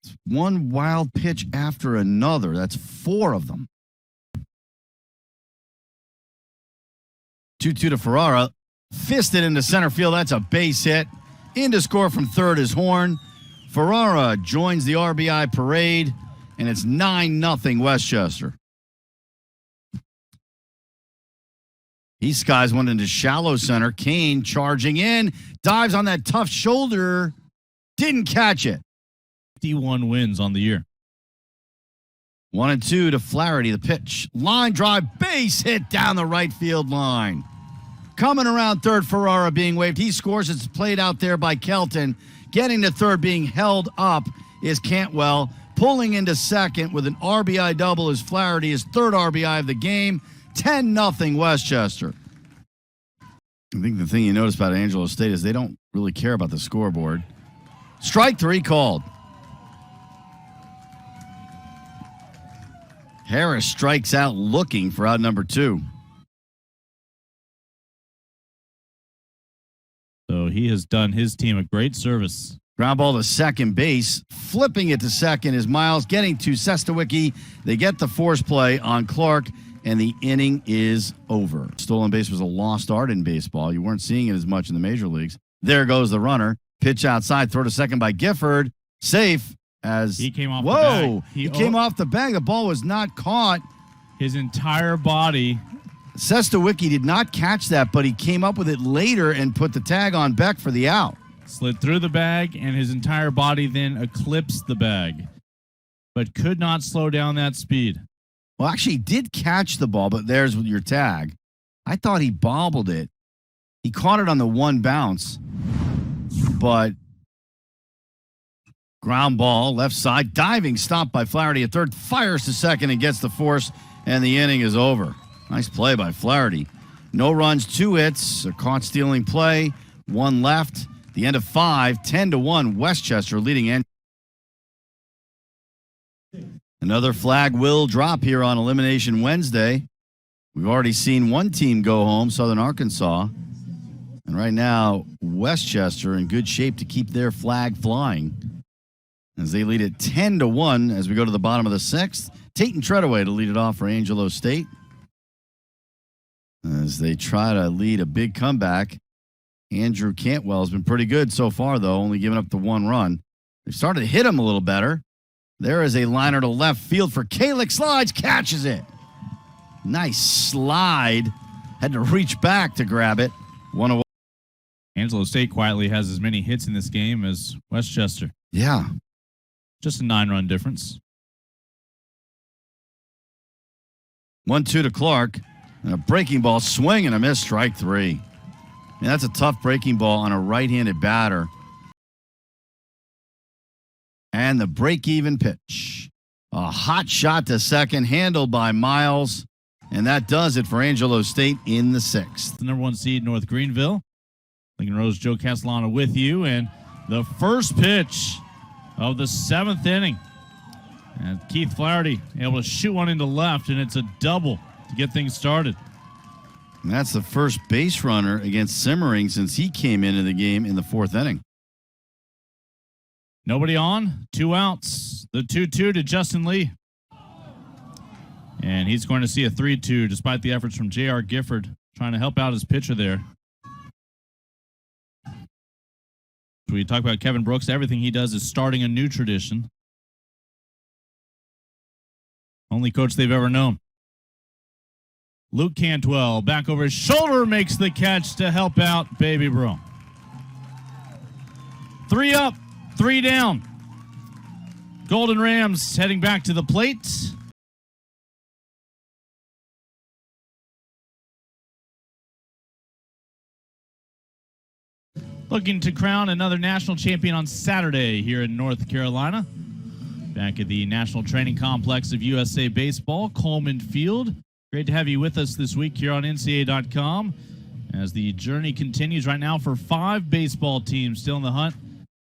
Speaker 14: It's 1 wild pitch after another. That's 4 of them. 2-2 to Ferrara. Fisted into center field. That's a base hit. In to score from third is Horn. Ferrara joins the RBI parade, and it's 9-0 Westchester. He skies one into shallow center. Kane charging in. Dives on that tough shoulder. Didn't catch it.
Speaker 15: 51 wins on the year.
Speaker 14: 1-2 to Flaherty. The pitch. Line drive. Base hit down the right field line. Coming around third, Ferrara being waved. He scores. It's played out there by Kelton. Getting to third, being held up, is Cantwell. Pulling into second with an RBI double is Flaherty, his third RBI of the game. 10-0 Westchester. I think the thing you notice about Angelo State is they don't really care about the scoreboard. Strike 3 called. Harris strikes out looking for out number 2.
Speaker 15: So he has done his team a great service.
Speaker 14: Ground ball to second base. Flipping it to second is Miles. Getting to Sestawicki. They get the force play on Clark, and the inning is over. Stolen base was a lost art in baseball. You weren't seeing it as much in the major leagues. There goes the runner. Pitch outside. Throw to second by Gifford. Safe as
Speaker 15: he came off
Speaker 14: the
Speaker 15: bag.
Speaker 14: He came off the bag. The ball was not caught.
Speaker 15: His entire body.
Speaker 14: Sestawicki did not catch that, but he came up with it later and put the tag on Beck for the out.
Speaker 15: Slid through the bag, and his entire body then eclipsed the bag, but could not slow down that speed.
Speaker 14: Well, actually, he did catch the ball, but there's your tag. I thought he bobbled it. He caught it on the 1 bounce, but ground ball, left side, diving stop by Flaherty at third, fires to second and gets the force, and the inning is over. Nice play by Flaherty. No runs, 2 hits, a caught stealing play, 1 left. The end of 5, 10-1, Westchester leading in. Another flag will drop here on Elimination Wednesday. We've already seen one team go home, Southern Arkansas. And right now, Westchester in good shape to keep their flag flying. as they lead it 10-1 as we go to the bottom of the 6th. Tate and Treadaway to lead it off for Angelo State as they try to lead a big comeback. Andrew Cantwell has been pretty good so far, though, only giving up the 1 run. They've started to hit him a little better. There is a liner to left field for Kalick. Slides, catches it. Nice slide. Had to reach back to grab it. 1 away.
Speaker 15: Angelo State quietly has as many hits in this game as Westchester.
Speaker 14: Yeah.
Speaker 15: Just a 9-run difference.
Speaker 14: 1-2 to Clark. And a breaking ball, swing and a miss, strike 3. Man, that's a tough breaking ball on a right-handed batter. And the break-even pitch. A hot shot to second, handled by Miles. And that does it for Angelo State in the 6th.
Speaker 15: The number 1 seed, North Greenville. Lincoln Rose, Joe Castellano with you. And the first pitch of the 7th inning. And Keith Flaherty able to shoot one into left, and it's a double to get things started.
Speaker 14: And that's the first base runner against Simmering since he came into the game in the 4th inning.
Speaker 15: Nobody on, 2 outs. The 2-2 to Justin Lee. And he's going to see a 3-2 despite the efforts from J.R. Gifford trying to help out his pitcher there. We talk about Kevin Brooks. Everything he does is starting a new tradition. Only coach they've ever known. Luke Cantwell back over his shoulder makes the catch to help out Baby Bro. 3 up, 3 down. Golden Rams heading back to the plate. Looking to crown another national champion on Saturday here in North Carolina. Back at the National Training Complex of USA Baseball, Coleman Field. Great to have you with us this week here on NCAA.com as the journey continues right now for 5 baseball teams still in the hunt.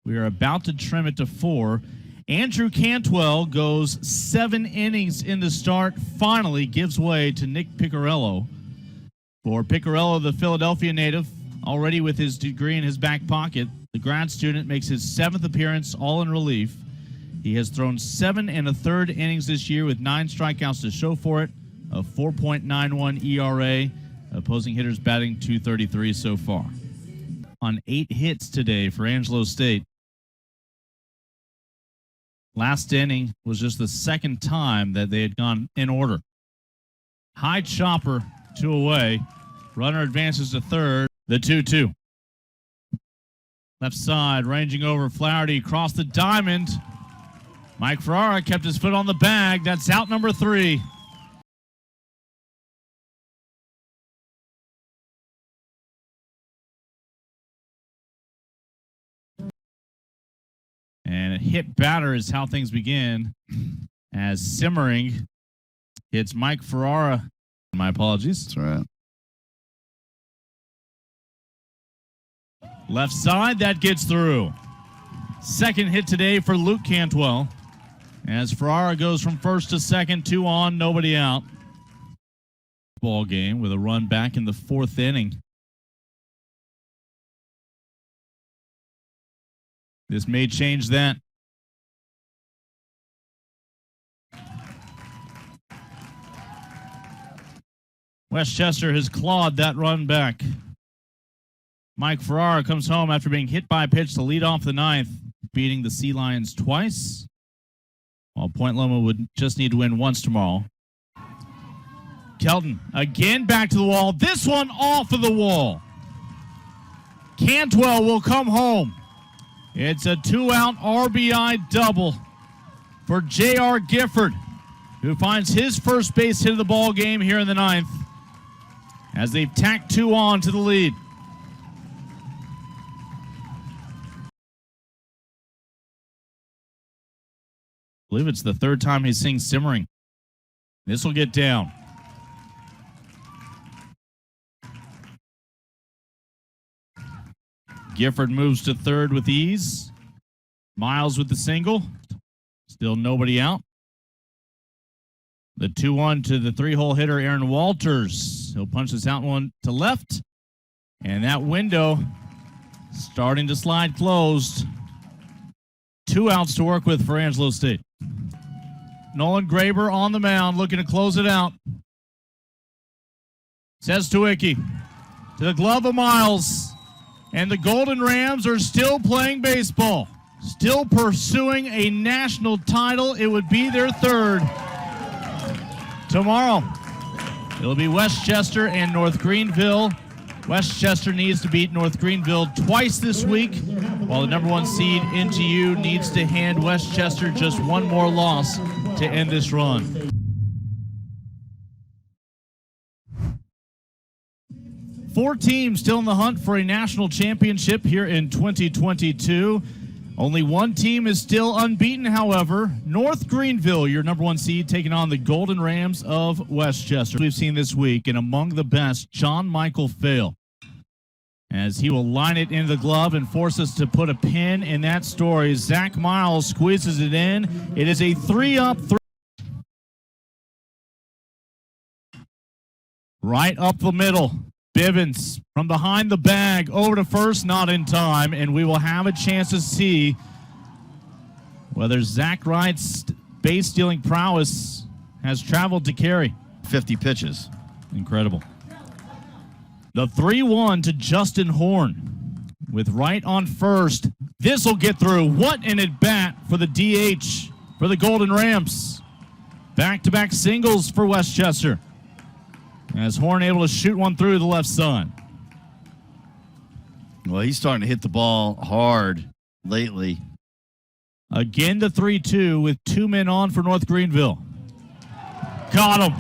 Speaker 15: We are about to trim it to 4. Andrew Cantwell goes 7 innings in the start, finally gives way to Nick Piccarello. For Piccarello, the Philadelphia native, already with his degree in his back pocket, the grad student makes his 7th appearance, all in relief. He has thrown 7 1/3 innings this year with 9 strikeouts to show for it, a 4.91 ERA, opposing hitters batting .233 so far. On 8 hits today for Angelo State. Last inning was just the 2nd time that they had gone in order. High chopper, 2 away. Runner advances to 3rd. The 2-2. Left side, ranging over Flaherty across the diamond. Mike Ferrara kept his foot on the bag. That's out number 3. And a hit batter is how things begin as Simmering hits Mike Ferrara. My apologies.
Speaker 14: That's right.
Speaker 15: Left side, that gets through. 2nd hit today for Luke Cantwell. As Ferrara goes from 1st to 2nd, 2 on, nobody out. Ball game with a run back in the 4th inning. This may change that. Westchester has clawed that run back. Mike Ferrara comes home after being hit by a pitch to lead off the 9th, beating the Sea Lions twice, while Point Loma would just need to win once tomorrow. Kelton again back to the wall. This one off of the wall. Cantwell will come home. It's a 2-out RBI double for J.R. Gifford, who finds his first base hit of the ball game here in the 9th as they've tacked 2 on to the lead. I believe it's the 3rd time he's seeing Simmering. This will get down. Gifford moves to 3rd with ease. Miles with the single. Still nobody out. The 2-1 to the 3-hole hitter, Aaron Walters. He'll punch this out one to left. And that window starting to slide closed. 2 outs to work with for Angelo State. Nolan Graber on the mound, looking to close it out. Says Tuicki to the glove of Miles. And the Golden Rams are still playing baseball. Still pursuing a national title. It would be their 3rd. Tomorrow, it'll be Westchester and North Greenville. Westchester needs to beat North Greenville twice this week, while the number 1 seed, NGU, needs to hand Westchester just one more loss to end this run. Four teams still in the hunt for a national championship here in 2022. Only one team is still unbeaten, however. North Greenville, your number 1 seed, taking on the Golden Rams of Westchester. We've seen this week, and among the best, John Michael Fail, as he will line it into the glove and force us to put a pin in that story. Zach Miles squeezes it in. It is a 3-up, 3. Right up the middle. Bivens from behind the bag over to first, not in time, and we will have a chance to see whether Zach Wright's base-stealing prowess has traveled to Cary.
Speaker 14: 50 pitches.
Speaker 15: Incredible. The 3-1 to Justin Horn with Wright on first. This will get through. What an at-bat for the DH for the Golden Rams. Back-to-back singles for Westchester, as Horn able to shoot one through the left side.
Speaker 14: Well, he's starting to hit the ball hard lately.
Speaker 15: Again the 3-2 with 2 men on for North Greenville. Got him.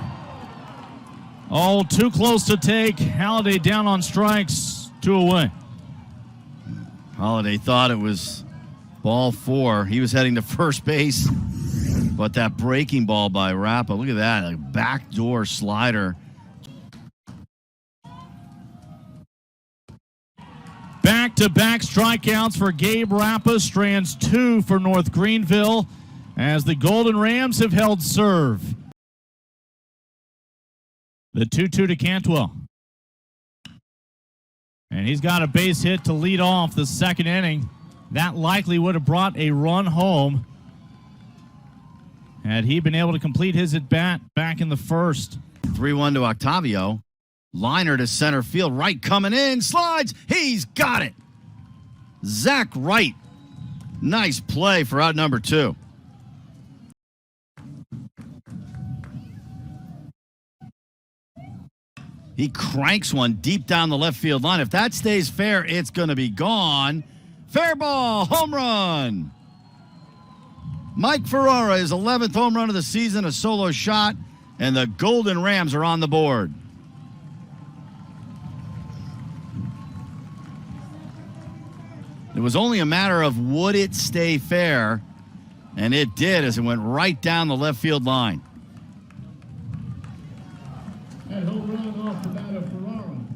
Speaker 15: Oh, too close to take. Halliday down on strikes, 2 away.
Speaker 14: Halliday thought it was ball 4. He was heading to first base, but that breaking ball by Rappa, look at that, a backdoor slider.
Speaker 15: Back-to-back strikeouts for Gabe Rappa, strands 2 for North Greenville, as the Golden Rams have held serve. The 2-2 to Cantwell. And he's got a base hit to lead off the second inning. That likely would have brought a run home had he been able to complete his at-bat back in the first.
Speaker 14: 3-1 to Octavio. Liner to center field. Wright coming in. Slides. He's got it. Zach Wright. Nice play for out number 2. He cranks one deep down the left field line. If that stays fair, it's going to be gone. Fair ball. Home run. Mike Ferrara, his 11th home run of the season, a solo shot, and the Golden Rams are on the board. It was only a matter of would it stay fair, and it did as it went right down the left field line.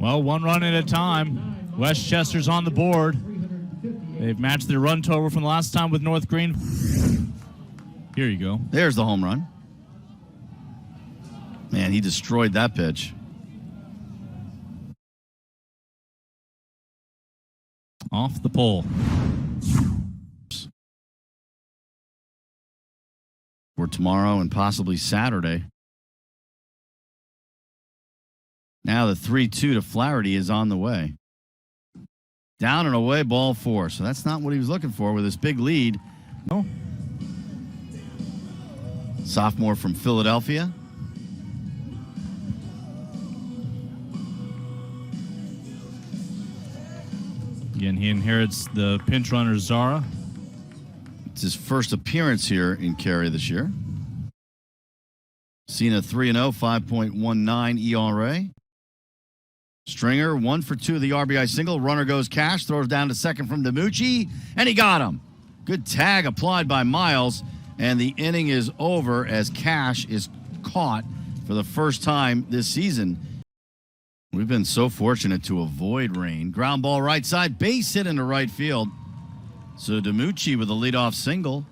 Speaker 15: Well, 1 run at a time. Westchester's on the board. They've matched their run total from the last time with North Green. Here you go.
Speaker 14: There's the home run. Man, he destroyed that pitch.
Speaker 15: Off the pole.
Speaker 14: For tomorrow and possibly Saturday. Now the 3-2 to Flaherty is on the way. Down and away, ball 4. So that's not what he was looking for with this big lead.
Speaker 15: No.
Speaker 14: Sophomore from Philadelphia.
Speaker 15: Again, he inherits the pinch runner Zara.
Speaker 14: It's his first appearance here in Cary this year. Seen a 3-0, 5.19 ERA. Stringer, 1 for 2 of the RBI single. Runner goes Cash, throws down to second from DiMucci, and he got him. Good tag applied by Miles, and the inning is over as Cash is caught for the first time this season. We've been so fortunate to avoid rain. Ground ball right side, base hit into right field. So DiMucci with a leadoff single,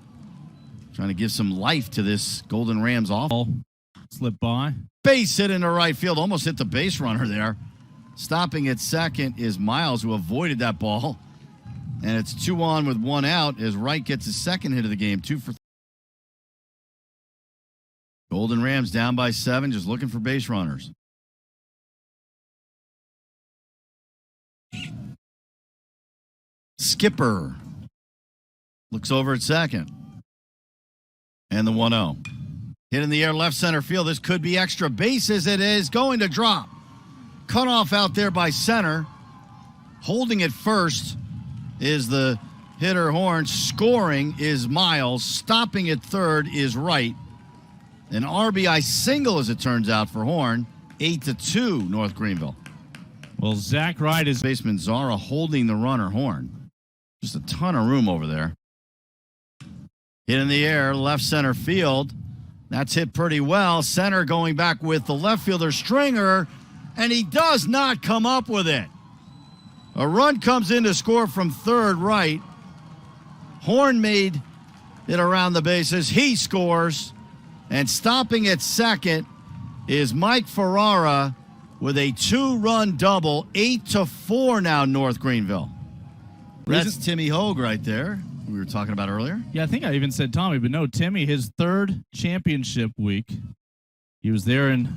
Speaker 14: trying to give some life to this Golden Rams offense.
Speaker 15: Slip by.
Speaker 14: Base hit into right field, almost hit the base runner there. Stopping at second is Miles, who avoided that ball. And it's 2 on with 1 out as Wright gets his second hit of the game. 2 for 3. Golden Rams down by 7, just looking for base runners. Skipper looks over at second. And the 1-0. Hit in the air left center field. This could be extra bases. It is going to drop. Cut off out there by center. Holding it first is the hitter Horn. Scoring is Miles. Stopping at third is Wright. An RBI single, as it turns out, for Horn. 8-2 North Greenville.
Speaker 15: Well, Zach Wright is
Speaker 14: baseman Zara holding the runner Horn. Just a ton of room over there. Hit in the air, left center field. That's hit pretty well. Center going back with the left fielder Stringer, and he does not come up with it. A run comes in to score from third right. Horn made it around the bases. He scores, and stopping at second is Mike Ferrara with a 2-run double. 8-4 now North Greenville. That's Timmy Hogue right there, we were talking about earlier.
Speaker 15: Yeah, I think I even said Tommy, but no, Timmy, his third championship week. He was there in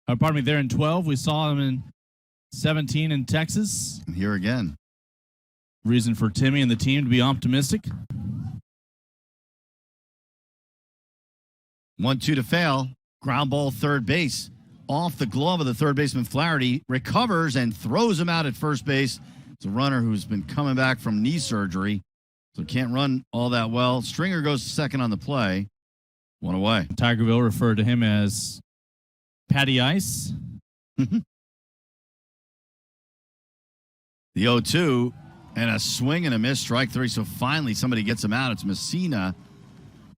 Speaker 15: there in 12. We saw him in 17 in Texas.
Speaker 14: And here again.
Speaker 15: Reason for Timmy and the team to be optimistic.
Speaker 14: 1-2 to fail. Ground ball third base. Off the glove of the third baseman Flaherty. Recovers and throws him out at first base. It's a runner who's been coming back from knee surgery, so can't run all that well. Stringer goes to second on the play. 1 away.
Speaker 15: Tigerville referred to him as Patty Ice.
Speaker 14: The 0-2 and a swing and a miss, strike 3. So finally somebody gets him out. It's Messina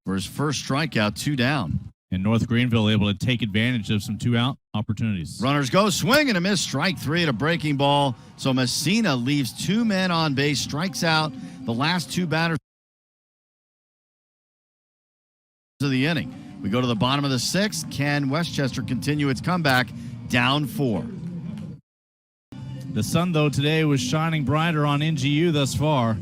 Speaker 14: for his first strikeout, 2 down.
Speaker 15: And North Greenville able to take advantage of some 2-out opportunities.
Speaker 14: Runners go, swing and a miss, strike 3 at a breaking ball. So Messina leaves 2 men on base, strikes out the last 2 batters of the inning. We go to the bottom of the 6th. Can Westchester continue its comeback? Down 4.
Speaker 15: The sun, though, today was shining brighter on NGU thus far.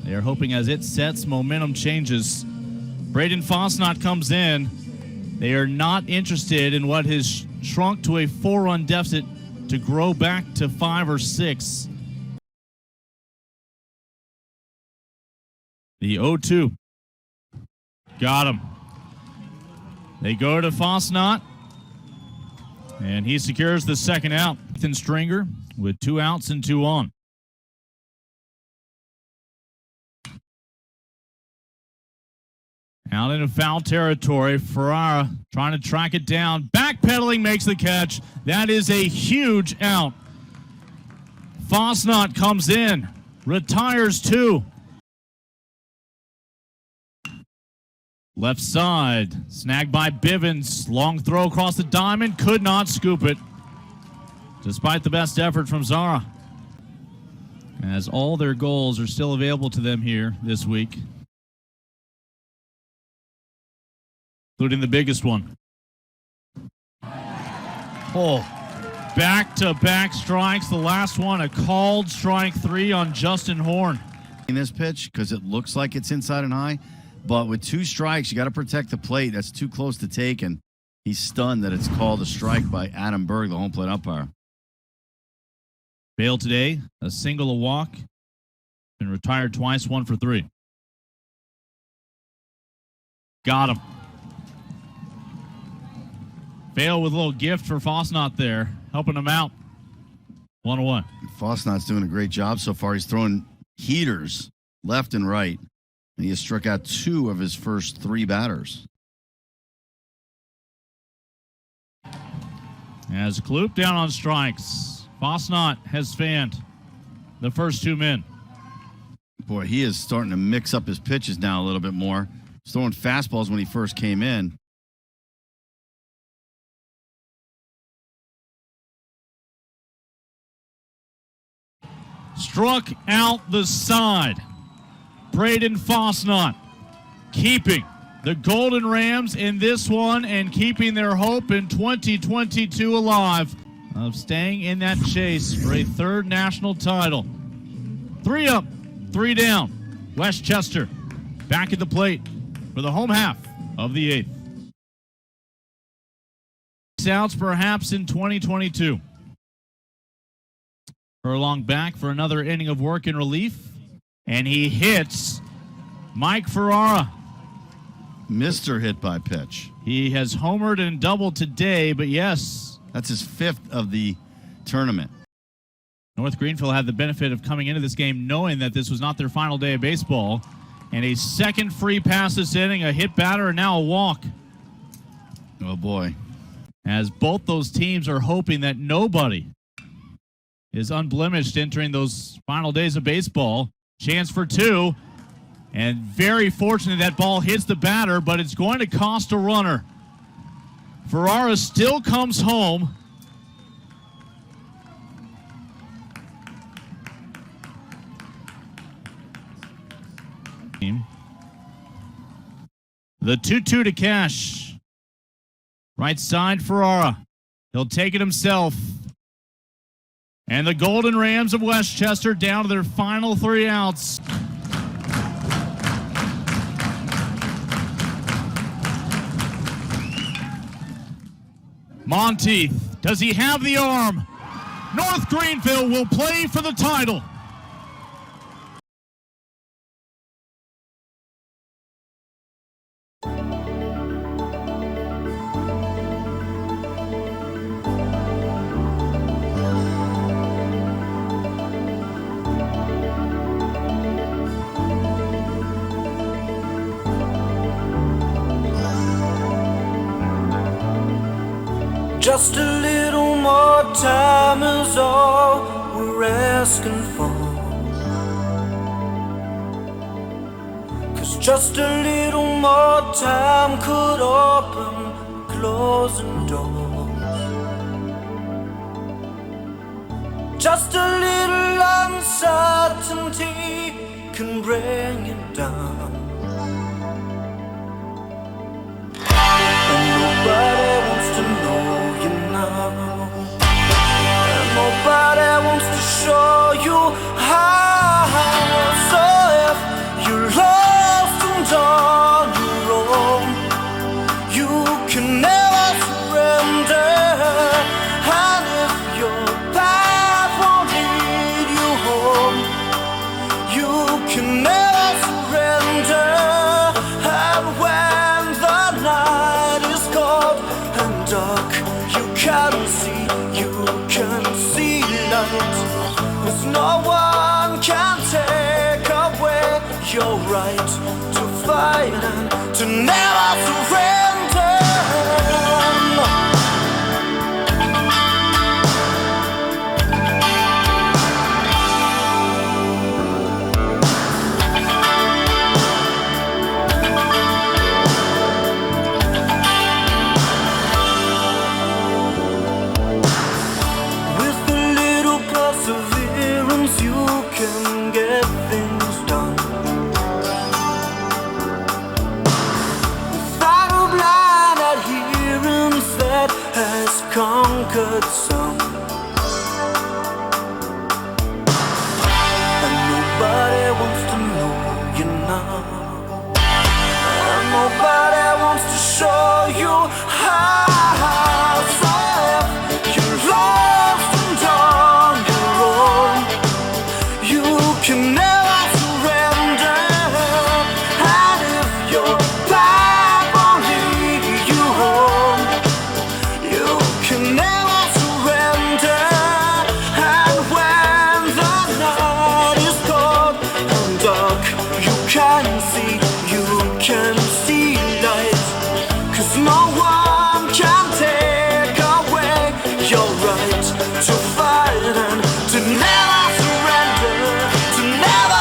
Speaker 15: They are hoping as it sets, momentum changes. Braden Fosnot comes in. They are not interested in what has shrunk to a 4-run deficit to grow back to 5 or 6. The 0-2. Got him. They go to Fosnot, and he secures the second out. Ethan Stringer with 2 outs and 2 on. Out into foul territory, Ferrara trying to track it down. Backpedaling makes the catch. That is a huge out. Fosnot comes in, retires 2. Left side, snagged by Bivens. Long throw across the diamond, could not scoop it, despite the best effort from Zara. As all their goals are still available to them here this week, including the biggest one. Oh, back-to-back strikes. The last one, a called strike 3 on Justin Horn.
Speaker 14: In this pitch, because it looks like it's inside and high, but with 2 strikes, you got to protect the plate. That's too close to take, and he's stunned that it's called a strike by Adam Berg, the home plate umpire.
Speaker 15: Bale today, a single, a walk. Been retired twice, 1 for 3. Got him. Bale with a little gift for Fosnot there, helping him out. 1-1.
Speaker 14: Fosnot's doing a great job so far. He's throwing heaters left and right, and he has struck out 2 of his first 3 batters.
Speaker 15: As Kloop down on strikes, Fosnot has fanned the first 2 men.
Speaker 14: Boy, he is starting to mix up his pitches now a little bit more. He's throwing fastballs when he first came in.
Speaker 15: Struck out the side. Braden Fosnot keeping the Golden Rams in this one and keeping their hope in 2022 alive of staying in that chase for a 3rd national title. 3 up, 3 down. Westchester back at the plate for the home half of the 8th. 6 outs perhaps in 2022. Furlong back for another inning of work in relief, and he hits Mike Ferrara.
Speaker 14: Mr. Hit by Pitch.
Speaker 15: He has homered and doubled today, but yes.
Speaker 14: That's his 5th of the tournament.
Speaker 15: North Greenville had the benefit of coming into this game knowing that this was not their final day of baseball. And a second free pass this inning, a hit batter, and now a walk.
Speaker 14: Oh, boy.
Speaker 15: As both those teams are hoping that nobody is unblemished entering those final days of baseball. Chance for 2. And very fortunate that ball hits the batter, but it's going to cost a runner. Ferrara still comes home. The 2-2 to Cash. Right side, Ferrara. He'll take it himself. And the Golden Rams of Westchester down to their final 3 outs. Monteith, does he have the arm? North Greenville will play for the title.
Speaker 16: Just a little more time is all we're asking for. 'Cause just a little more time could open closing doors. Just a little uncertainty can bring it down. And nobody wants to know you now. And nobody wants to show you how. So if you're lost and on your own, you can never surrender. And if your path won't lead you home, you can never surrender. And when the night is cold and dark, you can see light. 'Cause no one can take away your right to fight and to never surrender. Conquered some, and nobody wants to know you now, and nobody wants to show you how. So if you're lost and on your own, you can never surrender. And if your path won't lead you home, you can never surrender. And when the night is cold and dark, you can see light. 'Cause no one can take away your right to fight and to never surrender, to never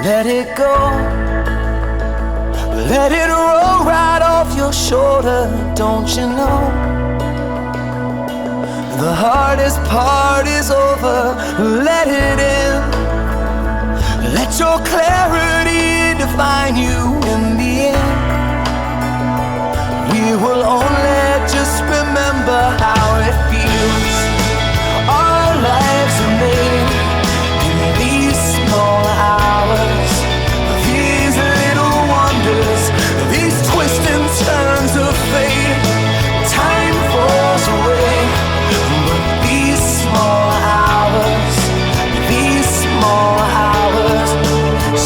Speaker 16: let it go. Let it roll right off your shoulder, don't you know? The hardest part is over, let it in. Let your clarity define you in the end. We will only just remember how it feels. Our lives are made in these small hours, these little wonders, these twists and turns of fate. Time falls away, but these small hours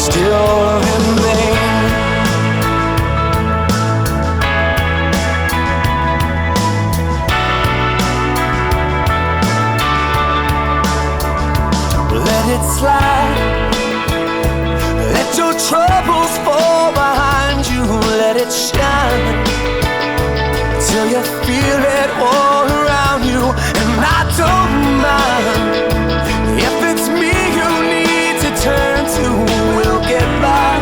Speaker 16: still remain. Let it slide. Let your troubles fall behind you. Let it shine till you feel it all around you. And I don't mind if it's me you need to turn to. We'll get by.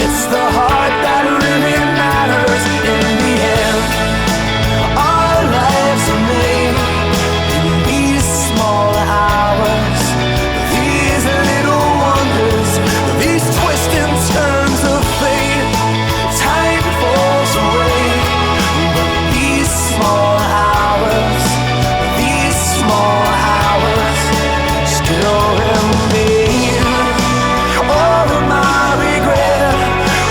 Speaker 16: It's the heart that really matters in the end. Our lives are made in these small hours, these little wonders, these twists and turns of fate. Time falls away, but these small hours still remain. All of my regret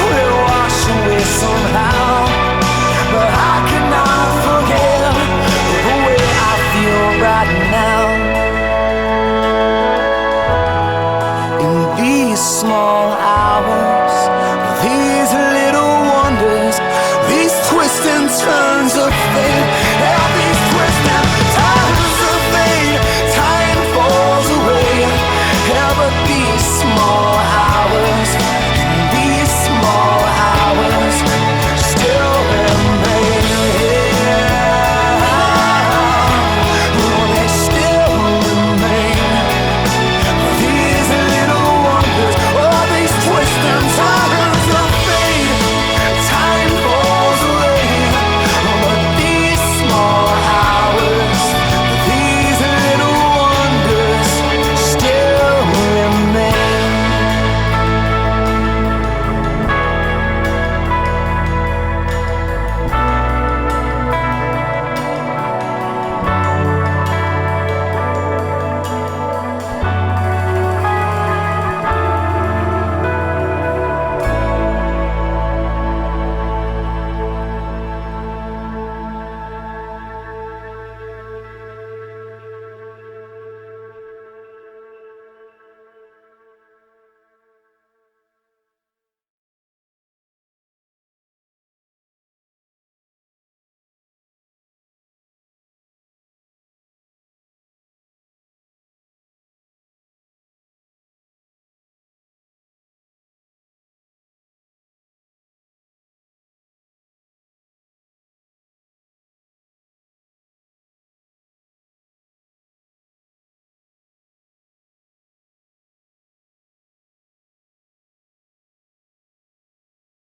Speaker 16: will wash away somehow, but I cannot forget the way I feel right now. In these small hours, these little wonders, these twists and turns of fate.